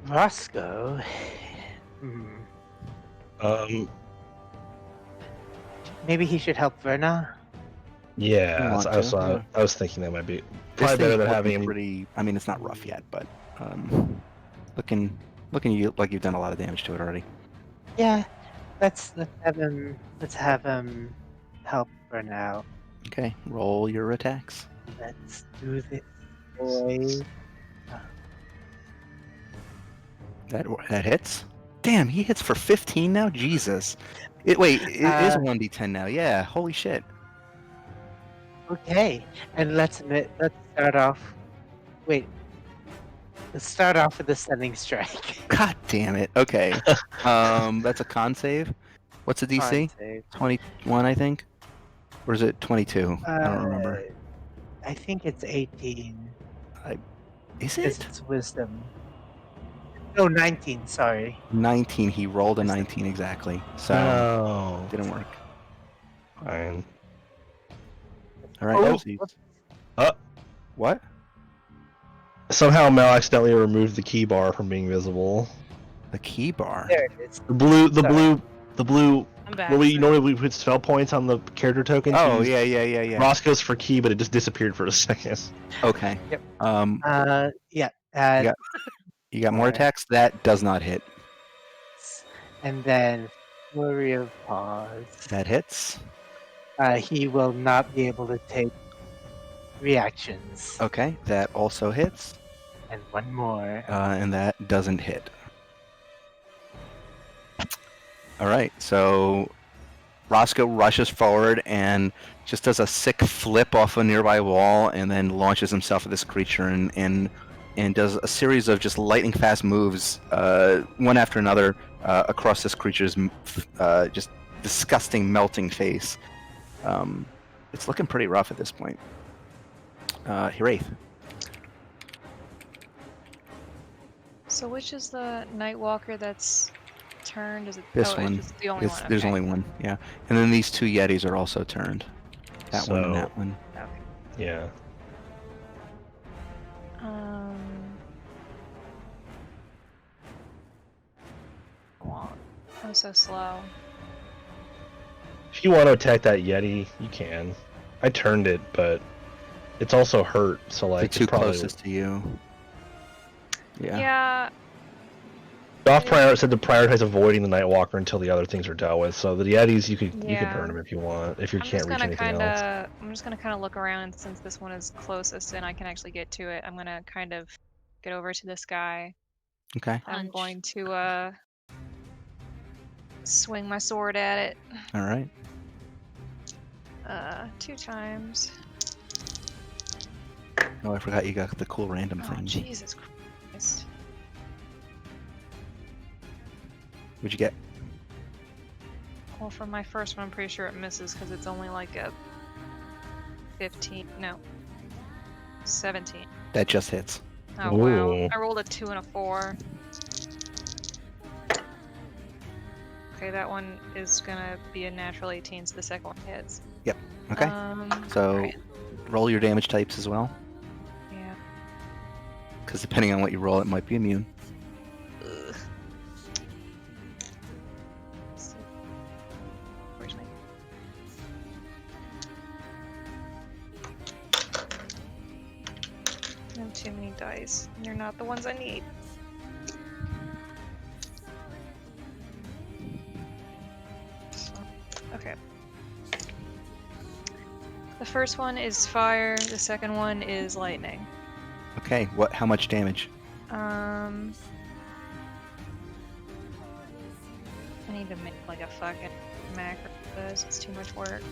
Roscoe. Maybe he should help Verna. Yeah, want I was, to, yeah. I was thinking that might be This probably better thing's than looking having him. pretty. I mean, it's not rough yet, but looking like you've done a lot of damage to it already. Yeah, let's have him help Verna out. Okay, roll your attacks. Let's do this, boy. That hits. Let's he hits for 15 now. Jesus. Wait, it is a 1d10 now. Yeah. Holy shit. Okay, and let's start off. Wait, let's start off with a stunning strike. God damn it. Okay. That's a con save. What's the DC? Con save. 21, I think. Or is it 22? I don't remember. I think it's 18. Is Because it? it's wisdom. No, 19. Sorry. 19. He rolled a Wisdom. 19 exactly. So No. didn't work. Fine. All right. Oh, so you- Uh, what? somehow Mel accidentally removed the key bar from being visible. The key bar. There it is. The blue. I'm back. Where we sorry. normally we put spell points on the character tokens. Oh we used yeah. Roscoe's for key, but it just disappeared for a second. Okay. Yep. Yeah. Yeah. You got more Alright. attacks. That does not hit. And then Flurry of Paws. That hits. He will not be able to take reactions. Okay. That also hits. And one more. And that doesn't hit. All right. So Roscoe rushes forward and just does a sick flip off a nearby wall, and then launches himself at this creature and does a series of just lightning fast moves, one after another, across this creature's just disgusting melting face. It's looking pretty rough at this point. Hiraeth. So which is the Nightwalker that's turned? Is it This oh, one. It's just the only one. There's okay. only one, yeah. And then these two Yetis are also turned. That one and So- that one. Okay. Yeah. Well, I'm so slow. If you want to attack that Yeti, you can. I turned it, but it's also hurt. So like, The two it's probably closest to you. Yeah. Yeah. said to prioritize avoiding the Nightwalker until the other things are dealt with. So the Yetis, you can Yeah. burn them if you want, if you I'm can't just reach gonna anything else. I'm just gonna kind of look around since this one is closest and I can actually get to it. I'm gonna kind of get over to this guy. Okay. I'm Punch. going to swing my sword at it. All right. 2 times. Oh, I forgot you got the cool random Oh, thing. Jesus Christ. What'd you get? Well, for my first one, I'm pretty sure it misses because it's only like a 15. No. 17. That just hits. Oh, wow. Ooh. I rolled a 2 and a 4. Okay, that one is gonna be a natural 18, so the second one hits. Okay. So alright, roll your damage types as well, yeah. because depending on what you roll, it might be immune. Ugh. Let's see. Where's my... I have too many dice. They're not the ones I need. first one is fire. The second one is lightning. Okay, how much damage? I need to make like a fucking macro for this. It's too much work.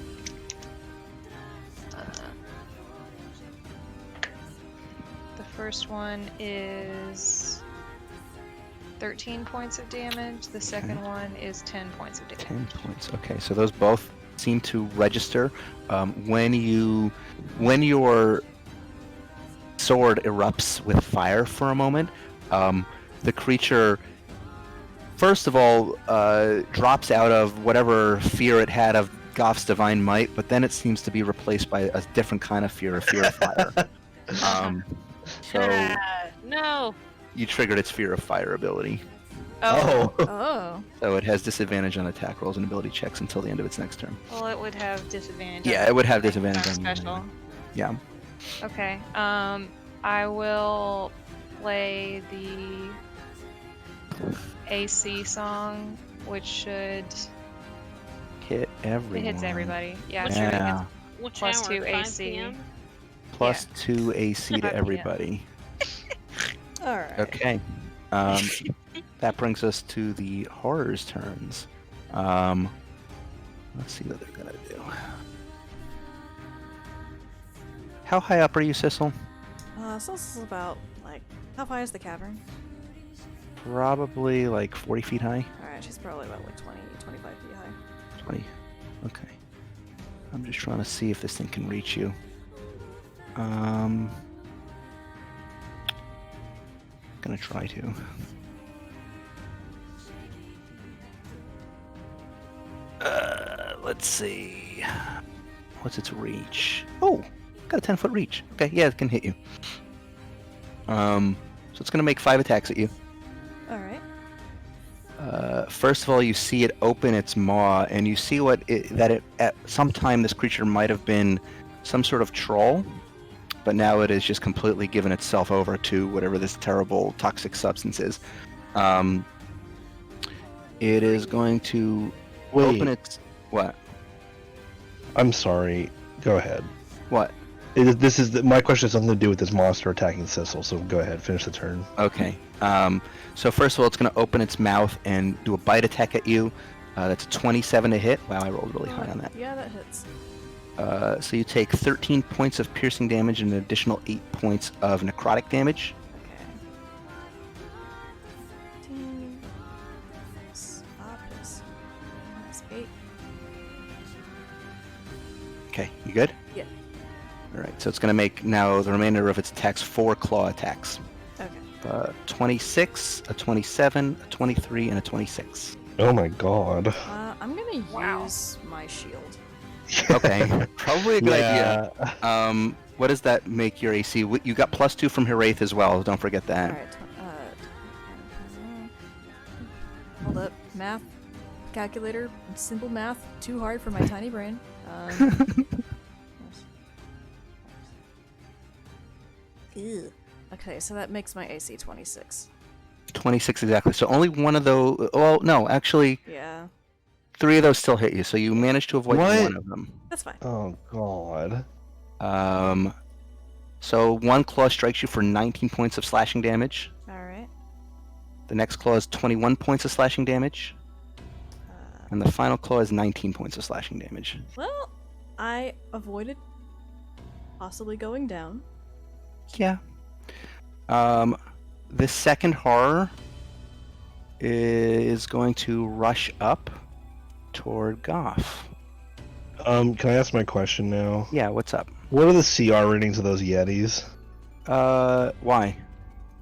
The first one is 13 points of damage. The second one is 10 points of damage. 10 points. Okay, so those both seem to register. When your sword erupts with fire for a moment, the creature, first of all, drops out of whatever fear it had of Goth's divine might, but then it seems to be replaced by a different kind of fear of fire. So No. you triggered its fear of fire ability. Oh. Oh. So it has disadvantage on attack rolls and ability checks until the end of its next turn. Well, it would have disadvantage. Yeah, on it would have things disadvantage that are on you special. anyway. Yeah. Okay. I will play the AC song, which should Hit everyone. it hits everybody. Yeah, Which sure. Yeah. Which Plus hour? 2 5 AC. PM? Plus 2 AC to 5 PM. everybody. All right. Okay. That brings us to the horror's turns. Let's see what they're gonna do. How high up are you, Sissel? So this is about, like, how high is the cavern? Probably like 40 feet high. Alright, she's probably about like 20, 25 feet high. 20. Okay. I'm just trying to see if this thing can reach you. Gonna try to. Let's see. What's its reach? Oh, got a 10-foot reach. Okay, yeah, it can hit you. So it's gonna make 5 attacks at you. Alright. First of all, you see it open its maw, and you see at some time this creature might have been some sort of troll, but now it has just completely given itself over to whatever this terrible toxic substance is. It is going to open its what? I'm sorry. Go ahead. What? My question has something to do with this monster attacking Sissel. So go ahead, finish the turn. Okay. So first of all, it's going to open its mouth and do a bite attack at you. That's a 27 to hit. Wow, I rolled really high on that. Yeah, that hits. So you take 13 points of piercing damage and an additional 8 points of necrotic damage. Okay. 15 plus 8. Okay, you good? Yeah. Alright, so it's going to make now the remainder of its attacks 4 claw attacks. Okay. 26, a 27, a 23, and a 26. Oh my god. I'm gonna use my shield. Okay, probably a good Yeah. idea. What does that make your AC? You got +2 from Hiraeth as well, don't forget that. Alright. Hold up. Math. Calculator. Simple math. Too hard for my tiny brain. Ew. Okay, so that makes my AC 26. 26 exactly. So only one of those. Well, no, actually, Yeah, 3 of those still hit you. So you managed to avoid What? one of them. that's fine. Oh god. So one claw strikes you for 19 points of slashing damage. Alright. The next claw is 21 points of slashing damage. And the final claw is 19 points of slashing damage. Well, I avoided possibly going down. Yeah. The second horror is going to rush up toward Goff. Can I ask my question now? Yeah, what's up? What are the CR ratings of those Yetis? Why?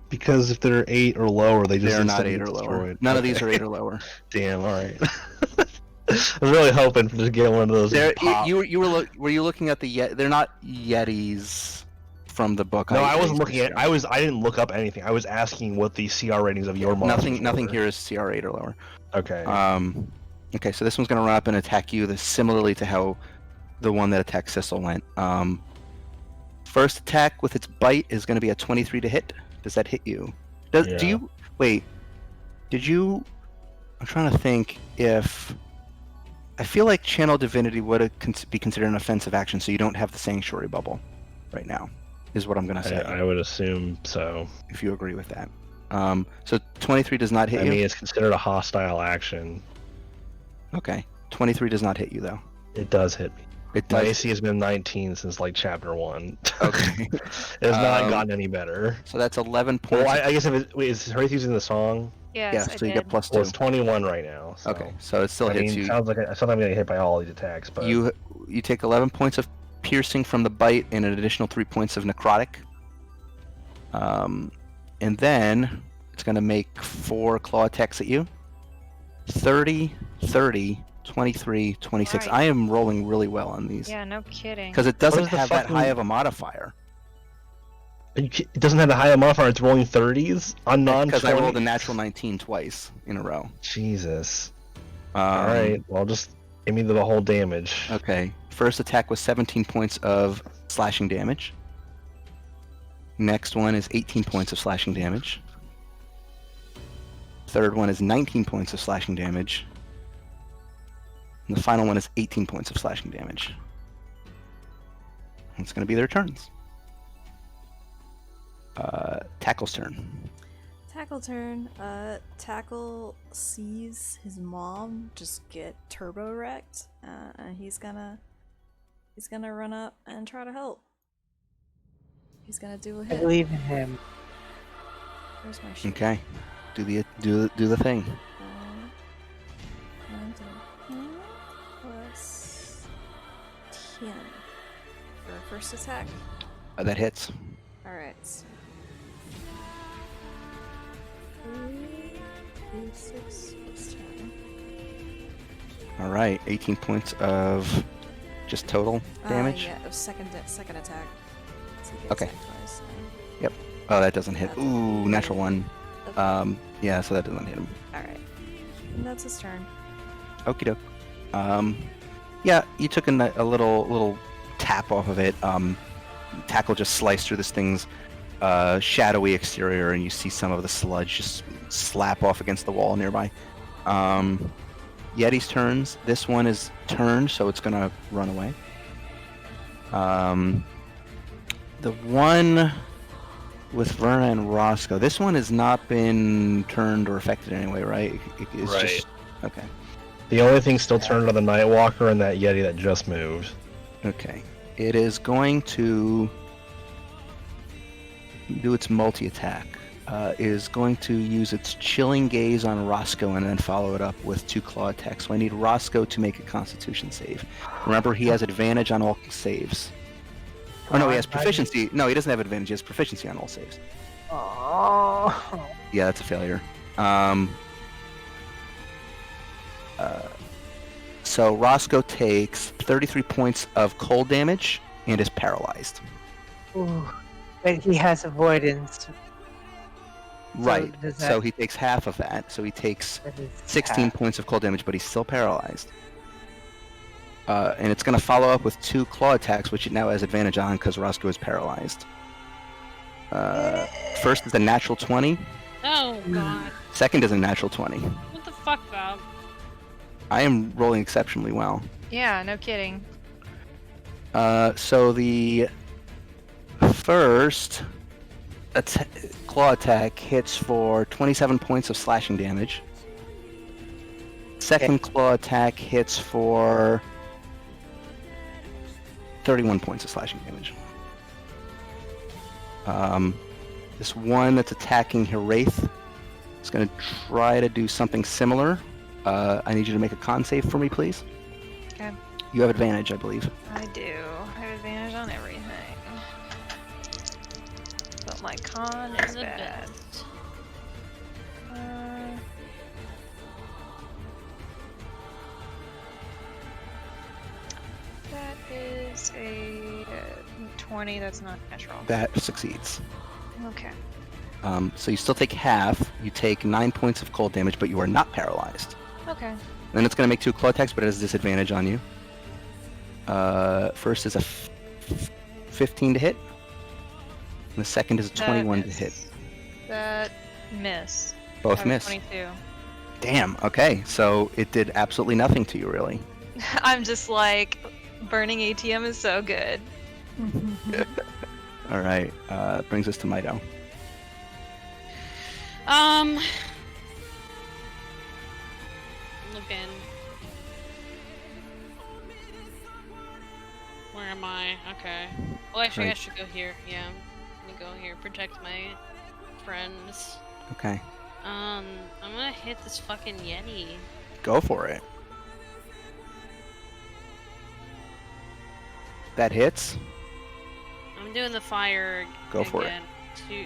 Because if they're 8 or lower, they just They're not instantly 8 or get lower. destroyed. None of these Okay. are 8 or lower. Damn. All right. I was really hoping to get one of those. They're, pop. you were you looking at the They're not Yetis from the book. No, I wasn't looking at. I didn't look up anything. I was asking what the CR ratings of your monsters Nothing were. here is CR8 or lower. Okay. Okay, so this one's gonna run up and attack you similarly to how the one that attacked Sissel went. First attack with its bite is gonna be a 23 to hit. Does that hit you? Do Yeah. you wait? Did you? I'm trying to think if I feel like Channel Divinity would be considered an offensive action, so you don't have the Sanctuary Bubble right now, is what I'm going to say. I would assume so. If you agree with that. So 23 does not hit I you? mean, it's considered a hostile action. Okay. 23 does not hit you, though. It does hit me. It My does. AC has been 19 since like chapter 1. Okay. It has not gotten any better. So that's 11 points. Well, I guess if it, wait, is Hearth using the song? Yes, Yeah, I so you did. get plus 2. Well, it's 21 right now. So. Okay, so it still I hits mean, you. sounds like I'm getting hit by all these attacks, but You take 11 points of piercing from the bite and an additional 3 points of necrotic. And then it's going to make 4 claw attacks at you. 30, 30, 23, 26. Alright. I am rolling really well on these. Yeah, no kidding. Because it doesn't is the have that fucking- high of a modifier. it doesn't have the high modifier. It's rolling 30s on non-20. Because I rolled a natural 19 twice in a row. Jesus. All right. Well, just give me the whole damage. Okay. First attack was 17 points of slashing damage. Next one is 18 points of slashing damage. Third one is 19 points of slashing damage. And the final one is 18 points of slashing damage. It's going to be their turns. Tackle's turn. Tackle turn. Tackle sees his mom just get turbo wrecked, and he's gonna run up and try to help. He's gonna do a I hit. believe in him. Where's my sheet? Okay. Do the thing. 9 plus 10 for first attack. That hits. All right. So 3d6 plus 10. All right. 18 points of just total damage. Yeah, of second attack. So he gets Okay. hit twice, so- Oh, that doesn't hit. That's Ooh, a- natural one. Okay. Yeah, so that doesn't hit him. All right. And that's his turn. Okie doke. Yeah, you took a little tap off of it. Tackle just sliced through this thing's shadowy exterior, and you see some of the sludge just slap off against the wall nearby. Yeti's turns. This one is turned, so it's gonna run away. The one with Verna and Roscoe. This one has not been turned or affected in any way, right? It's Right. just okay. The only thing still turned are the Nightwalker and that Yeti that just moved. Okay. It is going to do its multi-attack. Is going to use its Chilling Gaze on Roscoe and then follow it up with 2 claw attacks. So I need Roscoe to make a Constitution save. Remember, he has advantage on all saves. Oh no, he has proficiency. No, he doesn't have advantage. He has proficiency on all saves. Oh. Yeah, that's a failure. So Roscoe takes 33 points of cold damage and is paralyzed. Ooh. But he has avoidance. Right. does So that- he takes half of that. So he takes That is 16 half. points of cold damage, but he's still paralyzed. And it's going to follow up with 2 claw attacks, which it now has advantage on because Roscoe is paralyzed. First is a natural 20. Oh god. Second is a natural 20. What the fuck, Bob? I am rolling exceptionally well. Yeah, no kidding. So the first claw attack hits for 27 points of slashing damage. Second claw attack hits for 31 points of slashing damage. This one that's attacking Hiraeth is going to try to do something similar. I need you to make a con save for me, please. Okay. You have advantage, I believe. I do. I have advantage on everything. But my con is The bad. best. That is a 20. That's not natural. That succeeds. Okay. So you still take half. You take 9 points of cold damage, but you are not paralyzed. Okay. Then it's going to make 2 claw attacks, but it has disadvantage on you. First is a 15 to hit. And the second is a 21 to hit. That miss. Both I was miss. 22. Damn, okay. So it did absolutely nothing to you, really. I'm just like, burning ATM is so good. All right. Brings us to Mido. Looking. Where am I? Okay. Well, actually, I Right. should go here. Yeah. Let me go here. Protect my friends. Okay. I'm gonna hit this fucking Yeti. Go for it. That hits. I'm doing the fire Go for it. again.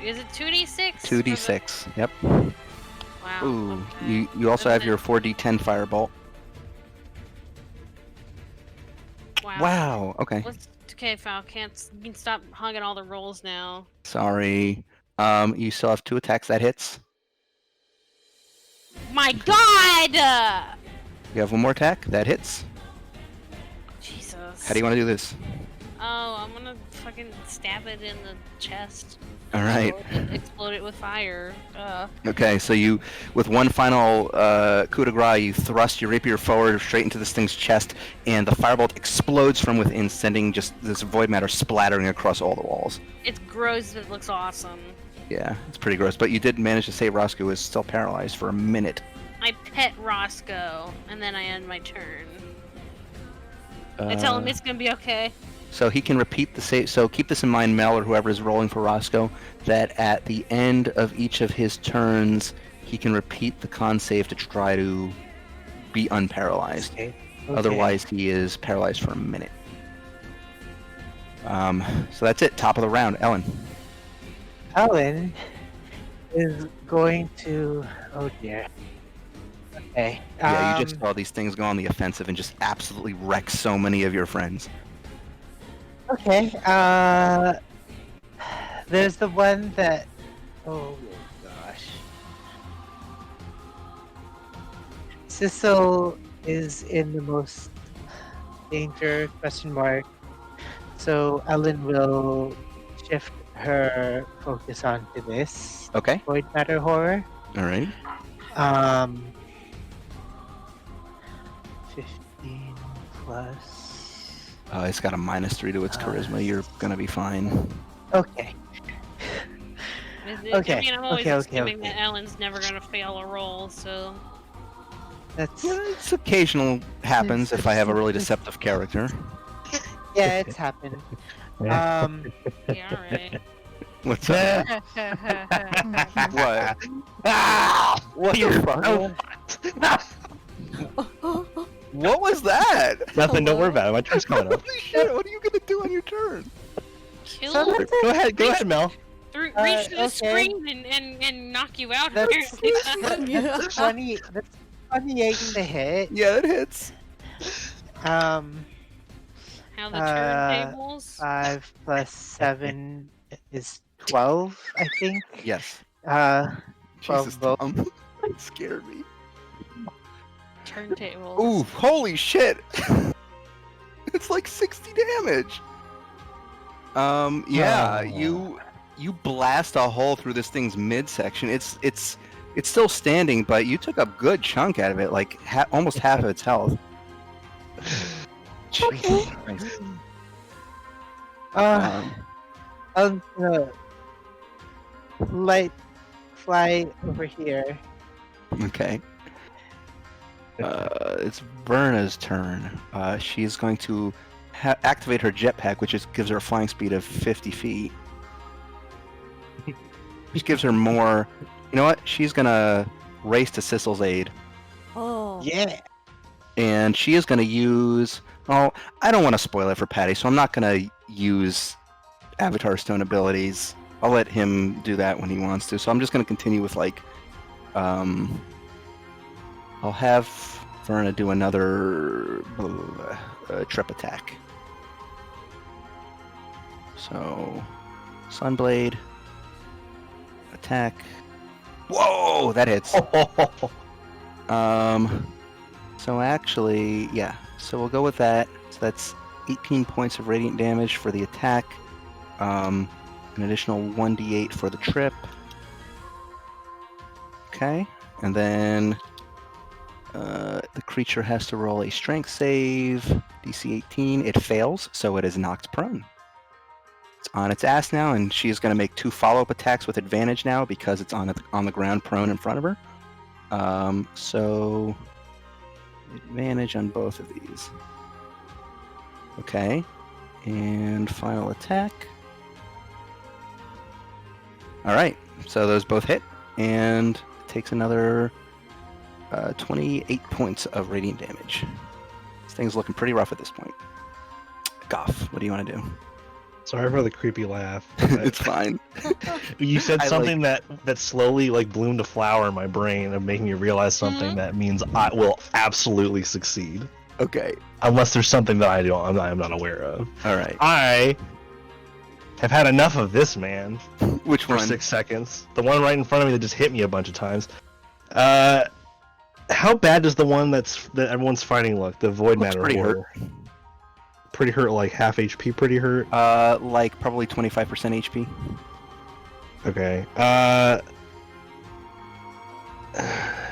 Is it 2d6? 2d6. Yep. Wow. Ooh. Okay. You also And have then- your 4d10 firebolt. Wow. Wow. Okay. Okay, Fal, you can stop hogging all the rolls now. Sorry. You still have 2 attacks. That hits. My God! You have 1 more attack. That hits. Jesus. How do you want to do this? Oh, I'm gonna fucking stab it in the chest. All right. Explode it with fire. Okay, so you, with one final coup de grace, you thrust your rapier forward straight into this thing's chest, and the firebolt explodes from within, sending just this void matter splattering across all the walls. It's gross, but it looks awesome. Yeah, it's pretty gross, but you did manage to save Roscoe, who is still paralyzed for a minute. I pet Roscoe, and then I end my turn. I tell him it's gonna be okay. So he can repeat the save. So keep this in mind, Mel, or whoever is rolling for Roscoe, that at the end of each of his turns, he can repeat the con save to try to be unparalyzed. Okay. Otherwise, he is paralyzed for a minute. So that's it. Top of the round, Ellen. Ellen is going to. Oh dear. Okay. Yeah, you just saw these things go on the offensive and just absolutely wreck so many of your friends. Okay. There's the one that. Oh gosh. Sissel is in the most danger? Question mark. So Ellen will shift her focus onto this Okay. void matter horror. All right. 15 plus. It's got a -3 to its charisma. You're gonna be fine. Okay. Okay, I mean, I'm always okay, assuming okay. that Ellen's never gonna fail a roll, so. That's Yeah, it's occasional happens if I have a really deceptive character. yeah, it's happened. Yeah, alright. What's up? What? What the fuck? What was that? Nothing. Don't worry Hello? about it. My turn's coming up. Holy shit! What are you gonna do on your turn? Kill So her. that's Go ahead. Go ahead, Mel. Reach to the okay. screen and knock you out. That's, apparently. that's 20. That's 28 to hit. Yeah, it hits. How the turntables? 5 plus 7 is 12, I think. Yes. Well, Jesus, both. Tom. It scared me. Turntables. Ooh, holy shit! It's like 60 damage. Yeah, you blast a hole through this thing's midsection. It's still standing, but you took a good chunk out of it, like almost half of its health. Jesus Christ. I'm gonna light fly over here. Okay. It's Verna's turn. She is going to activate her jetpack, which gives her a flying speed of 50 feet. Which gives her more. You know what? She's gonna race to Sissel's aid, Oh. Yeah. and she is gonna use. Oh, I don't want to spoil it for Patty, so I'm not gonna use Avatar Stone abilities. I'll let him do that when he wants to. So I'm just gonna continue with like. I'll have Verna do another trip attack. So, Sunblade, attack. Whoa, that hits. So actually, yeah. So we'll go with that. So that's 18 points of radiant damage for the attack. An additional 1d8 for the trip. Okay, and then The creature has to roll a strength save, DC 18. It fails, so it is knocked prone. It's on its ass now, and she is going to make 2 follow-up attacks with advantage now because it's on the ground prone in front of her. So advantage on both of these. Okay, and final attack. All right, so those both hit, and it takes another 28 points of radiant damage. This thing's looking pretty rough at this point. Goff, what do you want to do? Sorry for the creepy laugh. It's fine. You said I something that slowly like bloomed a flower in my brain of making me realize something that means I will absolutely succeed. Okay. Unless there's something that I'm not aware of. All right. I have had enough of this man. Which for one? 6 seconds. The one right in front of me that just hit me a bunch of times. How bad does the one that everyone's fighting look? The Void Looks Matter pretty horror? Pretty hurt, like half HP. Pretty hurt. Like probably 25% HP. Okay.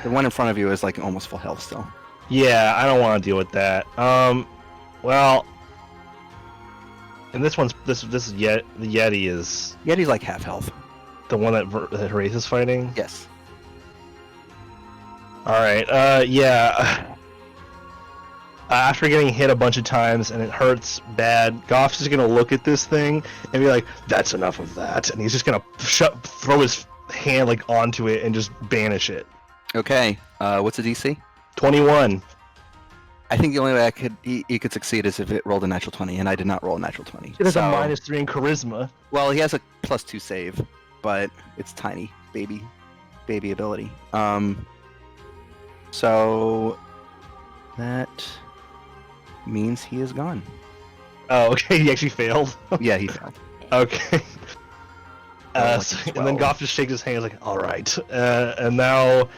The one in front of you is like almost full health still. Yeah, I don't want to deal with that. Well, and this is the Yeti is Yeti's like half health. the one that Wraith is fighting. Yes. All right. Yeah. After getting hit a bunch of times and it hurts bad, Goff's just gonna look at this thing and be like, "That's enough of that," and he's just gonna throw his hand like onto it and just banish it. Okay. What's the DC? 21. I think the only way he could succeed is if it rolled a natural 20, and I did not roll a natural 20. It has So- a -3 in charisma. Well, he has a +2 save, but it's tiny, baby ability. So that means he is gone. Oh, okay. He actually failed. Yeah, he failed. Okay. Like And then 12. Goff just shakes his hand like, "All right." And now,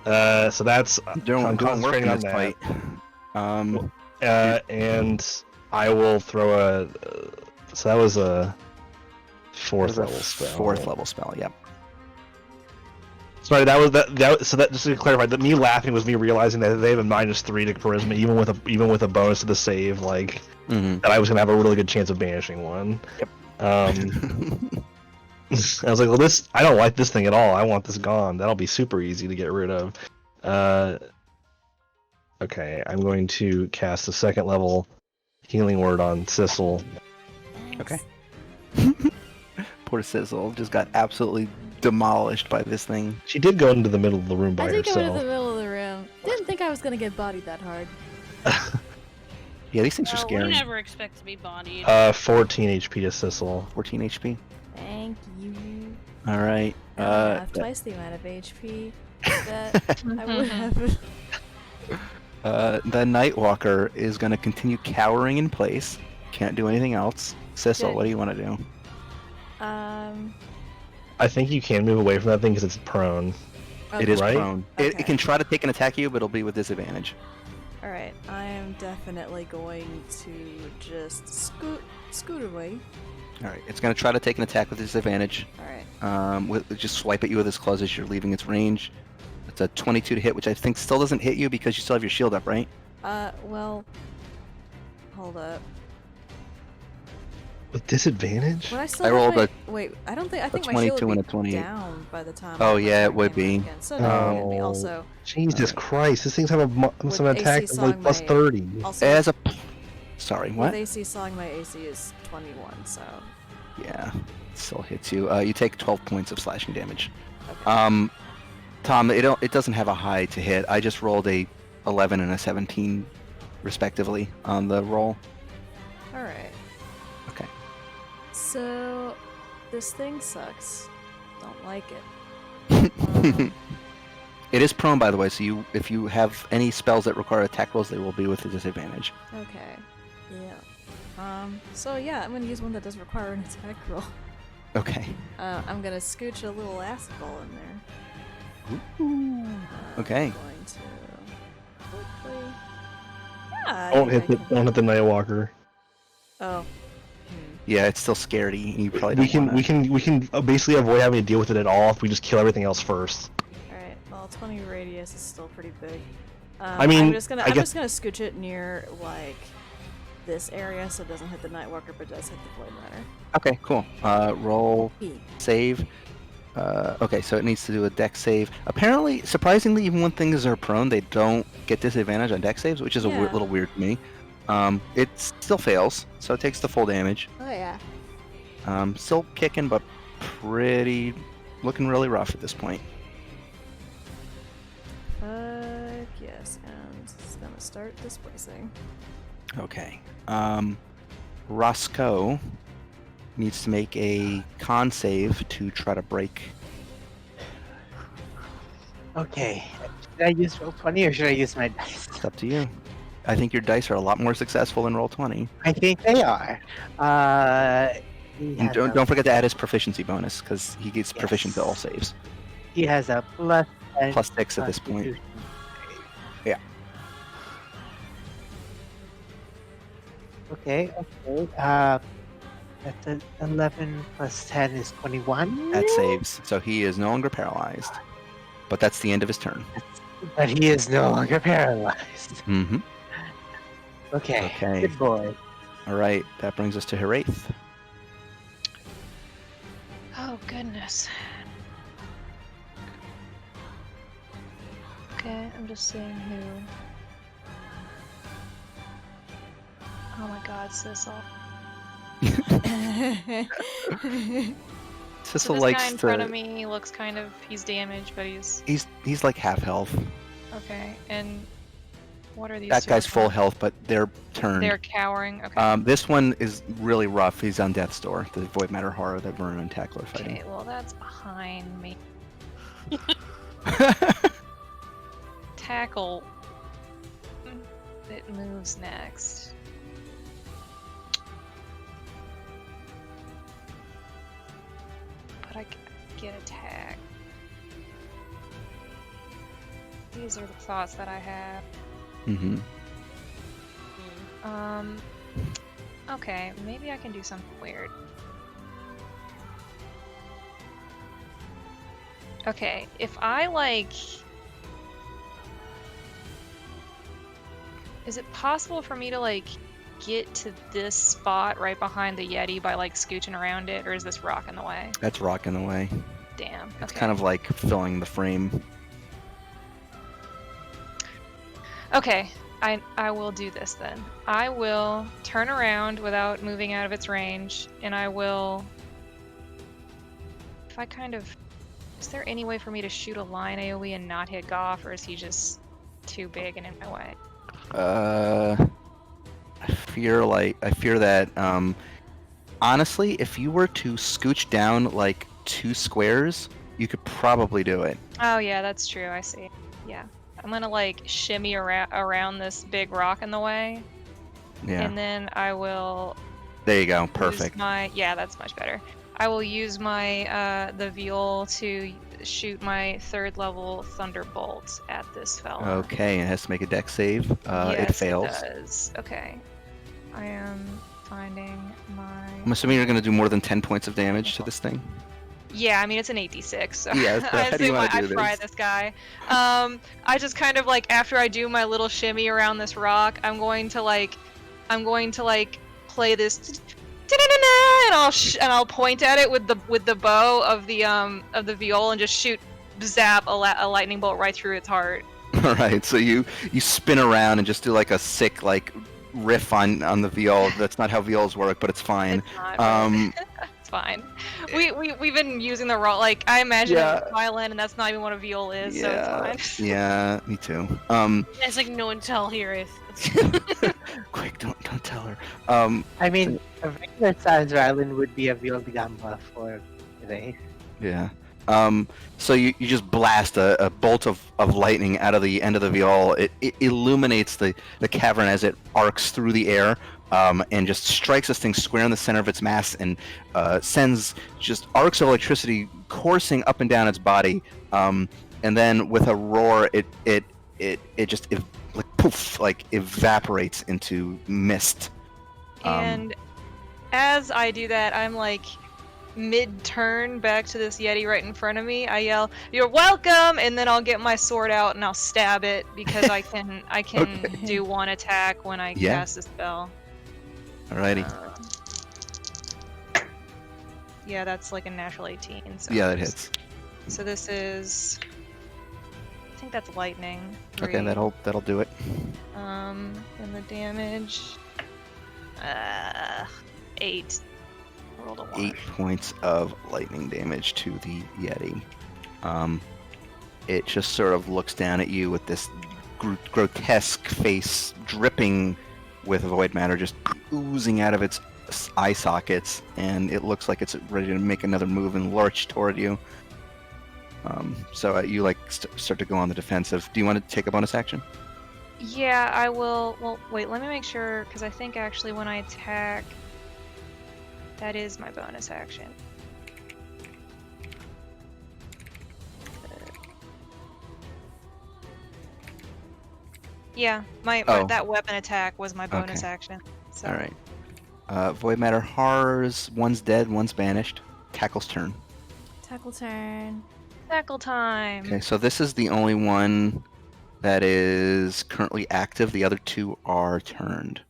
so that's Doing I'm work in concentrating on this that. fight. And I will throw a. So that was a It was fourth a level spell. 4th level spell. Yep. Sorry, that was that. So that just to clarify, that me laughing was me realizing that they have a -3 to charisma, even with a bonus to the save, like Mm-hmm. that I was gonna have a really good chance of banishing one. Yep. I was like, well, I don't like this thing at all. I want this gone. That'll be super easy to get rid of. Okay, I'm going to cast a 2nd level healing word on Sissel. Okay. Poor Sizzle just got absolutely demolished by this thing. She did go into the middle of the room by I did go herself. into the middle of the room. Didn't think I was gonna get bodied that hard. Yeah, these things are We scary. never expect to be bodied. 14 HP to Sissel. 14 HP. Thank you. All right. I have twice the amount of HP that I would have. The Nightwalker is going to continue cowering in place. Can't do anything else. Sissel, Good. what do you want to do? I think you can move away from that thing because it's prone. It is Right? prone. Okay. It can try to take an attack you, but it'll be with disadvantage. Alright, I am definitely going to just scoot away. All right. It's going to try to take an attack with disadvantage. Alright. Just swipe at you with its claws as you're leaving its range. It's a 22 to hit, which I think still doesn't hit you because you still have your shield up, right? Well, hold up. With disadvantage? Would I still I have rolled my... Wait, I think my shield 22 would and be a 28. down by the time. Oh, I yeah, it start would getting be. back in. So no, it would be Oh. also... Jesus Christ, this thing's have some With attack AC of like song, plus my- 30. Also, It has a... Sorry, with what? AC song, my AC is 21, so... Yeah, it still hits you. You take 12 points of slashing damage. Okay. Tom, it doesn't have a high to hit. I just rolled a 11 and a 17, respectively, on the roll. Alright. Okay. So, this thing sucks. Don't like it. It is prone, by the way, so if you have any spells that require attack rolls, they will be with a disadvantage. Okay. Yeah. So yeah, I'm gonna use one that doesn't require an attack roll. Okay. I'm gonna scooch a little acid ball in there. Okay. I'm going to quickly... Yeah, I Don't think hit the Nightwalker. Oh. Yeah, it's still scaredy. You probably don't We can basically avoid having to deal with it at all if we just kill everything else first. Alright, well 20 radius is still pretty big. I mean, I'm just gonna I guess- scooch it near like this area so it doesn't hit the Nightwalker, but does hit the Void Runner. Okay, cool. Roll E. save. Okay, so it needs to do a dex save. Apparently, surprisingly, even when things are prone, they don't get disadvantage on dex saves, which is a Yeah. little weird to me. It still fails, so it takes the full damage. Oh yeah. Still kicking, but looking really rough at this point. Fuck yes, and it's gonna start displacing. Okay. Roscoe needs to make a con save to try to break. Okay. Should I use roll 20 or should I use my dice? It's up to you. I think your dice are a lot more successful than roll 20. I think they are. He And has don't, a- don't forget to add his proficiency bonus, because he gets proficient to all Yes. saves. He has a plus 10 Plus 6 at this point. Constitution save. Yeah. Okay. That's 11 plus 10 is 21. That saves. So he is no longer paralyzed. But that's the end of his turn. But he is no longer paralyzed. Mm-hmm. Okay. Okay. Good boy. All right. That brings us to Heraith. Oh, goodness. Okay, I'm just seeing who. Oh my god, Sissel. So Sissel this likes guy in to. front of me looks kind of. He's damaged, but he's. He's like half health. Okay, and what are these? That two guy's up full on? health, but they're turned. They're cowering. Okay. This one is really rough. He's on death's door. The Void Matter Horror that Vernon and Tackle are Okay, fighting. well, that's behind me. Tackle. It moves next. But I get attacked. These are the thoughts that I have. Mm-hmm. Okay, maybe I can do something weird. Okay, if I like... Is it possible for me to like get to this spot right behind the Yeti by like scooching around it, or is this rock in the way? That's rock in the way. Damn. It's Okay. kind of like filling the frame. Okay, I will do this then. I will turn around without moving out of its range, and I will... If I kind of... Is there any way for me to shoot a line AoE and not hit Goff, or is he just too big and in my way? I fear that, honestly, if you were to scooch down like 2 squares, you could probably do it. Oh yeah, that's true, I see. Yeah. I'm gonna like shimmy around this big rock in the way, Yeah. and then I will There you go. use Perfect. yeah, that's much better. I will use my the viol to shoot my 3rd level thunderbolt at this fella. Okay, it has to make a dex save. Yes, it fails. It does. Okay. I am finding my. I'm assuming you're going to do more than 10 points of damage to this thing. Yeah, I mean it's an 8d6, so Yeah, so I how do you assume wanna I do fry this? this guy. I just kind of like after I do my little shimmy around this rock, I'm going to like play this and I'll point at it with the bow of the viol and just shoot zap a lightning bolt right through its heart. All right, so you spin around and just do like a sick like riff on the viol. That's not how viols work, but it's fine. It's not. It's fine. We've been using the raw like I imagine Yeah. it's a violin and that's not even what a viol is, so it's fine. Yeah, me too. It's like no one tell here. Quick, don't tell her. I mean, a regular size violin would be a wield gamba for today. Yeah. So you just blast a bolt of lightning out of the end of the viol. It illuminates the cavern as it arcs through the air, and just strikes this thing square in the center of its mass and sends just arcs of electricity coursing up and down its body. And then with a roar, it just like poof, like evaporates into mist. And as I do that, I'm like mid-turn back to this Yeti right in front of me, I yell, "You're welcome!" And then I'll get my sword out and I'll stab it because I can Okay. do one attack when I Yeah. cast a spell. Alrighty. Yeah, that's like a natural 18. So Yeah, that hits. So this is, I think that's lightning. Okay, 3. that'll do it. And the damage, 8. I rolled a 1. 8 points of lightning damage to the Yeti. It just sort of looks down at you with this grotesque face dripping with void matter just oozing out of its eye sockets, and it looks like it's ready to make another move and lurch toward you. So you like start to go on the defensive. Do you want to take a bonus action? Yeah, I will. Well, wait, let me make sure, because I think actually when I attack, that is my bonus action. Yeah, Oh. that weapon attack was my bonus Okay. action. So. All right. Void matter hars. One's dead. One's banished. Tackle's turn. Tackle turn. Tackle time. Okay, so this is the only one that is currently active. The other 2 are turned.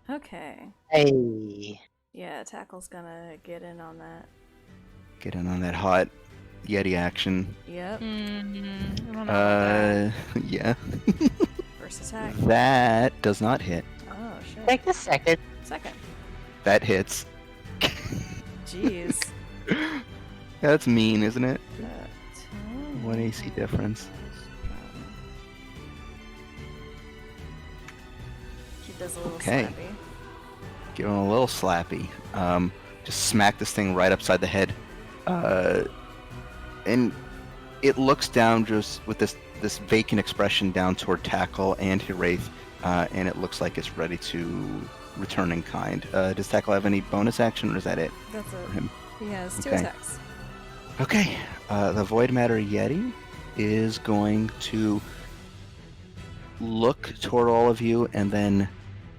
Okay. Hey. Yeah, Tackle's gonna get in on that. Get in on that hot Yeti action. Yep. I don't know about that. Yeah. First attack. That does not hit. Oh shit. Take a second. Second. That hits. Jeez. That's mean, isn't it? 10. 1 AC difference. He does a little Okay. slappy. Give him a little slappy. Just smack this thing right upside the head. And it looks down just with this vacant expression down toward Tackle and Hiraeth, and it looks like it's ready to return in kind. Does Tackle have any bonus action, or is that it That's for it. him? He has 2 Okay. attacks. Okay, the Void Matter Yeti is going to look toward all of you, and then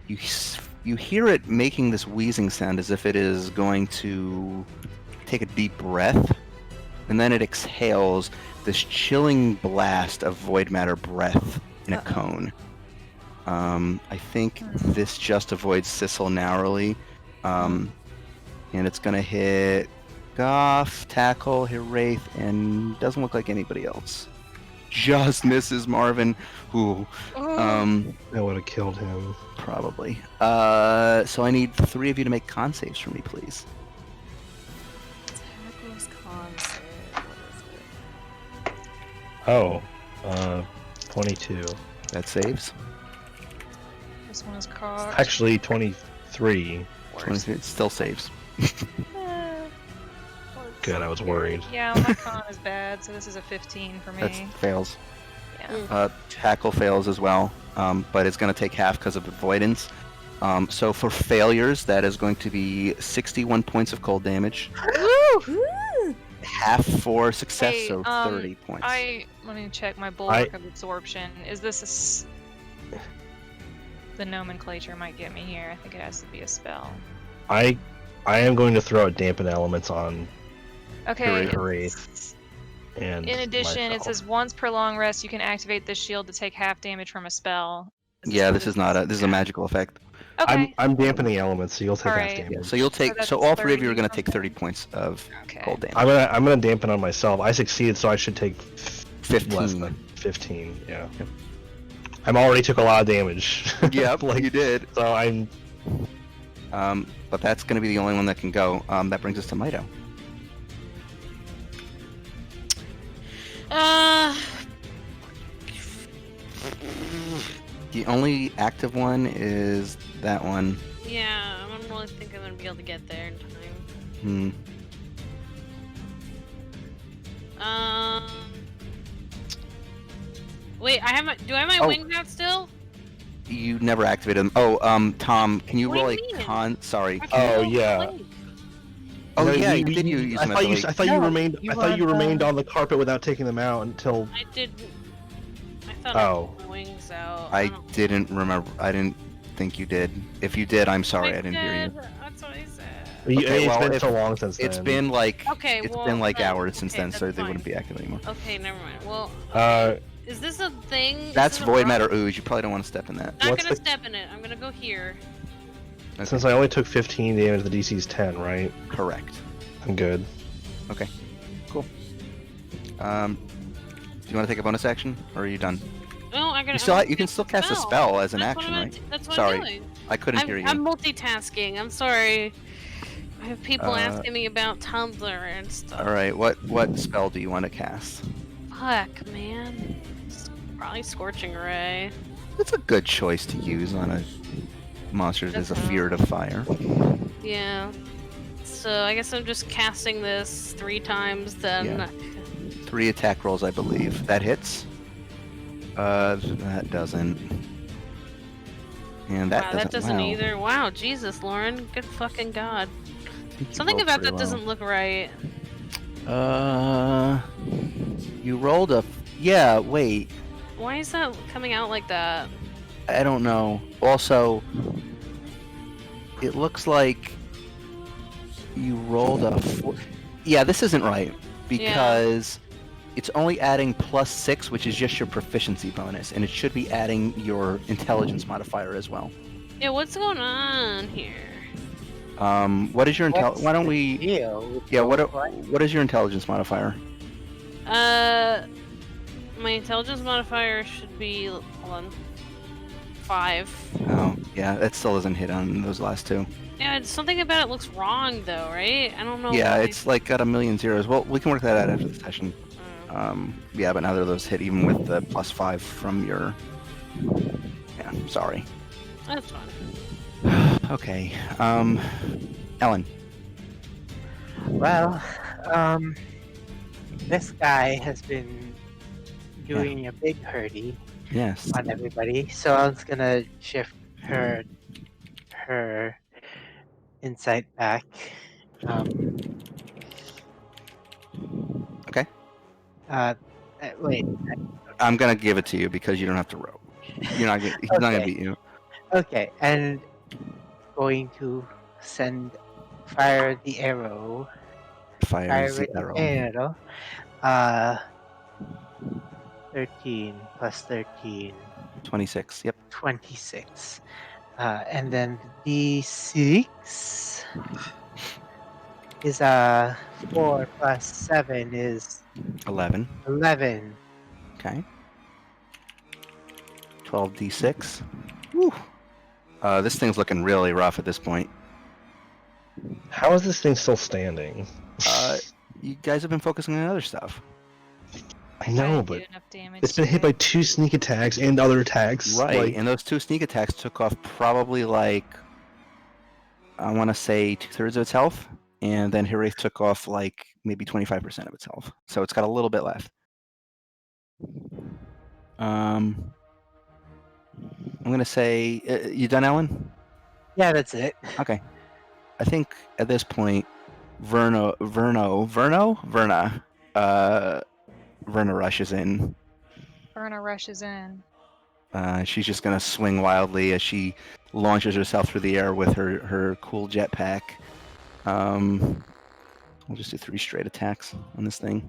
you hear it making this wheezing sound as if it is going to take a deep breath, and then it exhales this chilling blast of Void Matter breath in a Uh-oh. cone. I think this just avoids Sissel narrowly, and it's going to hit Goff, Tackle, Hiraeth, and doesn't look like anybody else. Just misses Marvin, who, That would have killed him. probably. So I need 3 of you to make con saves for me, please. Tackle's con save. What is it? Oh, 22. That saves. This one is cocked. Actually, 23. 20, it still saves. Good, I was worried. Yeah, my con is bad, so this is a 15 for me. That fails. Yeah. Tackle fails as well, but it's going to take half because of avoidance. So for failures, that is going to be 61 points of cold damage. Woo! Half for success, Hey, so 30 points. Let me check my bulwark of absorption. Is this the nomenclature might get me here. I think it has to be a spell. I am going to throw out dampen elements on Okay. Hiraeth and In addition, it myself. says once per long rest, you can activate this shield to take half damage from a spell. Yeah, this is not a this is a magical effect. Okay. I'm dampening elements, so you'll take half Alright. damage. Yeah, so you'll take that's so all 3 of you are 30 going to take 30 something? points of Okay. cold damage. I'm gonna dampen on myself. I succeeded, so I should take 15. less than 15. Yeah. Yep. I'm already took a lot of damage. Yep, you did. So I'm. But that's going to be the only one that can go. That brings us to Mito. The only active one is that one. Yeah, I don't really think I'm gonna be able to get there in time. Hmm. Wait, do I have my Oh. wings out still? You never activated them. Oh, Tom, can you What do roll you a mean? con? Sorry. I can Oh, roll yeah. my wings. Oh No, yeah, you did you- use I them thought as a you. leak. I thought you No, remained. you I thought you weren't, remained on the carpet without taking them out until. I did. I thought Oh. I had my wings out. I don't- didn't remember. I didn't think you did. If you did, I'm sorry. I didn't hear you. That's what I said. Okay, it's well, been so long since it's then. been like Okay, it's well, been like then- hours since okay, then, so that's they wouldn't fine. be active anymore. Okay, never mind. Well, Uh, is this a thing? That's is this a void rock? matter ooze. You probably don't want to step in that. Not What's gonna the- step in it. I'm gonna go here. Okay. Since I only took 15 damage, the DC's 10, right? Correct. I'm good. Cool. Do you want to take a bonus action, or are you done? No, I You still you can still cast a spell as an That's action, what right? That's what Sorry, I'm doing. I couldn't hear you. I'm multitasking. I'm sorry. I have people Uh, asking me about Tumblr and stuff. All right, what spell do you want to cast? Fuck, man. Probably Scorching Ray. That's a good choice to use on a monster that is That's feared of fire. Yeah. So I guess I'm just casting this 3 times then. Yeah. 3 attack rolls, I believe. That hits. That doesn't. And that wow, doesn't. that doesn't wow. either. Wow, Jesus, Lauren. Good fucking god. I think you Something rolled about pretty that low. doesn't look right. You rolled a. Yeah, wait. Why is that coming out like that? I don't know. Also, it looks like you rolled a. Yeah, this isn't right because it's only adding +6, which is just your proficiency bonus, and it should be adding your intelligence modifier as well. Yeah, what's going on here? What is your What's Why don't the we? deal with Yeah, the what is your intelligence modifier? My intelligence modifier should be, hold on, 5. Oh, yeah, that still doesn't hit on those last 2. Yeah, something about it looks wrong though, right? I don't know. Yeah, why. it's like got a million zeros. Well, we can work that out after the session. Yeah, but neither of those hit even with the +5 from your. Yeah, sorry. That's fine. Okay. Ellen. Well, this guy has been doing a big hurdy Yes. on everybody, so I was gonna shift her insight back. Okay. Wait. I'm gonna give it to you because you don't have to row. You're not gonna. He's not gonna Okay. beat you. Okay, and going to fire the arrow. Fire Fire the arrow. arrow. 13 plus 13. 26. Yep. 26. And then the D6 is 4 plus 7 is 11. 11. Okay. 12d6. Woo. This thing's looking really rough at this point. How is this thing still standing? You guys have been focusing on other stuff. I know, Trying to do but enough damage it's been to hit by it. 2 sneak attacks and other attacks. Right, Like, and those 2 sneak attacks took off probably like, I want to say 2/3 of its health, and then Hiraeth took off like maybe 25% of its health. So it's got a little bit left. I'm gonna say, you done, Ellen? Yeah, that's it. Okay. I think at this point, Verna rushes in. Verna rushes in. She's just gonna swing wildly as she launches herself through the air with her cool jetpack. We'll just do 3 straight attacks on this thing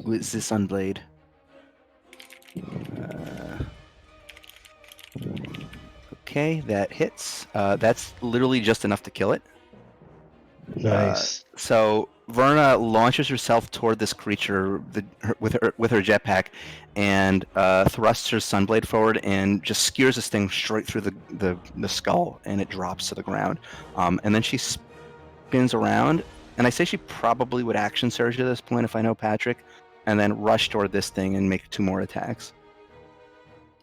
with the Sunblade. Okay, that hits. That's literally just enough to kill it. nice. So Verna launches herself toward this creature with her jetpack, and thrusts her sunblade forward and just skewers this thing straight through the skull, and it drops to the ground. And then she spins around, and I say she probably would action surge at this point if I know Patrick, and then rush toward this thing and make 2 more attacks.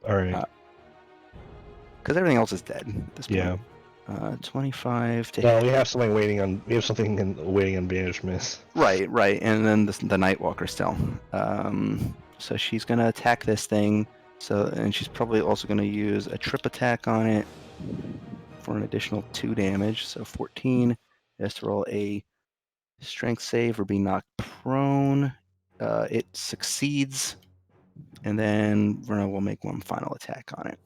All right. Because everything else is dead at this point. Yeah. 25 to No, hit. we have something waiting on. We have something waiting on Banish Miss. Right, and then the Nightwalker still. So she's gonna attack this thing. And she's probably also gonna use a trip attack on it for an additional 2 damage. So 14. It has to roll a strength save or be knocked prone. It succeeds, and then Verna will make 1 final attack on it.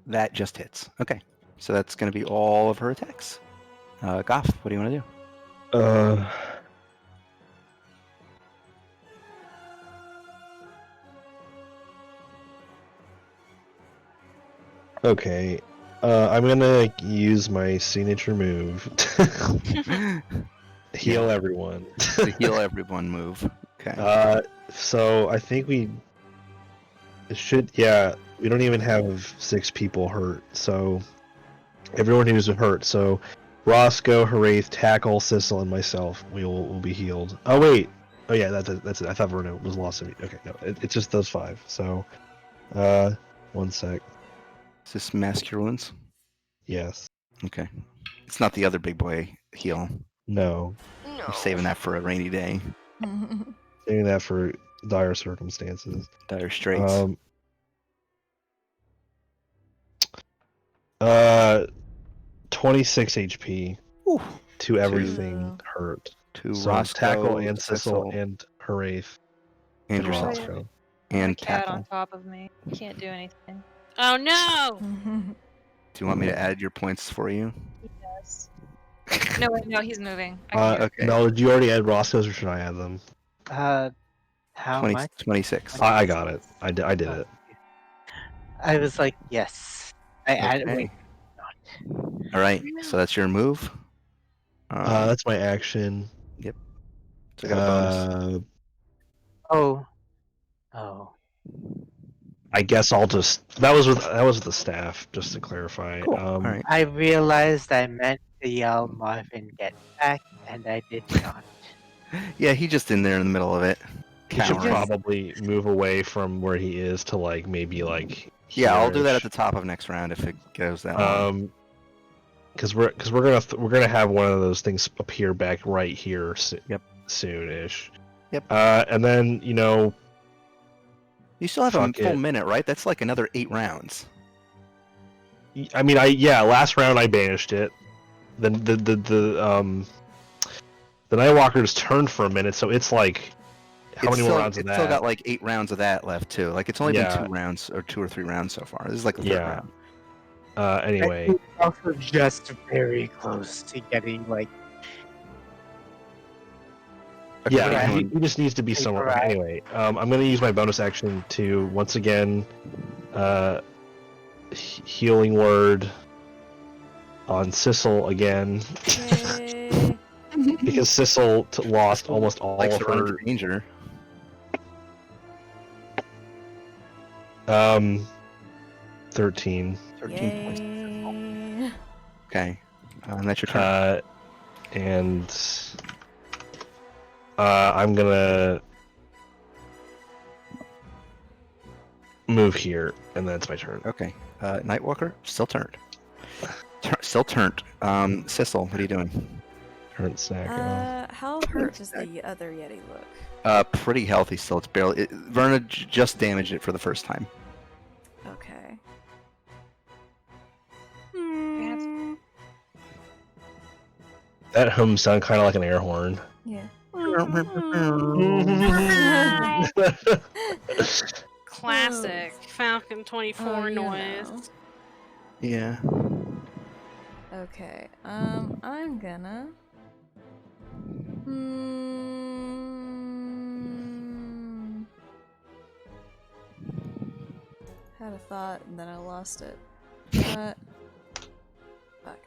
That just hits. Okay. So that's going to be all of her attacks. Goff, what do you want to do? Okay. I'm gonna use my signature move. Heal Yeah. everyone. The heal everyone move. Okay. So I think we should. Yeah, we don't even have 6 people hurt. So everyone who's hurt. So Roscoe, Haraith, Tackle, Sissel, and myself. Will be healed. Oh wait. Oh yeah, that's it. I thought Verno was lost. Okay, no, it's just those 5. So, 1 sec. Is this mask your wounds? Yes. Okay. It's not the other big boy heal. No. No. We're saving that for a rainy day. Saving that for dire circumstances. Dire straits. 26 HP Ooh. to everything Ooh. hurt. To So Roscoe, Tackle and Sissel, Sissel and Haraith and and yourself. Roscoe. And a cat Tackle. on top of me. Can't do anything. Oh no! Do you want me to add your points for you? Yes. No, wait, no, he's moving. I can do it. Okay. No, did you already add Roscoe's or should I add them? How much? 26. I got it. I did it. I was like, yes. I added. Okay. Wait, All right. So that's your move. That's my action. So I got a bonus. oh. I guess I'll just that was with the staff, just to clarify. Cool. All right. I realized I meant to yell Marvin get back, and I did not. Yeah, he's just in there in the middle of it. He should Cowering. probably move away from where he is to maybe Yeah, I'll do that at here-ish. the top of next round if it goes that long. Because we're gonna have one of those things appear back right here. Yep. Soon-ish. Yep. And then You still have a fuck full it. minute, right? That's like another 8 rounds. I mean, last round I banished it. Then the Nightwalkers turned for a minute, so it's like how many more rounds of It's that? still got like 8 rounds of that left too. Like it's only Yeah. been 2 rounds or 2 or 3 rounds so far. This is like the 3rd Yeah. round. Anyway, Also, just very close to getting Okay, yeah, what are you he doing? just needs to be somewhere. Right. Anyway, I'm gonna use my bonus action to once again, healing word on Sissel again Yay. because Sissel lost almost all Likes of to run into her. danger. 13. 13 points. Yay. Okay. And that's your turn. And I'm gonna move here, and that's my turn. Okay. Nightwalker, still turned. Still turned. Sissel, what are you doing? Turn sack. How hurt does the other Yeti look? Pretty healthy still. It's barely. Verna just damaged it for the first time. Okay. That hum sound kind of like an air horn. Yeah. Classic Falcon 24 Oh, you noise. know. Yeah. Okay. I'm gonna. Had a thought and then I lost it. Fuck.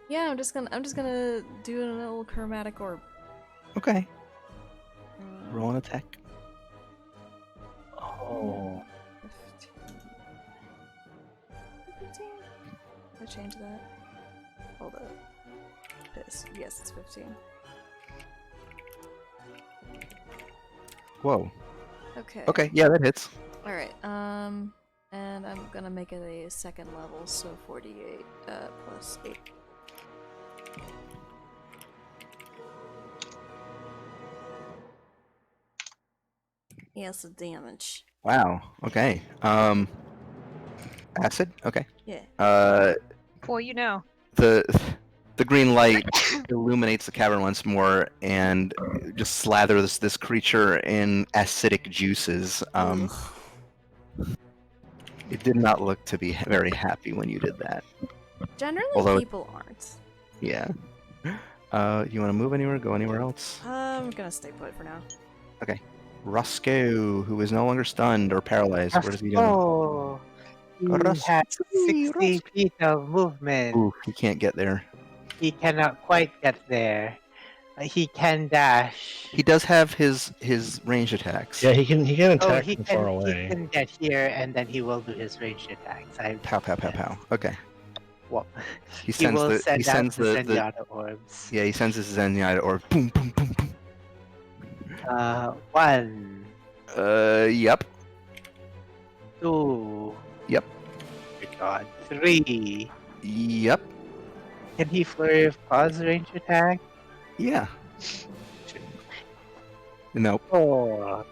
Yeah, I'm just gonna do an little chromatic orb. Okay. Uh, Roll an attack. Oh. 15. I change that. Hold up. Yes, it's 15. Whoa. Okay. Okay, yeah, that hits. Alright, and I'm gonna make it a 2nd level, so 48, plus 8. Yes, the damage. Wow. Okay. Acid. Okay. Yeah. Well, you know. The green light illuminates the cavern once more and just slathers this creature in acidic juices. Ugh. It did not look to be very happy when you did that. Generally, Although- people aren't. Yeah. You want to move anywhere? Go anywhere else? I'm gonna stay put for now. Roscoe, who is no longer stunned or paralyzed. What is he doing? Oh, he Roscoe, has 60 feet of movement. Ooh, he can't get there. He cannot quite get there. He can dash. He does have his ranged attacks. Yeah, he can attack he from can, far he away. can get here, and then he will do his ranged attacks. Pow, pow, pow, pow. Okay. Well, He he sends will the send he sends out the the Zenyatta orbs. yeah, he sends his Zenyatta orb. Boom, boom, boom, boom. 1, Yep. 2. Yep. My God. 3. Yep. Can he flurry of claws range attack? Yeah. Nope. 4.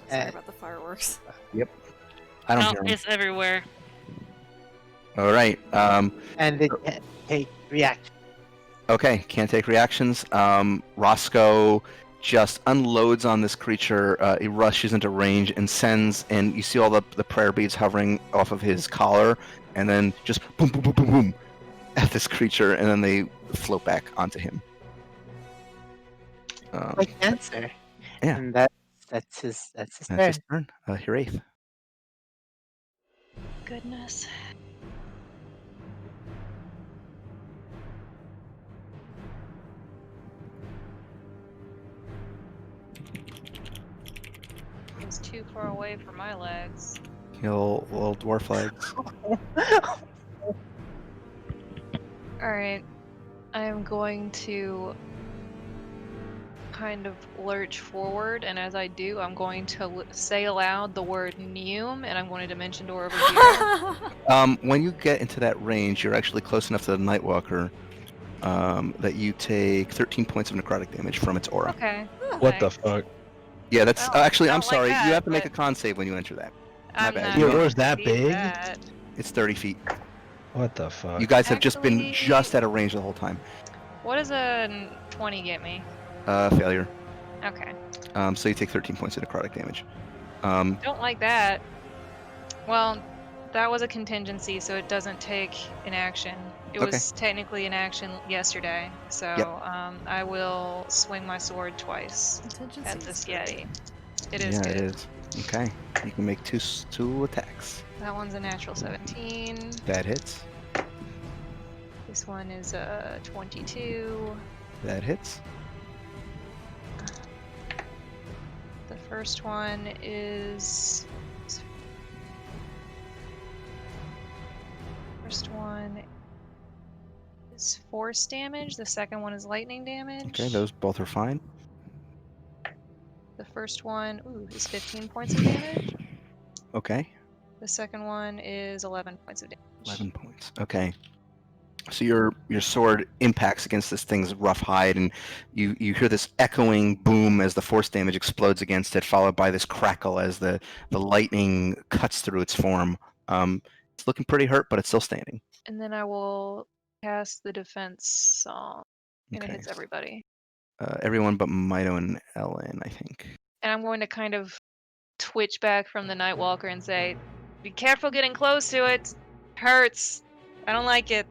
Sorry about the fireworks. I don't No, hear him. it's everywhere. All right. And it can take reaction. Okay, can't take reactions. Roscoe just unloads on this creature. He rushes into range and sends, and you see all the prayer beads hovering off of his collar, and then just boom, boom, boom, boom, boom at this creature, and then they float back onto him. Like cancer. Yeah. And that's his That's turn. his turn. Hiraeth. Goodness. He's too far away for my legs. He'll little dwarf legs. Alright. I am going to kind of lurch forward, and as I do, I'm going to say aloud the word Neum, and I'm going to dimension door over here. When you get into that range, you're actually close enough to the Nightwalker that you take 13 points of necrotic damage from its aura. Okay. What the thanks. fuck? Yeah, that's Well, actually. I'm not like sorry. that, You have to make a but- con save when you enter that. I'm bad. not Your gonna aura's that beat big? that. It's 30 feet. What the fuck? You guys have just been Actually- just out of range the whole time. What does a 20 get me? Failure. Okay. So you take 13 points of necrotic damage. Don't like that. Well, that was a contingency, so it doesn't take an action. It Okay. was technically an action yesterday, so Yep. I will swing my sword twice Contingency at is this good. Yeti. It is yeah, good. it is. Okay. You can make two attacks. That one's a natural 17. That hits. This one is a 22. That hits. The first one is. First one is force damage. The second one is lightning damage. Okay, those both are fine. The first one is 15 points of damage. Okay. The second one is 11 points of damage. 11 points. Okay. So your sword impacts against this thing's rough hide, and you hear this echoing boom as the force damage explodes against it, followed by this crackle as the lightning cuts through its form. It's looking pretty hurt, but it's still standing. And then I will cast the defense song. And it Okay. hits everybody. Everyone but Mito and Ellen, I think. And I'm going to kind of twitch back from the Nightwalker and say, be careful getting close to it. Hurts. I don't like it.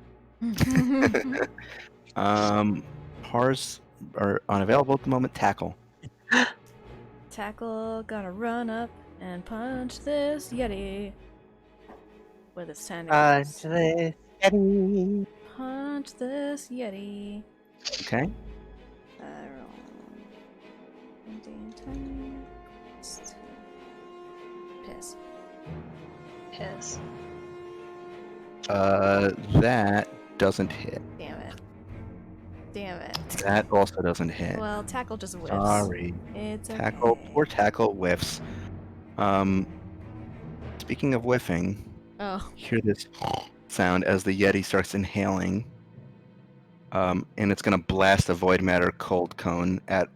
Pars are unavailable at the moment. Tackle. Tackle, gonna run up and punch this Yeti with his tentacles. Punch this Yeti. Punch this Yeti. Okay. Roll 19, 10. Piss. Piss. That doesn't hit. Damn it. Damn it. That also doesn't hit. Well, tackle just whiffs. Sorry. It's okay. Tackle. Poor tackle whiffs. Speaking of whiffing, Oh. you hear this sound as the Yeti starts inhaling. And it's gonna blast a void matter cold cone at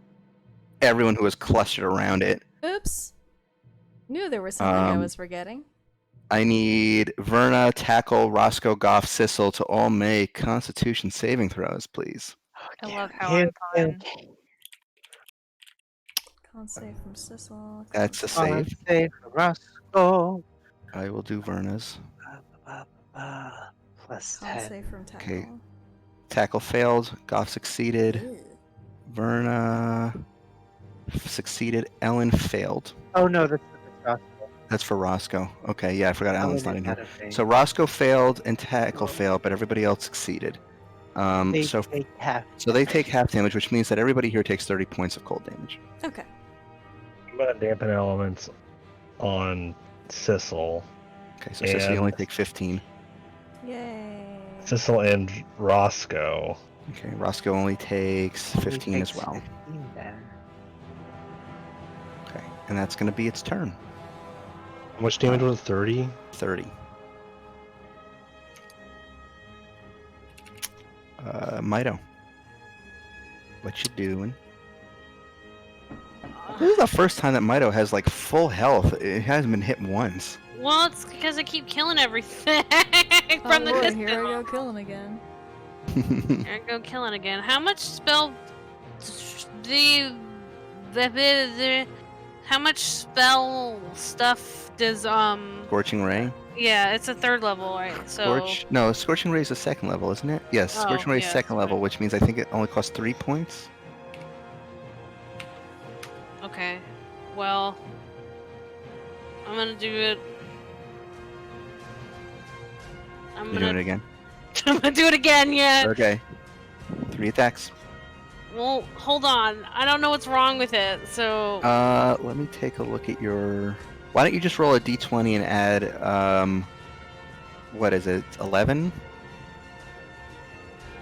everyone who is clustered around it. Oops. Knew there was something I Um, was forgetting. I need Verna, Tackle, Roscoe, Goff, Sissel to all make Constitution saving throws, please. I love how Here I'm we fun. Con save from Sissel. That's a go. save. Save for Roscoe. I will do Verna's. Plus Con 10. save from Okay. tackle. Tackle failed. Goff succeeded. Ew. Verna succeeded. Ellen failed. Oh no, that's Roscoe. That's for Roscoe. Okay, yeah, I forgot Ellen's not Ellen in is here. out of range. So Roscoe failed and Tackle failed, but everybody else succeeded. They So take half. they take half damage, which means that everybody here takes 30 points of cold damage. Okay. I'm gonna dampen elements on Sissel. Okay, so Sissy, you only And- take 15. Yay. Sissel and Roscoe. Okay, Roscoe only takes Only 15 as takes well. 15 then. Okay, and that's going to be its turn. How much damage was it? 30? 30. Mito. What you doing? This is the first time that Mito has like full health. It hasn't been hit once. Well, it's because I keep killing everything Oh from the boy, distance. here I go killing again. Here I go killing again. How much spell how much spell stuff does Scorching Ray? yeah, it's a 3rd level, right? So No, Scorching Ray is a 2nd level, isn't it? Yes, Scorching Ray is yeah, 2nd level, which means I think it only costs 3 points. okay. Well, I'm gonna do it. I'm You're doing it gonna again? I'm gonna do it again, yeah. Okay. 3 attacks. Well, hold on. I don't know what's wrong with it, so Let me take a look at your... Why don't you just roll a d20 and add, what is it, 11?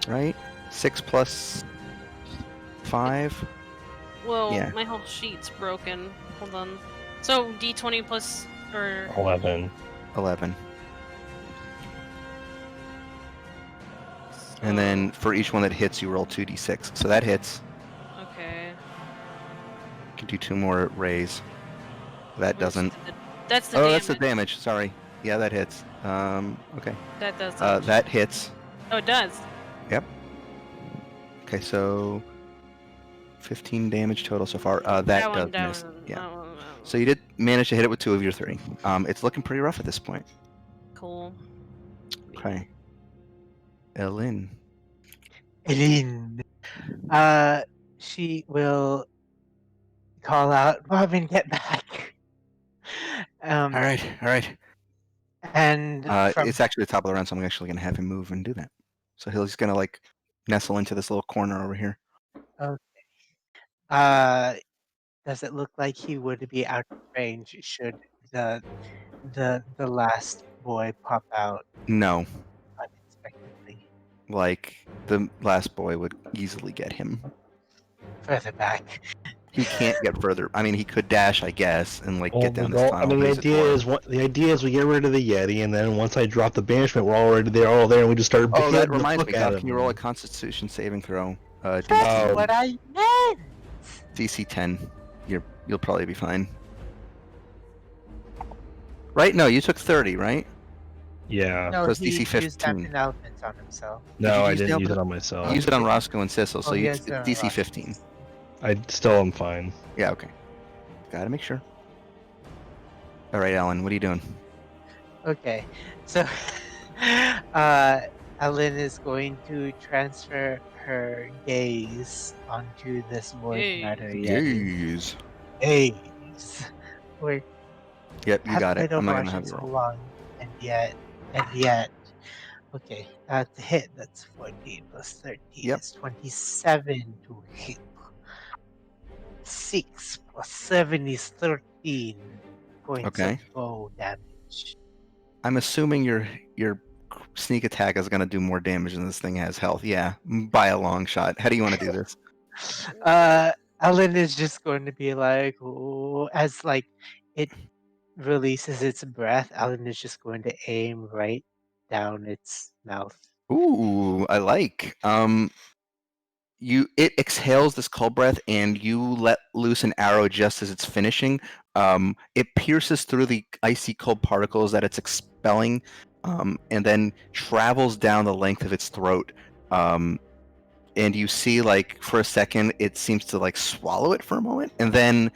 Right? 6 plus 5? well, yeah. my whole sheet's broken. Hold on. So D20 plus or 11. 11. And then for each one that hits, you roll 2d6. So that hits. okay. You can do 2 more rays. That doesn't. That's the Oh, damage. that's the damage. Sorry. Yeah, that hits. Okay. That does. Damage. That hits. Oh, it does. Yep. Okay, so 15 damage total so far. That one, does miss. one, Yeah. that one. So you did manage to hit it with 2 of your 3. It's looking pretty rough at this point. Cool. Okay. Ellen. Eileen. She will call out, Robin, get back. All right. And from It's actually the top of the round, so I'm actually going to have him move and do that. So he's going to like nestle into this little corner over here. does it look like he would be out of range should the last boy pop out No, unexpectedly like the last boy would easily get him. further back? He can't get further. I mean, he could dash, I guess, and like Well, get down we this go- tunnel. I mean, but the he's a idea is we get rid of the Yeti, and then once I drop the banishment, we're already there, all there, and we just start. Oh, that hitting the reminds fuck me. out Goff, of can you roll a them. Constitution saving throw? That's Oh. what I meant. DC 10. You'll probably be fine. Right? No, you took 30, right? Yeah. No, So it's he DC used 15. Dampen Elephants on himself. No, you I use didn't the use it other- on myself. You used it on Roscoe and Sissel, so Oh, you yes, it's DC 15. I still am fine. Yeah, okay. Gotta make sure. All right, Alan, what are you doing? Okay, so Ellen is going to transfer her gaze onto this void Hey. matter Yeti. Yes. Gaze. We're Yep, you have got played it. I'm not Overwatch gonna have in you so roll. long, and yet, okay, to hit, that's 14 plus 13 Yep. is 27 to hit. 6 plus 7 is 13 points Okay. of bow damage. I'm assuming your sneak attack is gonna do more damage than this thing has health. Yeah, by a long shot. How do you want to do this? Ellen is just going to be like, "Ooh," as like it releases its breath. Ellen is just going to aim right down its mouth. Ooh, I like. It exhales this cold breath, and you let loose an arrow just as it's finishing. It pierces through the icy cold particles that it's expelling, and then travels down the length of its throat. And you see, like, for a second, it seems to like swallow it for a moment, and then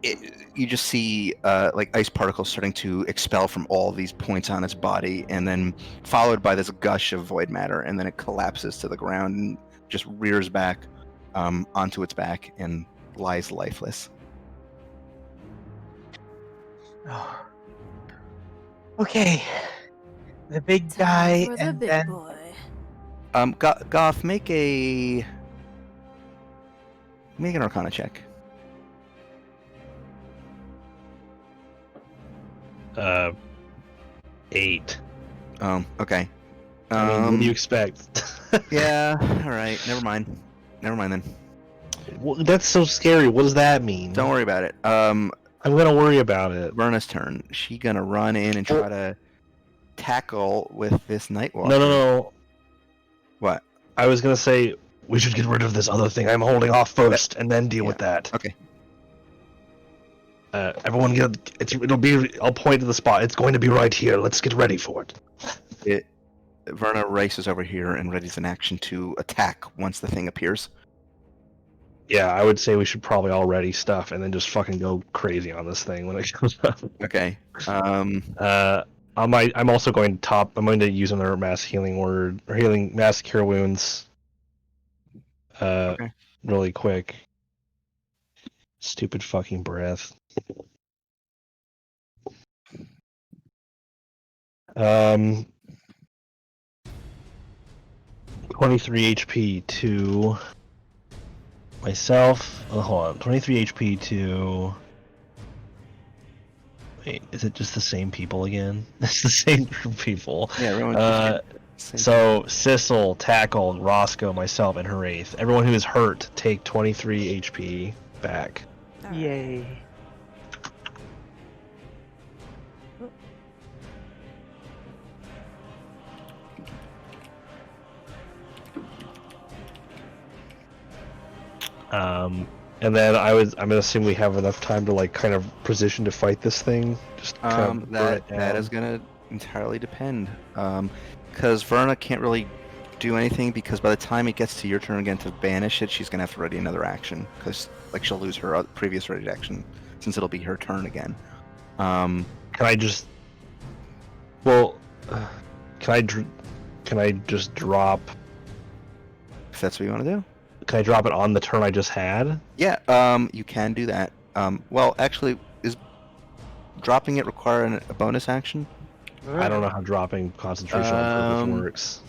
you just see like ice particles starting to expel from all these points on its body, and then followed by this gush of void matter, and then it collapses to the ground and just rears back onto its back and lies lifeless. Oh. Okay. The big Time guy for the and big then boy. Goth, make an Arcana check. 8. Okay. I mean, what do you expect? Yeah. All right. Never mind. Never mind then. Well, that's so scary. What does that mean? Don't worry about it. I'm gonna worry about it. Verna's turn. She gonna run in and try to tackle with this Nightwalker. No. What? I was gonna say we should get rid of this other thing I'm holding off first, and then deal with that. Okay. Everyone it'll be. I'll point to the spot. It's going to be right here. Let's get ready for it. Verna races over here and readies an action to attack once the thing appears. Yeah, I would say we should probably all ready stuff and then just fucking go crazy on this thing when it comes up. Okay. I'm also going to I'm going to use another mass healing word or healing mass cure wounds. Okay. Really quick. Stupid fucking breath. 23 HP to myself. Oh, hold on. 23 HP to. Wait, is it just the same people again? It's the same group of people. Yeah, everyone. So Sissel, Tackle, Roscoe, myself, and Haraith. Everyone who is hurt take 23 HP back. Alright. yay. And then I'm gonna assume we have enough time to like kind of position to fight this thing. Just kind of burn it That down. is gonna entirely depend. Because Verna can't really do anything because by the time it gets to your turn again to banish it, she's gonna have to ready another action because like she'll lose her previous ready action since it'll be her turn again. Can I just? Well, can I just drop? If that's what you want to do. Can I drop it on the turn I just had? Yeah. You can do that. Well, actually, is dropping it require a bonus action? I don't know how dropping concentration on Um, purpose works.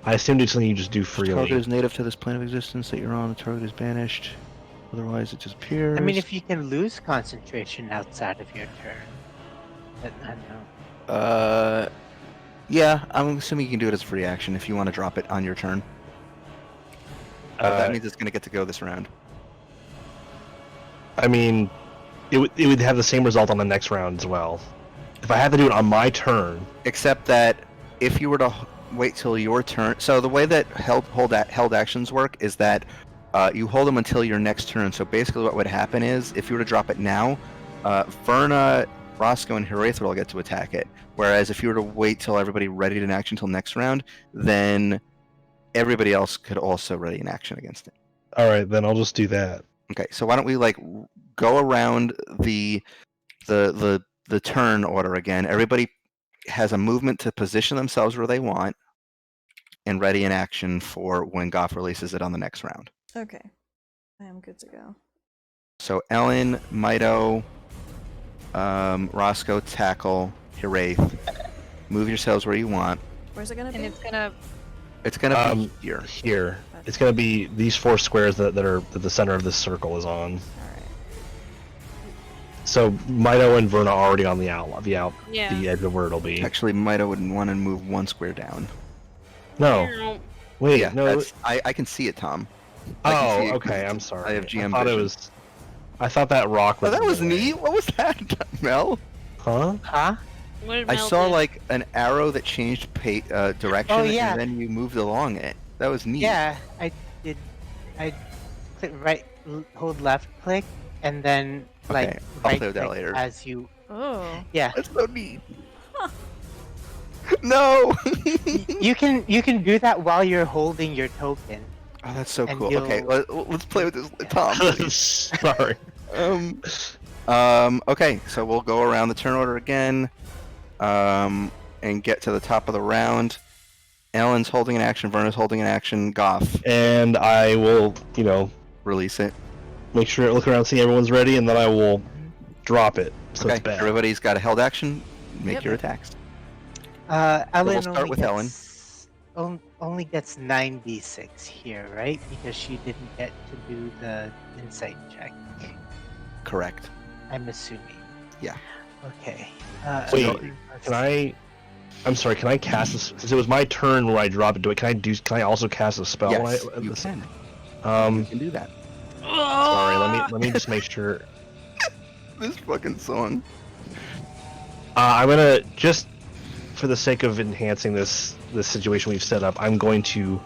I assumed it's something you just do The target freely. is native to this plane of existence that you're on. The target is banished. Otherwise, it disappears. I mean, if you can lose concentration outside of your turn, I don't know. Yeah, I'm assuming you can do it as a free action if you want to drop it on your turn. But that means it's going to get to go this round. I mean, it would have the same result on the next round as well. If I had to do it on my turn, Except that if you were to wait till your turn, so the way that held actions work is that you hold them until your next turn. So basically, what would happen is if you were to drop it now, Verna, Roscoe, and Haraith would all get to attack it. Whereas if you were to wait till everybody readied an action till next round, then everybody else could also ready an action against it. all right, then I'll just do that. Okay, so why don't we like go around the turn order again? Everybody has a movement to position themselves where they want, and ready an action for when Goff releases it on the next round. Okay. I am good to go. So Ellen, Mito, Roscoe, Tackle, Hiraeth, move yourselves where you want. Where's it gonna And be? it's gonna. It's gonna be here. Here, it's gonna be these 4 squares that the center of this circle is on. Alright. So Mito and Verna are already on the Yeah. the edge of where it'll be. Actually, Mito would want to move one square down. No, wait, Yeah, no. that's, I can see it, Tom. I can see Oh, it okay. 'cause I'm sorry. I have GM thought it vision. was. I thought that rock was. Oh, that in was the way. neat. What was that, Mel? Huh? Huh? What did I Mel saw do? like an arrow that changed direction, Oh, yeah. and then you moved along it. That was neat. Yeah, I did. I click hold left click, and then like Okay, I'll right play with that click later. as you. Oh. Yeah, That's so neat. No. you can do that while you're holding your token. Oh, that's so And cool. you'll- Okay, let's play with this, Tom. please. Sorry. Okay, so we'll go around the turn order again, and get to the top of the round. Ellen's holding an action, Verna's holding an action, Goff, And I will, release it. make sure, look around, see everyone's ready, and then I will drop it. So Okay, it's bad. everybody's got a held action. Make Yep. your attacks. Ellen we'll start only with Ellen. gets, only gets 9d6 here, right? Because she didn't get to do the insight check. Correct. I'm assuming. Yeah. Okay. Wait, let's Can I? I'm sorry. Can I cast this? Since it was my turn where I drop it. Can I also cast a spell? Yes, when I, you can. Um. You can do that. Sorry. Let me just make sure. This fucking song. I'm gonna just, for the sake of enhancing this situation we've set up, I'm going to,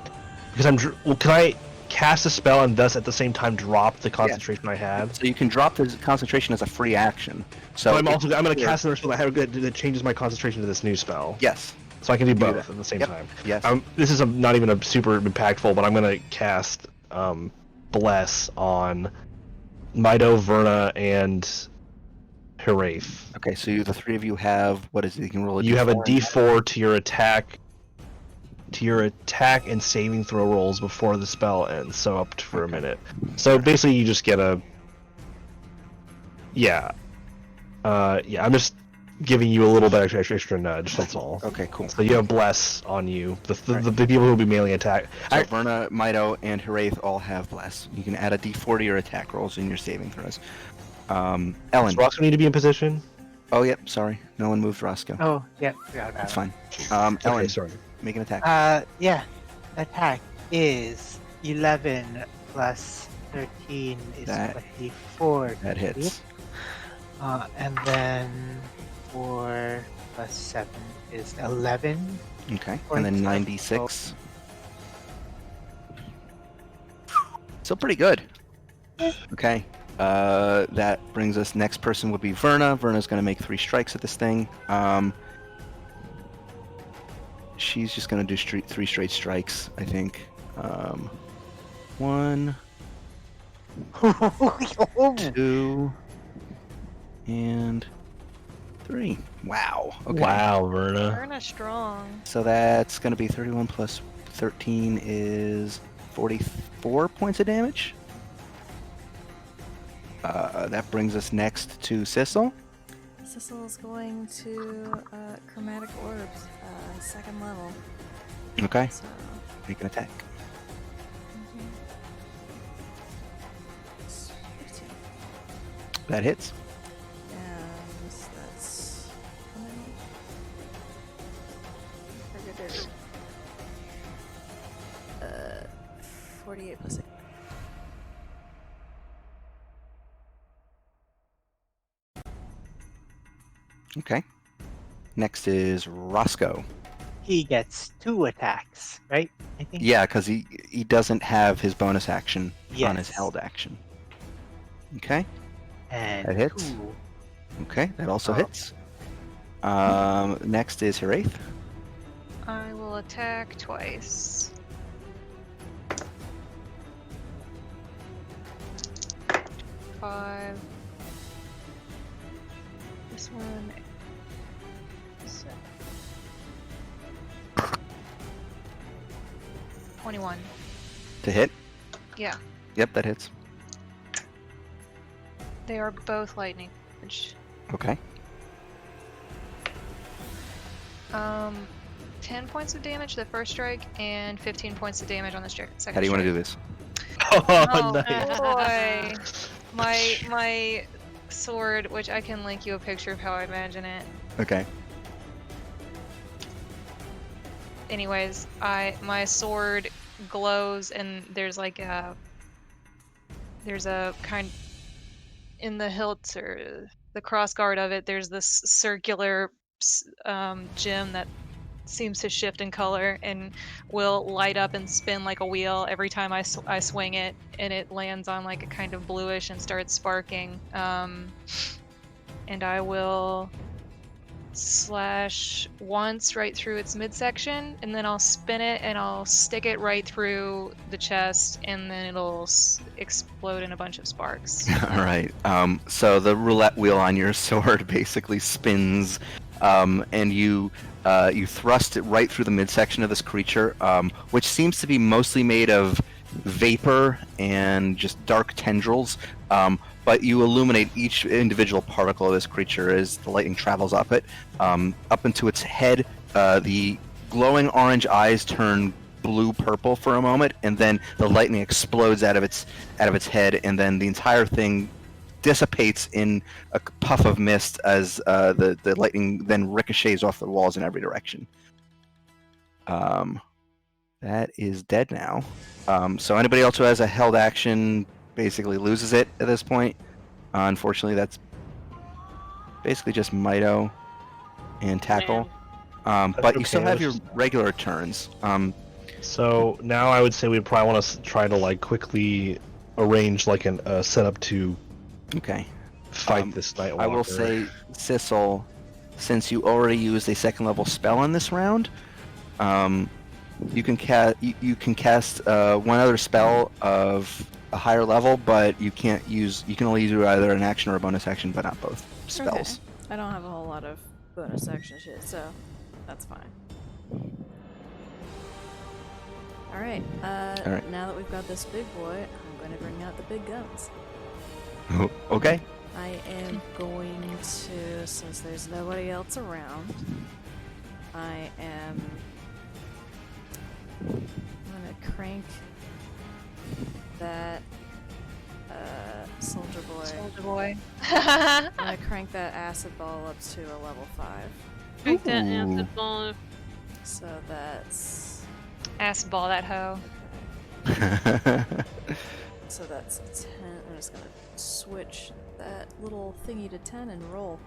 because can I cast a spell and thus at the same time drop the concentration I had? So you can drop the concentration as a free action. So But I'm gonna cast another spell that changes my concentration to this new spell. Yes. So I can do Do both that. at the same Yep. time. Yes. This is not even a super impactful, but I'm gonna cast Bless on Mido, Verna, and Hiraeth. Okay, so the three of you have, what is it? You can roll a You have a D4. D4 to your attack and saving throw rolls before the spell ends, so up for a minute. So basically you just get a... Yeah. I'm just giving you a little bit extra nudge, that's all. Okay, cool. So you have Bless on you, the people who will be melee attack. So Verna, Mido, and Hiraeth all have Bless. You can add a D4 to your attack rolls in your saving throws. Ellen. Does Roscoe need to be in position? Oh, yep, sorry. No one moved Roscoe. Oh, yeah, forgot about That's it. fine. Okay, Ellen, sorry. make an attack. Yeah. Attack is 11 plus 13 is That- 24. That hits. And then 4 plus 7 is 11. Okay, and Points then of 96. So pretty good. Okay. That brings us, next person would be Verna. Verna's going to make 3 strikes at this thing. She's just going to do 3 straight strikes, I think. 1, 2, and 3. Wow. Okay. Wow, Verna. Verna strong. So that's going to be 31 plus 13 is 44 points of damage. That brings us next to Sissel. Sissel's going to chromatic orbs, 2nd level. Okay, So make an attack. it's 15. That hits. And that's how many? Targeted. 48 plus 6. Okay. Next is Roscoe. He gets 2 attacks, right? I think. Yeah, because he doesn't have his bonus action on his Yes. held action. Okay. And That hits. 2. Okay, that also Oh. hits. Next is Hiraeth. I will attack twice. Five. This one. Is 21. To hit. Yeah, Yep, that hits. they are both lightning damage. Okay. 10 points of damage the first strike, and 15 points of damage on the second strike. How do you want to do this? Oh Nice. boy! My sword, which I can link you a picture of how I imagine it. Okay. Anyways, my sword glows, and there's like there's a kind in the hilt or the crossguard of it. There's this circular gem that seems to shift in color and will light up and spin like a wheel every time I swing it, and it lands on like a kind of bluish and starts sparking. And I will slash once right through its midsection, and then I'll spin it and I'll stick it right through the chest, and then it'll explode in a bunch of sparks. All right. So the roulette wheel on your sword basically spins, and you thrust it right through the midsection of this creature, which seems to be mostly made of vapor and just dark tendrils. But you illuminate each individual particle of this creature as the lightning travels up it, up into its head. The glowing orange eyes turn blue-purple for a moment, and then the lightning explodes out of its head, and then the entire thing dissipates in a puff of mist as the lightning then ricochets off the walls in every direction. That is dead now. So anybody else who has a held action basically loses it at this point. Unfortunately, that's basically just Mito and Tackle. But you still have your regular turns. So now I would say we'd probably want to try to like quickly arrange like a setup to Okay. fight this Nightwalker. I will say, Sissel, since you already used a second level spell in this round, you can cast one other spell of a higher level, but you can only do either an action or a bonus action, but not both spells. Okay. I don't have a whole lot of bonus action shit, so that's fine. Alright, Alright. now that we've got this big boy, I'm going to bring out the big guns. Okay. I am going to, since there's nobody else around, I am gonna crank that soldier boy. Soldier boy. I'm gonna crank that acid ball up to a level 5. Crank that Ooh. acid ball. So that's Acid ball that hoe. so that's 10. I'm just gonna switch that little thingy to 10 and roll.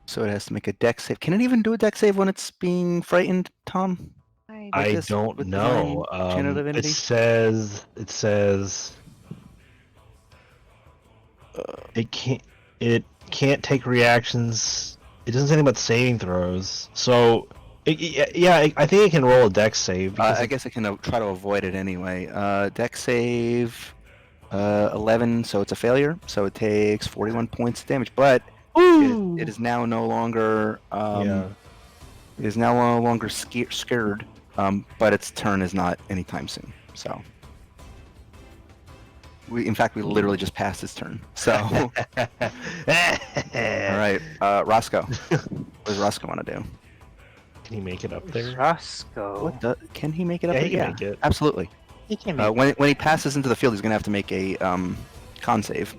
So it has to make a dex save. Can it even do a dex save when it's being frightened, Tom? I this don't with know. divine channel divinity? It says it can't take reactions. It doesn't say anything about saving throws. So I think it can roll a dex save. Because I guess I can try to avoid it anyway. Dex save 11, so it's a failure. So it takes 41 points of damage, but it is now no longer it is now no longer scared. But its turn is not anytime soon. So in fact, we literally just passed its turn. So all right, Roscoe. What does Roscoe want to do? Can he make it up there? Roscoe. Can he make it up Yeah, there? he can make it. Absolutely. He can make When he passes into the field, he's gonna have to make a con save.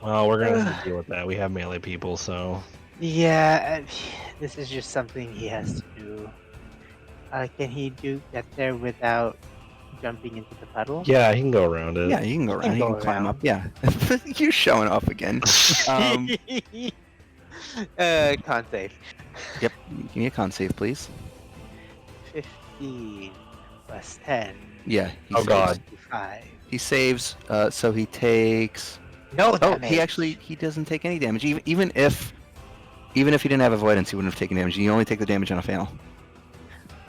Well, we're gonna have to deal with that. We have melee people, so Yeah, this is just something he has to do. Can he get there without jumping into the puddle? yeah, he can go around it. Yeah, he can go around. He go can climb around. up. Yeah, you're showing off again. Con save. Yep. Give me a con save, please. 15 plus 10. Yeah. He Oh, saves. God. 5. He saves. So he takes. No Oh, damage. he doesn't take any damage. Even if he didn't have avoidance, he wouldn't have taken damage. You only take the damage on a fail.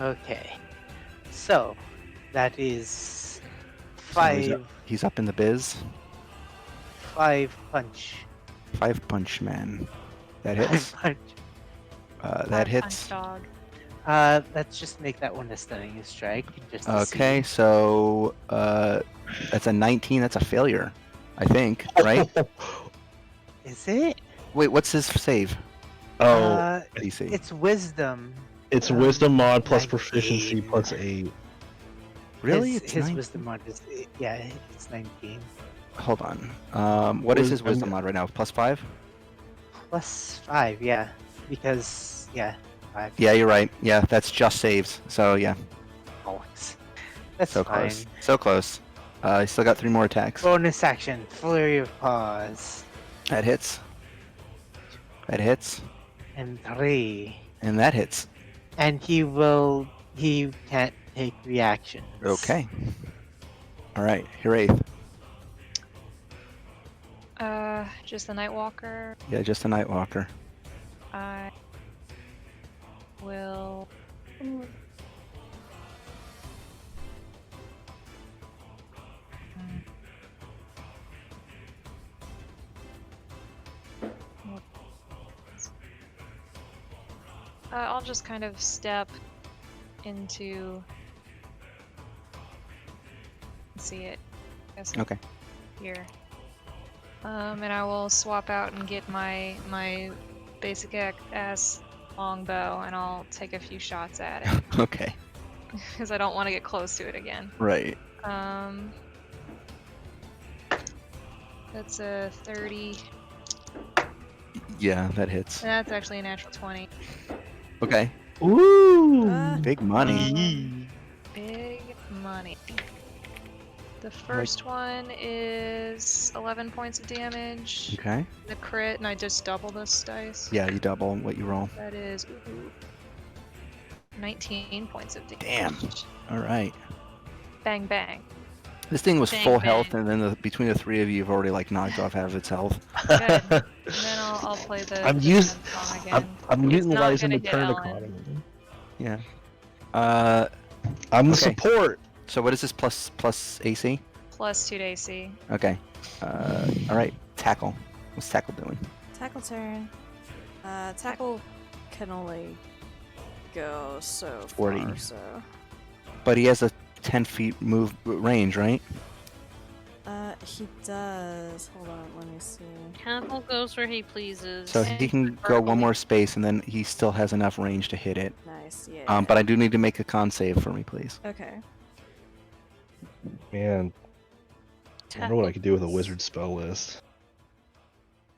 Okay. So, that is So 5 he's up in the biz. punch. 5 punch man. That 5 hits. punch. That hits. Dog. Let's just make that one a stunning strike. Just to Okay, see. so that's a 19. That's a failure, I think. Right? Is it? Wait, what's his save? Uh, DC. it's wisdom. It's wisdom mod plus 19. proficiency plus 8. Really? His, It's his 19? wisdom mod is it's 19. Hold on. What is his wisdom mod right now? Plus 5? Plus 5, yeah. Because 5. Yeah, you're right. Yeah, that's just saves. So yeah, Bollocks. That's so fine. close. So close. He still got 3 more attacks. Bonus action, flurry of paws, That hits. That hits. and 3. And that hits. And he can't take reactions. Okay. All right, Wraith. Just the Nightwalker. Yeah, just a Nightwalker. I will. I'll just kind of step into. See it. Guess Okay. Here. And I will swap out and get my basic ass longbow, and I'll take a few shots at it Okay. because I don't want to get close to it again. Right. That's a 30. Yeah, that hits. That's actually a natural 20. Okay. Ooh. Big money. Big money. The first one is 11 points of damage. Okay. The crit, and I just double this dice. Yeah, you double what you roll. That is 19 points of damage. Damn. All right. Bang bang. This thing was Bang, full bang. health, and then between the three of you, you've already like knocked off half of its health. Good. And then I'll play the. I'm the used- defense song again. I'm It's not utilizing the gonna hit turn Ellen. economy. Yeah. I'm the Okay. support. So what is this plus AC? Plus 2 to AC. Okay. All right. Tackle. What's tackle doing? Tackle turn. Tackle can only go so 40. far, so. But he has a 10 feet move range, right? He does. Hold on, let me see. Tackle goes where he pleases. So he can go one more space, and then he still has enough range to hit it. Nice, yeah. But I do need to make a con save for me, please. Okay. Man, I wonder what I could do with a wizard spell list.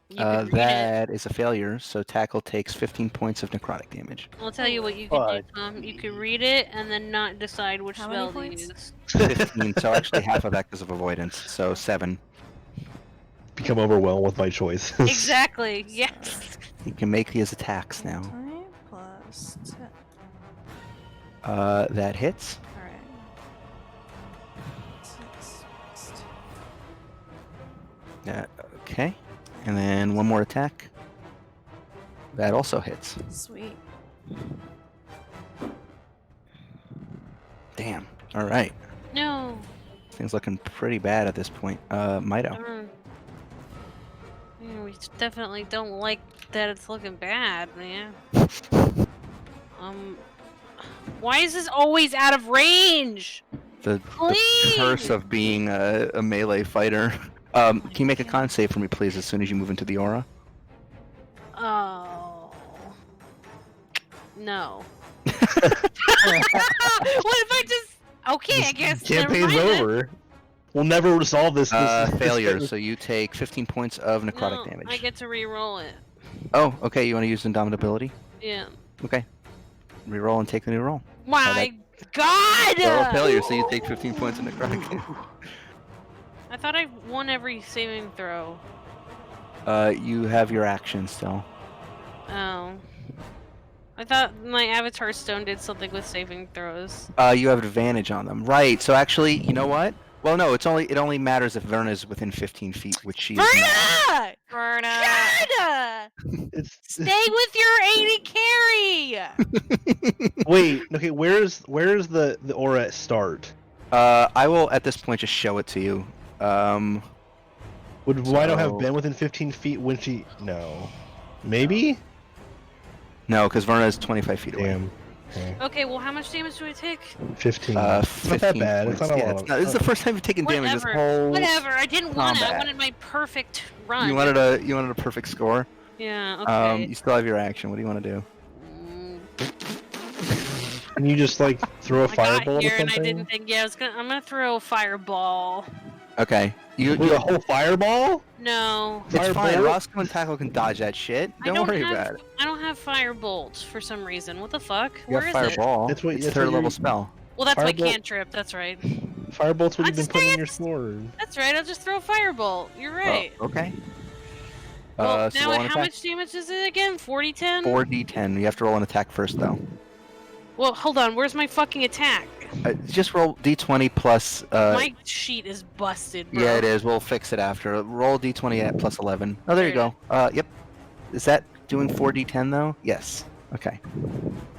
You can read it. That is a failure, so tackle takes 15 points of necrotic damage. I'll tell you what you can Fudge. do, Tom. You can read it and then not decide which How many spell to points? use. 15, so actually half of that because of avoidance, so 7. Become overwhelmed with my choices. Exactly. Yes. He can make his attacks now. 20 plus 10. That hits. Alright. 6, 6, Okay. And then one more attack. That also hits. Sweet. Damn. All right. No. Things looking pretty bad at this point. Mido. Yeah, we definitely don't like that it's looking bad, man. Why is this always out of range? The Please! curse of being a melee fighter. Can you make a con save for me, please, as soon as you move into the aura? Oh. No. What if I just... Okay, I guess. never Campaign's mind then. over. We'll never resolve this. Failure, so you take 15 points of necrotic No, damage. I get to re-roll it. Oh, okay, you want to use indomitability? Yeah. Okay. Reroll and take the new roll. My God! Roll a failure, so you take 15 points of necrotic damage. I thought I won every saving throw. You have your action still. Oh. I thought my avatar stone did something with saving throws. You have advantage on them. Right, so actually, you know what? Well, no, it only matters if Verna is within 15 feet, which she is not. Verna! Verna! Verna! It's... Stay with your 80 carry! Wait. Okay. Where's the aura at start? I will, at this point, just show it to you. Would Wido have So- been within 15 feet when she? No. Maybe. No, because Verna is 25 feet away. Damn. Okay. Okay, well, how much damage do I take? 15. It's not that bad. It's not a lot. This is the first time you've taken damage this Whatever. whole. Whatever, I didn't want it. I combat. wanted my perfect run. You wanted a perfect score. Yeah, okay. You still have your action. What do you want to do? Can you just like throw a I fireball got or here and something? I didn't think. Yeah, I'm gonna throw a fireball. Okay. You With a whole fireball? No, It's fine. Firebolt? Roscoe and Tackle can dodge that shit. I Don't don't worry have, about it. I don't have firebolt for some reason. What the fuck? You Where have is it? Fireball. That's what- it's that's third what level you're- spell. Well, that's my Firebolt- cantrip. That's right. Firebolt's what I you've been just putting in your guessed. sword. That's right. I'll just throw a firebolt. You're right. Oh, okay. Well, So now roll an how attack. much damage is it again? 40-10? 4d10. You have to roll an attack first, though. Well, hold on. Where's my fucking attack? Just roll d20 plus. My sheet is busted, bro. Yeah, it is. We'll fix it after. Roll d20 at plus 11. Oh, there you go. Yep. Is that doing 4d10 though? Yes. Okay.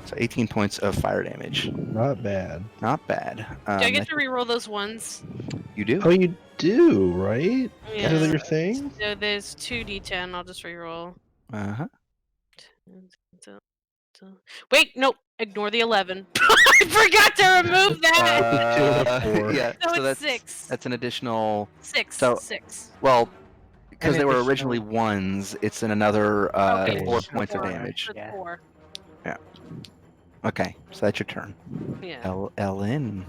So 18 points of fire damage. Not bad. Not bad. Do I get I to reroll those ones? You do? Oh, you do, right? Yeah. Is that your thing? So there's 2d10. I'll just reroll. Uh-huh. Wait, nope. Ignore the 11. I forgot to remove that. Four. Yeah. So So it's that's 6. that's an additional. 6. so- 6. Well, because An they were additional- originally ones, it's in another Okay, 4 additional points of four. damage. That's Yeah. 4. Okay, so that's your turn. Yeah. Ellen.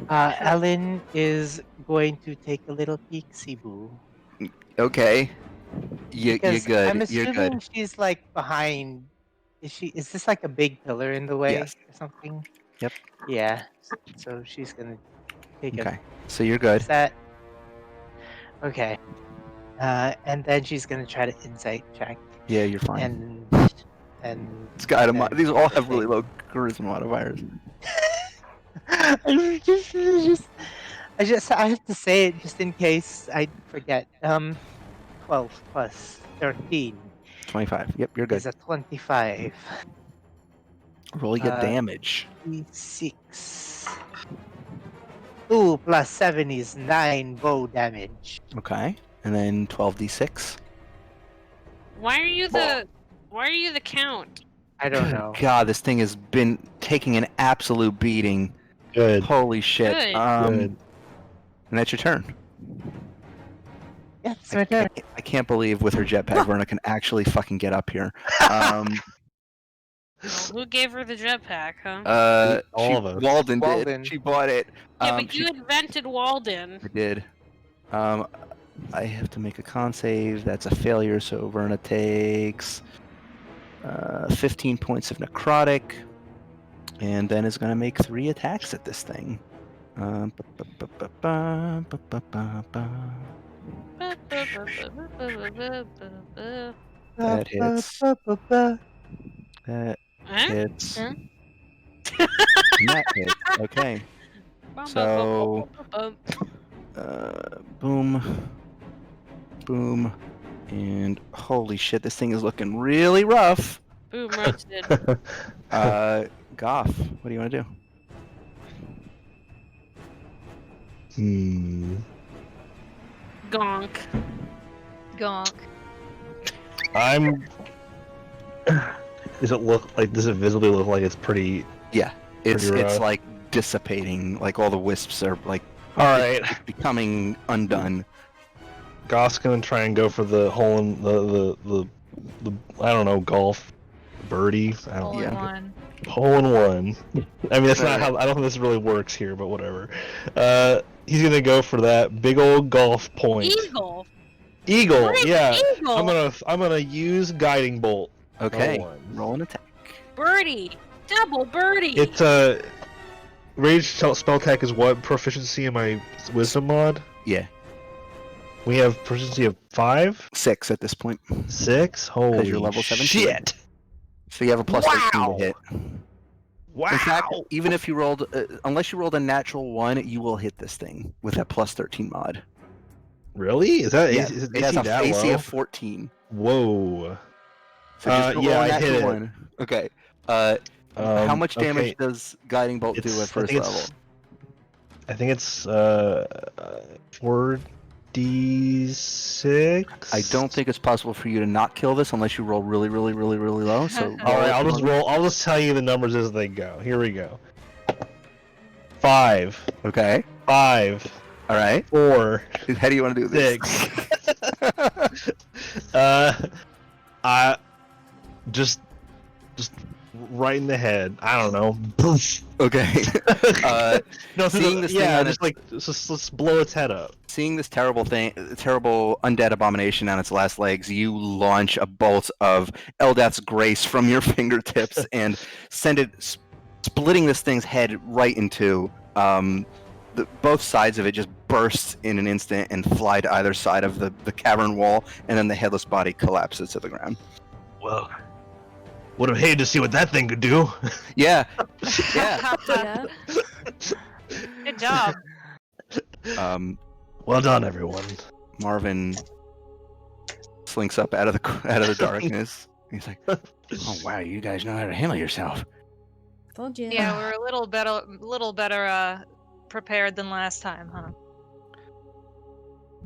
Ellen is going to take a little peek-see boo. Okay. You're Because good. I'm You're assuming good. she's like behind. Is this like a big pillar in the way Yes. or something? Yep. Yeah. So she's gonna take a. Okay. So you're good. Is that okay? And then she's gonna try to insight check Yeah, you're fine. and It's got then these all the have really thing. low charisma modifiers. I have to say it just in case I forget. 12 plus 13 25. Yep, you're good. is a 25. Roll your uh, damage. 6. 2 plus 7 is 9 bow damage. Okay. And then 12d6. Why are you the count? I don't know. God, this thing has been taking an absolute beating. Good. Holy shit. Good. Good. And that's your turn. Yeah, it's my turn. I can't believe with her jetpack, Verna can actually fucking get up here. Well, who gave her the jetpack, huh? All of us. Walden Walden. did. She bought it. Yeah, but she- you invented Walden. I did. I have to make a con save. That's a failure, so Verna takes 15 points of necrotic, and then is going to make 3 attacks at this thing. That hits. That Huh? hits. Huh? That hits. Okay. So- Boom. Boom. And holy shit, this thing is looking really rough. Boom, roasted. Goff, what do you want to do? Gonk. Gonk. I'm. Does it visibly look like it's pretty? It's Pretty rough. like dissipating, like all the wisps are like All right. becoming undone. Goth's gonna try and go for the hole in the I don't know, golf birdie. I don't Hole yeah. in one. hole in one. I mean, that's not Right. how. I don't think this really works here, but whatever. He's gonna go for that big old golf point. Eagle. Eagle, What is yeah. Eagle? I'm gonna use guiding bolt. Okay, One. roll an attack. Birdie. Double birdie. It's rage spell attack is what proficiency in my wisdom mod? Yeah, We have proficiency of 5, 6 at this point. 6. Holy you're level 17. shit! So you have a plus 13 Wow. to hit. Wow. In fact, even if you rolled, unless you rolled a natural 1, you will hit this thing with that plus 13 mod. Really? Is that Yeah, is it AC has that a AC low? of 14. Whoa. So just roll yeah, a I natural hit it. 1. Okay. How much damage okay. does Guiding Bolt do at first level? I think it's 4d6. I don't think it's possible for you to not kill this unless you roll really, really, really, really low. So All right, I'll just roll. I'll just tell you the numbers as they go. Here we go. 5, Okay. 5, All right. 4, How do you want to do this? 6. I just right in the head. I don't know. Okay. No, seeing this thing yeah, on just like let's blow its head up. Seeing this terrible undead abomination on its last legs, you launch a bolt of Eldath's grace from your fingertips and send it splitting this thing's head right in two. Both sides of it just burst in an instant and fly to either side of the cavern wall, and then the headless body collapses to the ground. Well, would have hated to see what that thing could do. Yeah, yeah. Yeah. Good job. Well done, everyone. Marvin slinks up out of the darkness. He's like, oh wow, you guys know how to handle yourself. Told you. Yeah, we're a little better prepared than last time, huh?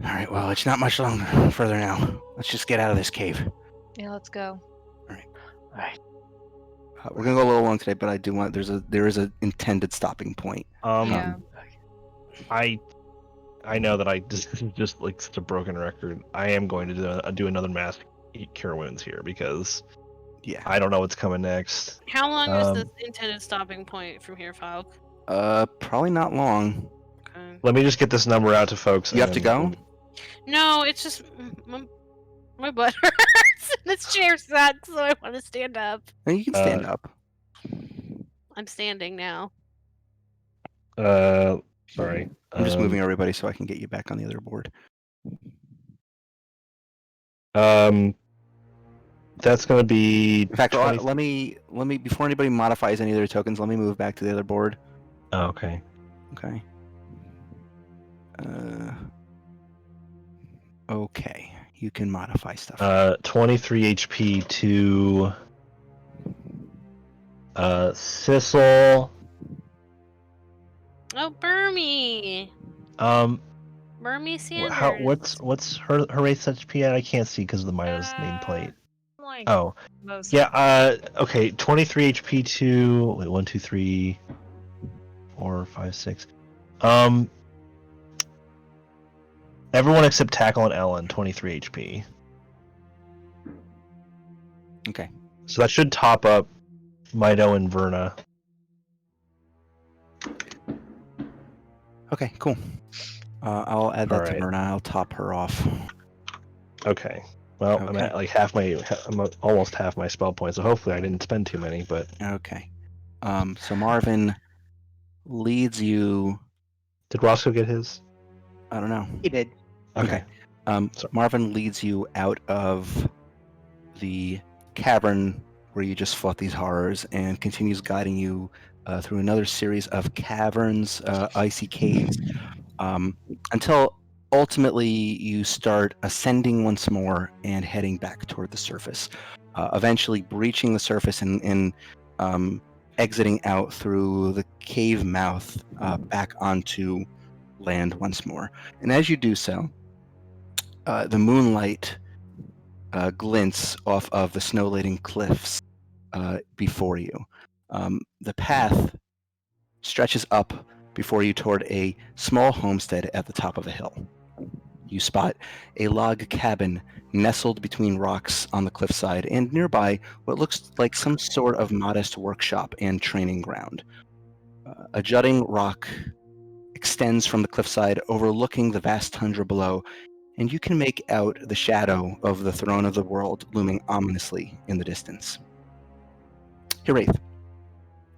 All right, well, it's not much longer further now. Let's just get out of this cave. Yeah, let's go. Right. We're gonna go a little long today, but I do want there is a intended stopping point. Yeah. I know that I just like such a broken record. I am going to do another mass cure wounds here because Yeah. I don't know what's coming next. How long is this intended stopping point from here, Falk? Probably not long. Okay. Let me just get this number out to folks. You have to go? No, it's just my butt hurts. This chair sucks, so I want to stand up. And you can stand up. I'm standing now. Sorry. I'm just moving everybody so I can get you back on the other board. That's going to be. In fact, 20... let me before anybody modifies any of their tokens, let me move back to the other board. Oh, okay. Okay. Okay. You can modify stuff. 23 HP to Sissel. Oh, Burmy! Burmy Sanders. What's her race HP at? I can't see because of the Maya's nameplate. Like Oh, most. yeah. Okay. 23 HP to 1, 2, 3, 4, 5, 6. Everyone except Tackle and Ellen, 23 HP. Okay. So that should top up Mido and Verna. Okay, cool. I'll add that to Alright. Verna. I'll top her off. Okay. Well, I'm Okay. at like I'm at almost half my spell points, so hopefully I didn't spend too many, but... Okay. So Marvin leads you... Did Roscoe get his? I don't know. He did. Okay. Sorry. Marvin leads you out of the cavern where you just fought these horrors and continues guiding you through another series of caverns, icy caves, until ultimately you start ascending once more and heading back toward the surface, eventually breaching the surface and exiting out through the cave mouth back onto land once more. And as you do so, the moonlight glints off of the snow-laden cliffs before you. The path stretches up before you toward a small homestead at the top of a hill. You spot a log cabin nestled between rocks on the cliffside, and nearby what looks like some sort of modest workshop and training ground. A jutting rock extends from the cliffside, overlooking the vast tundra below, and you can make out the shadow of the throne of the world looming ominously in the distance. Here, Wraith,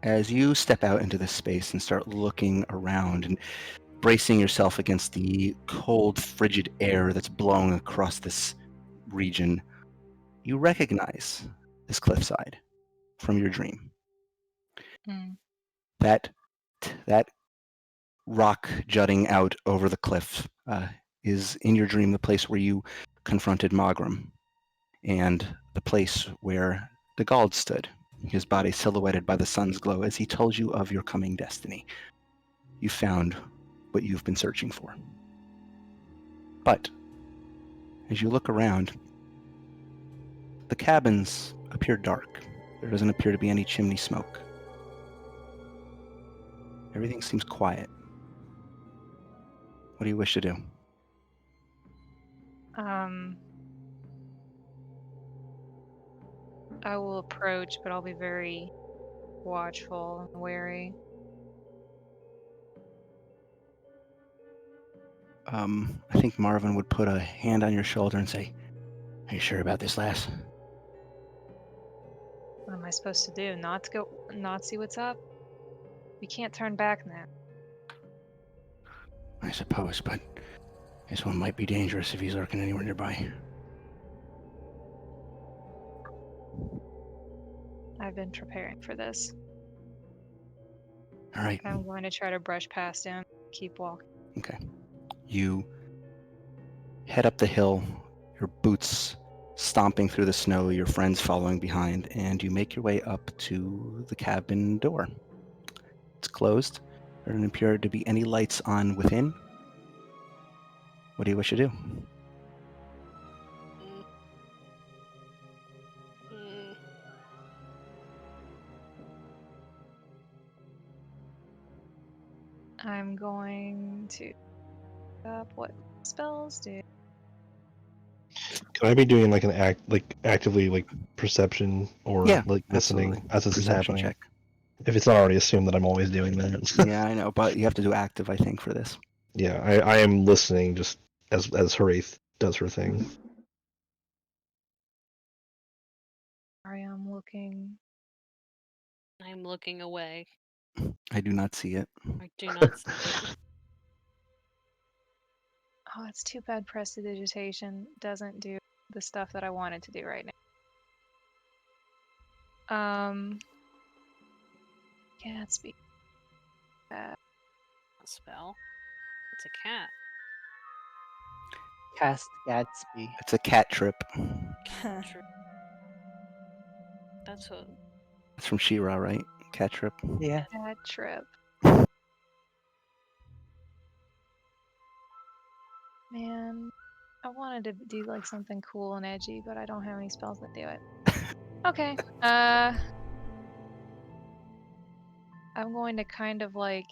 as you step out into this space and start looking around and bracing yourself against the cold, frigid air that's blowing across this region, you recognize this cliffside from your dream. Hmm. That rock jutting out over the cliff is in your dream the place where you confronted Mogram, and the place where the Gald stood, his body silhouetted by the sun's glow as he told you of your coming destiny. You found what you've been searching for. But as you look around, the cabins appear dark. There doesn't appear to be any chimney smoke. Everything seems quiet. What do you wish to do? I will approach, but I'll be very watchful and wary. I think Marvin would put a hand on your shoulder and say, "Are you sure about this, lass?" What am I supposed to do? Not see what's up? We can't turn back now. I suppose, but this one might be dangerous if he's lurking anywhere nearby. I've been preparing for this. All right. I'm going to try to brush past him, keep walking. Okay. You head up the hill, your boots stomping through the snow, your friends following behind, and you make your way up to the cabin door. It's closed. There don't appear to be any lights on within. What do you wish to do? Mm. Mm. I'm going to look up what spells do. Could I be doing like an actively like perception or Yeah, like listening absolutely. as this is Perception happening? check. If it's not already assumed that I'm always doing that. Yeah, I know, but you have to do active, I think, for this. Yeah, I am listening just as Haraith does her thing. Sorry, I'm looking. I'm looking away. I do not see it. I do not see it. Oh, it's too bad prestidigitation doesn't do the stuff that I wanted to do right now. Gatsby. A spell. It's a cat. Cast Gatsby. It's a cat trip. True. That's a. It's from She-Ra, right? Cat trip. Yeah. Bad trip. Man, I wanted to do like something cool and edgy, but I don't have any spells that do it. Okay. I'm going to kind of like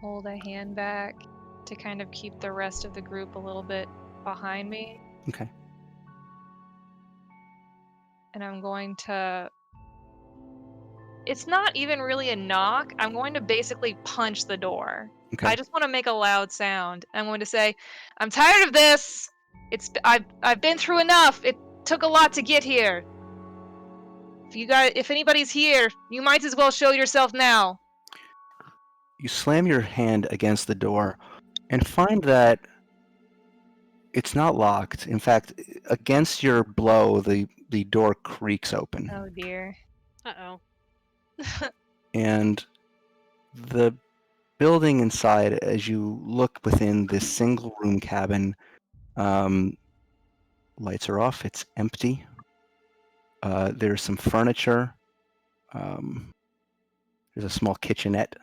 hold a hand back to kind of keep the rest of the group a little bit behind me. Okay. And I'm going to. It's not even really a knock. I'm going to basically punch the door. Okay. I just want to make a loud sound. I'm going to say, "I'm tired of this. I've been through enough. It took a lot to get here. If anybody's here, you might as well show yourself now." You slam your hand against the door and find that it's not locked. In fact, against your blow, the door creaks open. Oh dear. Uh-oh. And the building inside, as you look within this single room cabin, lights are off. It's empty. There's some furniture. There's a small kitchenette.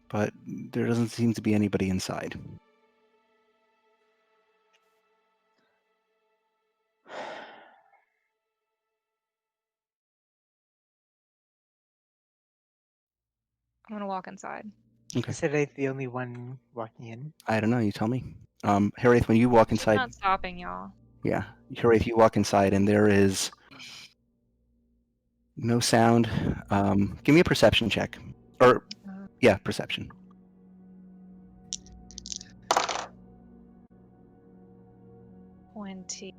But there doesn't seem to be anybody inside. I'm gonna walk inside. Okay. Is it the only one walking in? I don't know. You tell me. Harriet, when you walk She's inside, not stopping y'all. yeah, Harriet, you walk inside and there is no sound. Give me a perception check. Or, yeah, perception. 20.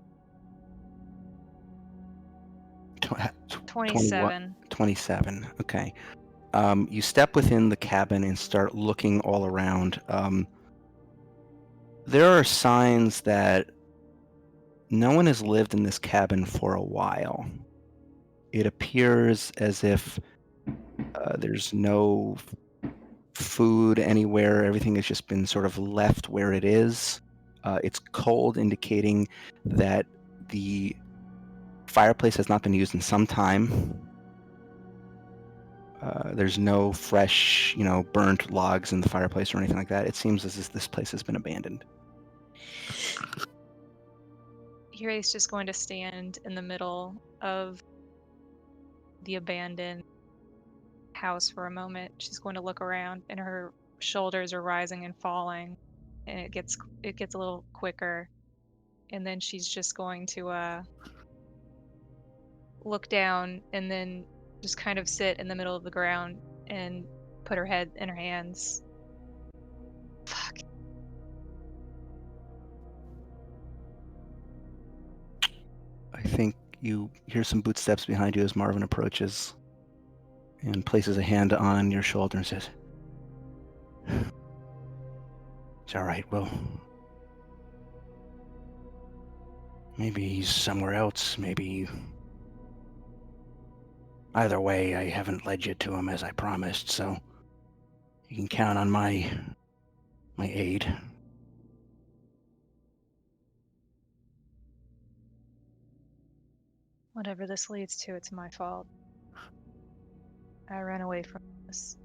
Tw- 27. 27. Okay. You step within the cabin and start looking all around. There are signs that no one has lived in this cabin for a while. It appears as if there's no food anywhere. Everything has just been sort of left where it is. It's cold, indicating that the fireplace has not been used in some time. There's no fresh, burnt logs in the fireplace or anything like that. It seems as if this place has been abandoned. Yuri's just going to stand in the middle of the abandoned house for a moment. She's going to look around, and her shoulders are rising and falling, and it gets a little quicker. And then she's just going to look down and then just kind of sit in the middle of the ground and put her head in her hands. Fuck. I think you hear some footsteps behind you as Marvin approaches and places a hand on your shoulder and says, "It's all right, Will. Maybe he's somewhere else. Maybe. Either way, I haven't led you to him as I promised, so you can count on my aid." Whatever this leads to, it's my fault. I ran away from this.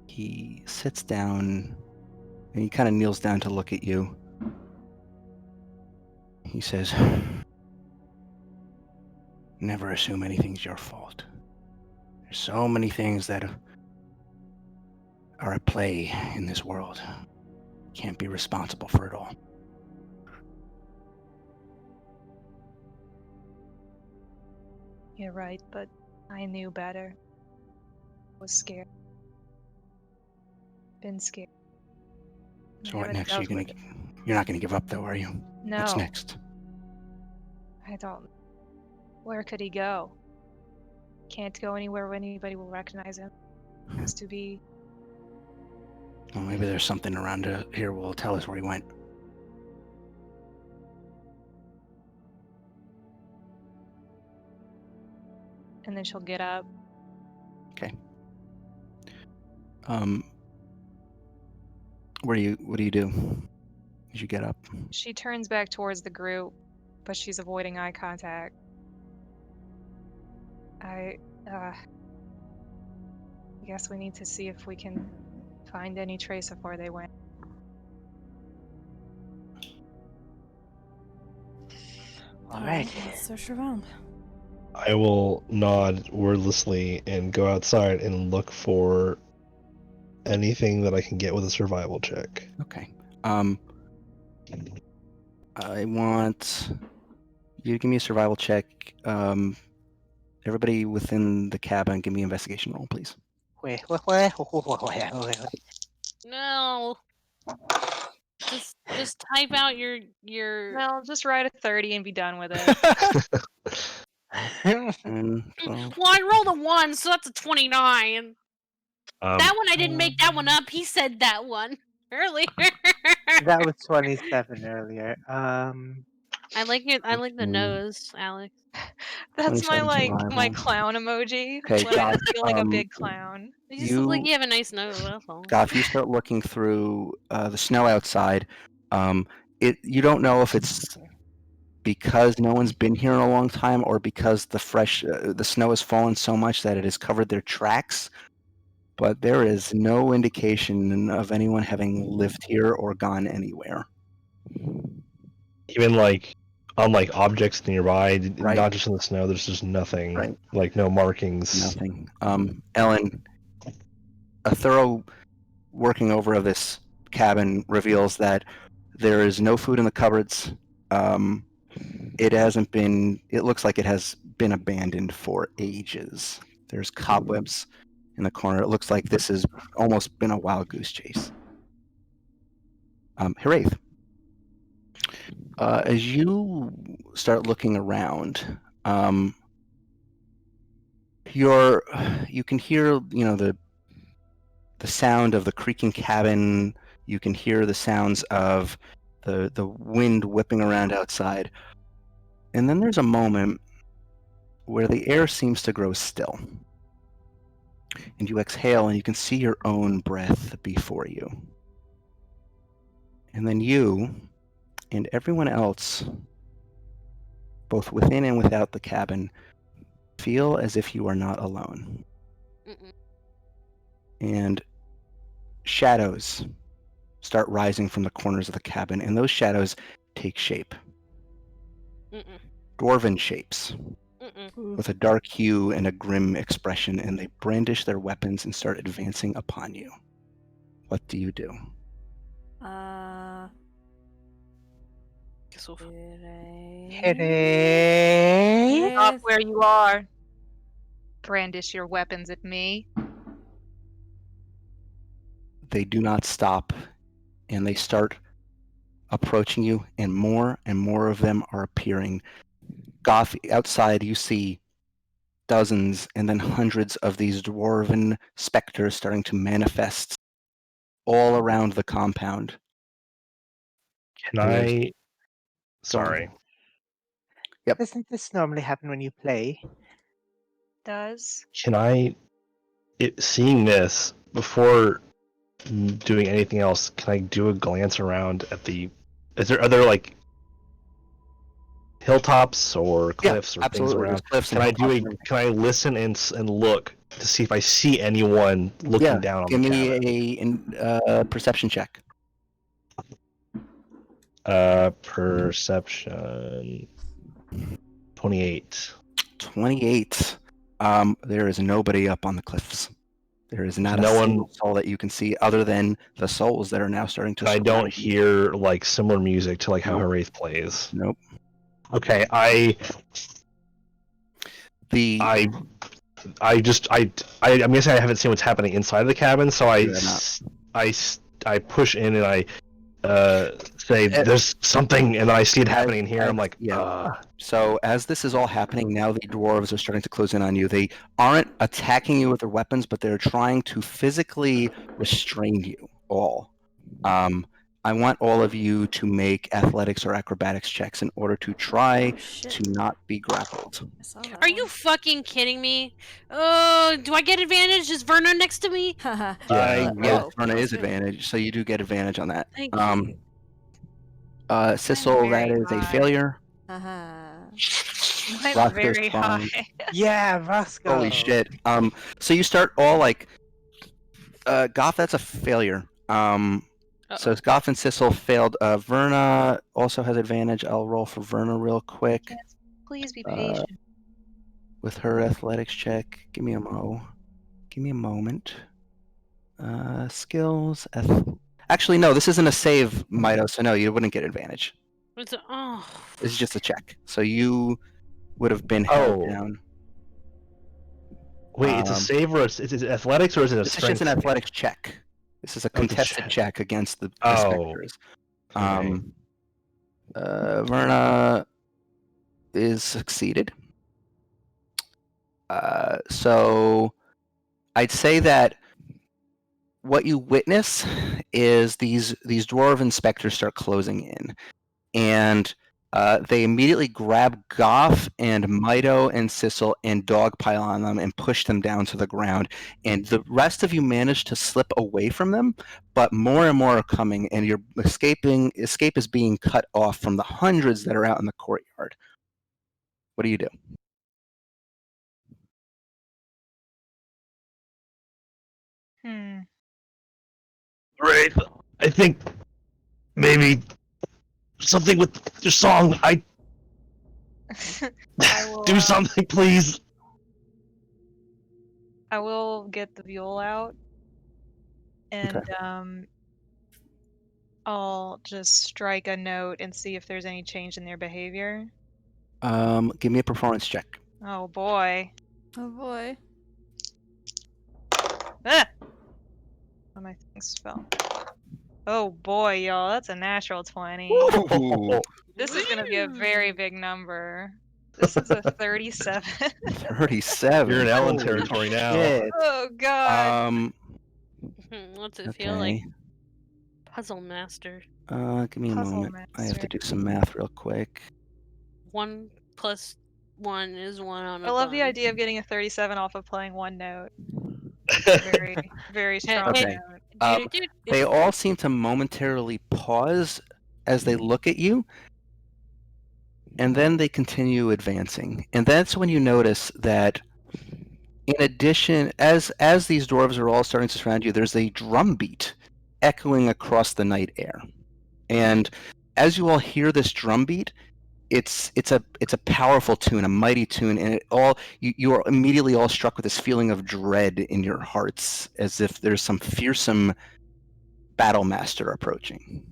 He sits down and he kind of kneels down to look at you. He says, never assume anything's your fault. There's so many things that are at play in this world. Can't be responsible for it all. You're right, but I knew better. Was scared. Been scared. So what Haven't next? dealt with it. You're not gonna give up though, are you? No. What's next? I don't. Where could he go? Can't go anywhere where anybody will recognize him. Has to be. Well, maybe there's something around here will tell us where he went. And then she'll get up. Okay. What do you do? As you get up? She turns back towards the group, but she's avoiding eye contact. I guess we need to see if we can find any trace of where they went. All right. Let's search around. I will nod wordlessly and go outside and look for anything that I can get with a survival check. Okay. I want you to give me a survival check. Everybody within the cabin, give me an investigation roll, please. Wait. No. Just type out your. Well, just write a 30 and be done with it. 10, 12. Well, I rolled a 1, so that's a 29. That one I didn't make that one up. He said that one earlier. That was 27 earlier. I like it. I like the nose, Alex. That's my 27 my survival. clown emoji. Okay, when I Goth, feel like a big clown. You just look like you have a nice nose. That's all. Goth, you start looking through the snow outside. You don't know if it's because no one's been here in a long time or because the snow has fallen so much that it has covered their tracks. But there is no indication of anyone having lived here or gone anywhere. Even on objects nearby, Right. not just in the snow, there's just nothing. Right. Like no markings. Nothing. Ellen, a thorough working over of this cabin reveals that there is no food in the cupboards. It looks like it has been abandoned for ages. There's cobwebs in the corner. It looks like this has almost been a wild goose chase. Hiraeth, as you start looking around, you can hear, the sound of the creaking cabin. You can hear the sounds of the wind whipping around outside. And then there's a moment where the air seems to grow still. And you exhale and you can see your own breath before you. And then you and everyone else, both within and without the cabin, feel as if you are not alone. Mm-mm. And shadows start rising from the corners of the cabin, and those shadows take shape. Mm-mm. Dwarven shapes, Mm-mm. with a dark hue and a grim expression, and they brandish their weapons and start advancing upon you. What do you do? Guess we'll Stop where you are. Brandish your weapons at me. They do not stop, and they start approaching you, and more of them are appearing. Goth, outside you see dozens and then hundreds of these dwarven specters starting to manifest all around the compound. Can I? Sorry. Yep. Doesn't this normally happen when you play? Does. Can I? Seeing this before doing anything else, can I do a glance around at the? Are there hilltops or Yeah, cliffs or things absolutely. There's around? cliffs and Can I do hilltops a? and everything. Can I listen and look to see if I see anyone looking Yeah, down on give the me cabin? a perception check. Perception. 28. 28. There is nobody up on the cliffs. There is not No a one- single soul that you can see other than the souls that are now starting to And I don't surround you. hear like similar music to like how Nope. Haraith plays. Nope. Okay, I'm guessing I haven't seen what's happening inside of the cabin, so You have not. I push in and I say there's something, and then I see it happening here. I'm like, So as this is all happening, now the dwarves are starting to close in on you. They aren't attacking you with their weapons, but they're trying to physically restrain you all. I want all of you to make athletics or acrobatics checks in order to try Shit. to not be grappled. I saw that Are you one. fucking kidding me? Oh, do I get advantage? Is Verna next to me? Haha. Yeah. Yes, Oh, Verna plus is two. advantage, so you do get advantage on that. Thank you. Sissel, that very is a high. failure. Haha. Mine's Roscoe's very fine. high. Yeah, Roscoe. Holy shit. So you start all like Goth, that's a failure. So Goth and Sissel failed. Verna also has advantage. I'll roll for Verna real quick. Yes, please be patient. With her athletics check. Give me a moment. Skills. Actually, no, this isn't a save, Mido, so no, you wouldn't get advantage. It's a, oh. This is just a check. So you would have been held down. Wait, it's a save or is it athletics or is it a This is strength? just an athletics check. This is a Oh, it's a contested check. check against the Oh. specters. Okay. Verna is succeeded. So I'd say that what you witness is these dwarven specters start closing in, and they immediately grab Goff and Mido and Sissel and dogpile on them and push them down to the ground. And the rest of you manage to slip away from them, but more and more are coming, and your escape is being cut off from the hundreds that are out in the courtyard. What do you do? Right. I think maybe something with your song. I will Do something, please. I will get the viol out, and I'll just strike a note and see if there's any change in their behavior. Give me a performance check. Oh boy. Oh boy. Ah! Oh, my things fell. Oh boy, y'all, that's a natural 20. Ooh, This is gonna be a very big number. This is a 37. 37. You're in Ellen Holy territory now. shit. Oh god. What's it feel like? Okay. Puzzle master. Give me a Puzzle moment. I have to master. do some math real quick. 1 plus 1 is 1 on a I love the bun. idea of getting a 37 off of playing one note. Very, very strong Okay. note. They all seem to momentarily pause as they look at you, and then they continue advancing. And that's when you notice that, in addition, as these dwarves are all starting to surround you, there's a drum beat echoing across the night air. And as you all hear this drum beat, it's a powerful tune, a mighty tune, and you are immediately all struck with this feeling of dread in your hearts, as if there's some fearsome battle master approaching.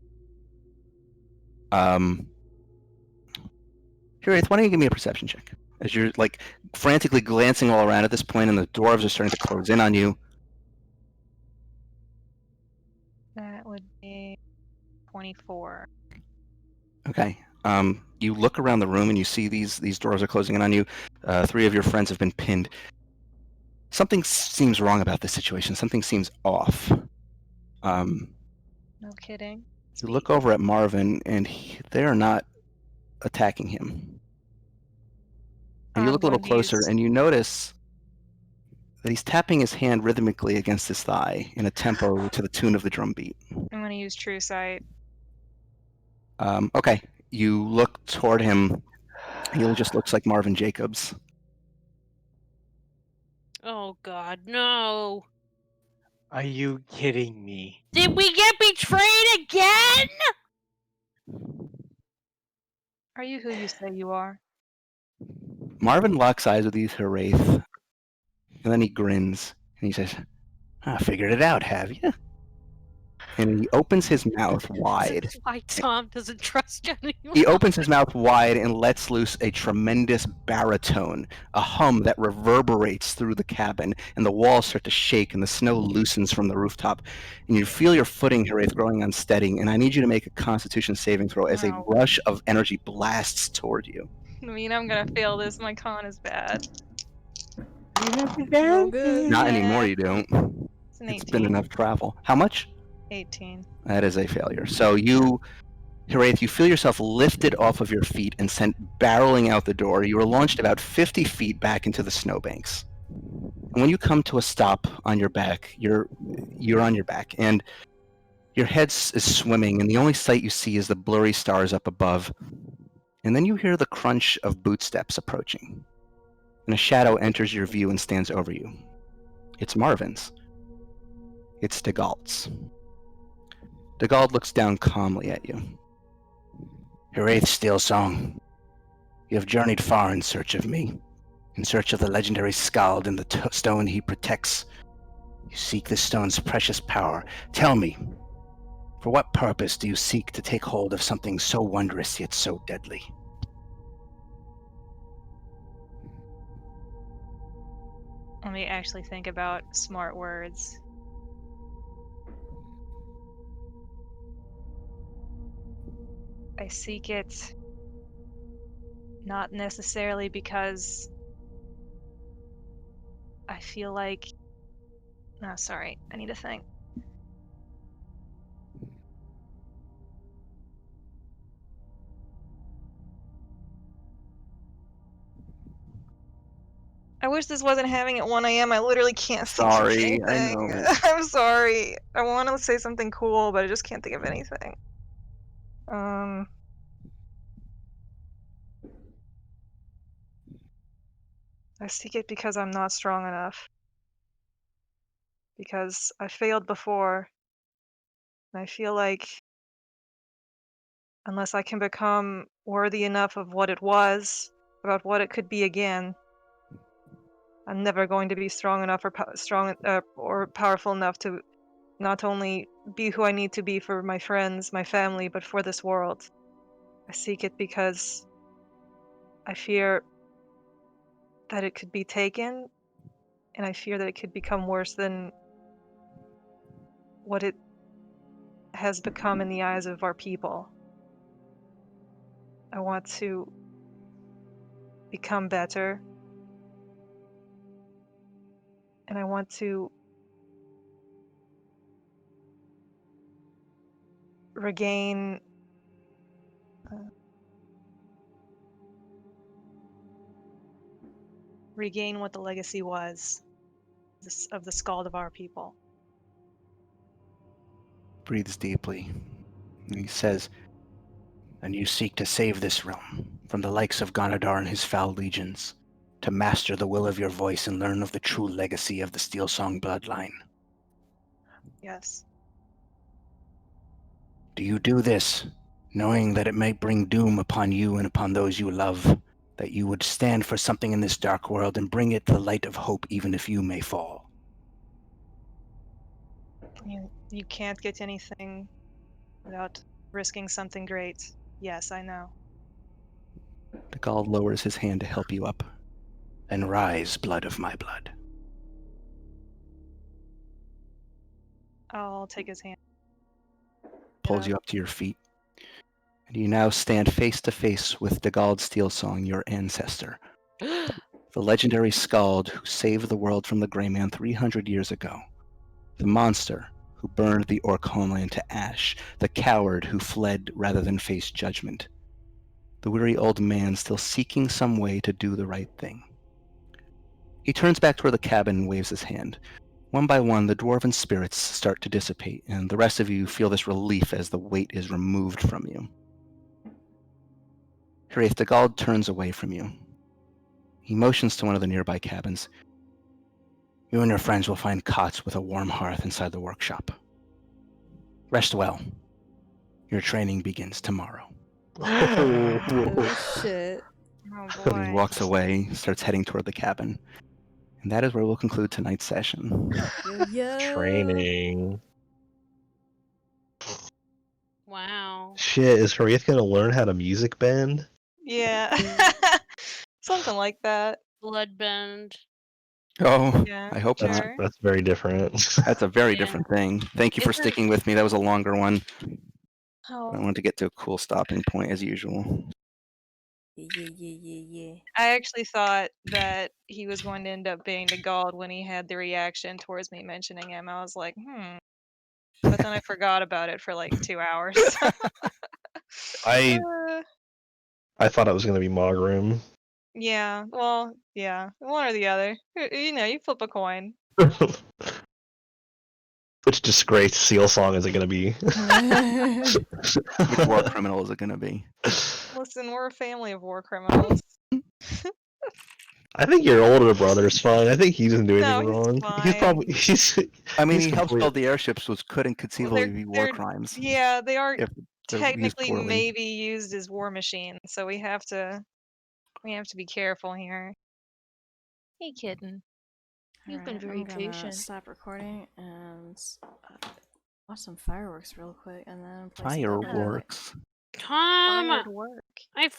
Wraith, why don't you give me a perception check? As you're like frantically glancing all around at this point, and the dwarves are starting to close in on you. That would be 24. Okay. You look around the room and you see these dwarves are closing in on you. 3 of your friends have been pinned. Something seems wrong about this situation. Something seems off. No kidding. You look over at Marvin, and they are not attacking him. And you I'm look a little going to closer, use- and you notice that he's tapping his hand rhythmically against his thigh in a tempo to the tune of the drum beat. I'm going to use True Sight. Okay. You look toward him, He just looks like Marvin Jacobs. Oh God, no! Are you kidding me? Did we get betrayed again? Are you who you say you are? Marvin locks eyes with you, Wraith, and then he grins and he says, "I figured it out, have you?" And he opens his mouth wide. This is why Tom doesn't trust you anymore. He opens his mouth wide and lets loose a tremendous baritone, a hum that reverberates through the cabin, and the walls start to shake and the snow loosens from the rooftop. And you feel your footing, Wraith, growing unsteady, and I need you to make a Constitution saving throw as a Wow. rush of energy blasts toward you. I mean, I'm gonna fail this. My con is bad. Roll good. Not anymore, you don't. It's an It's 18. been enough travel. How much? 18. That is a failure. So you, Wraith, you feel yourself lifted off of your feet and sent barreling out the door. You are launched about 50 feet back into the snowbanks. And when you come to a stop on your back, you're on your back, and your head is swimming, and the only sight you see is the blurry stars up above. And then you hear the crunch of bootsteps approaching. And a shadow enters your view and stands over you. It's Marvin's. It's DeGault's. DeGault looks down calmly at you. Wraith Steelsong, you have journeyed far in search of me, in search of the legendary Skald and the stone he protects. You seek this stone's precious power. Tell me, for what purpose do you seek to take hold of something so wondrous yet so deadly? Let me actually think about smart words. I seek it not necessarily because I feel like... No, sorry. I need to think. I wish this wasn't having at 1 a.m. I literally can't think of Sorry, I anything. know. I'm sorry. I want to say something cool, but I just can't think of anything. I seek it because I'm not strong enough. Because I failed before. And I feel like unless I can become worthy enough of what it was, about what it could be again, I'm never going to be strong enough or powerful enough to not only be who I need to be for my friends, my family, but for this world. I seek it because I fear that it could be taken, and I fear that it could become worse than what it has become in the eyes of our people. I want to become better, and I want to regain what the legacy was of the Skald of our people. Breathes deeply. And he says, "And you seek to save this realm from the likes of Ganadar and his foul legions, to master the will of your voice and learn of the true legacy of the Steelsong bloodline. Yes. Do you do this, knowing that it may bring doom upon you and upon those you love, that you would stand for something in this dark world and bring it the light of hope even if you may fall?" You can't get anything without risking something great. Yes, I know. DeGaul lowers his hand to help you up. "And rise, blood of my blood." I'll take his hand. Pulls you up to your feet. And you now stand face to face with DeGauld Steelsong, your ancestor, the legendary Skald who saved the world from the Grey Man 300 years ago, the monster who burned the Orc homeland to ash, the coward who fled rather than face judgment, the weary old man still seeking some way to do the right thing. He turns back toward the cabin and waves his hand. One by one, the dwarven spirits start to dissipate, and the rest of you feel this relief as the weight is removed from you. Harith, the Gald turns away from you. He motions to one of the nearby cabins. You and your friends will find cots with a warm hearth inside the workshop. Rest well. Your training begins tomorrow. Oh shit. Oh And he boy. walks away, starts heading toward the cabin. And that is where we'll conclude tonight's session. Yo. Training. Wow. Shit, is Harith gonna learn how to music bend? Yeah. Something like that. Bloodbend. Oh, Yeah. I hope not. Sure. That's very different. That's a very Yeah. different thing. Thank you for Isn't- sticking with me. That was a longer one. I Oh, wanted to get to a cool stopping point as usual. Yeah. I actually thought that he was going to end up being the god when he had the reaction towards me mentioning him. I was like, But then I forgot about it for like 2 hours. I Uh, I thought it was gonna be Mogrim. yeah. Well, yeah. One or the other. You know, you flip a coin. Which disgraced seal song is it gonna be? Which war criminal is it going to be? Listen, we're a family of war criminals. I think your older brother's fine. I think he doesn't do No, anything he's wrong. fine. He's probably he's. I mean, he's he helps complete- build the airships, which couldn't conceivably They're- be war they're- crimes. Yeah, they are if they're used technically poorly. maybe used as war machines, so we have to be careful here. Hey, kitten. You've been very I'm gonna patient. stop recording and watch some fireworks real quick, and then play some Pokemon. Fireworks. Tom, Fired work. I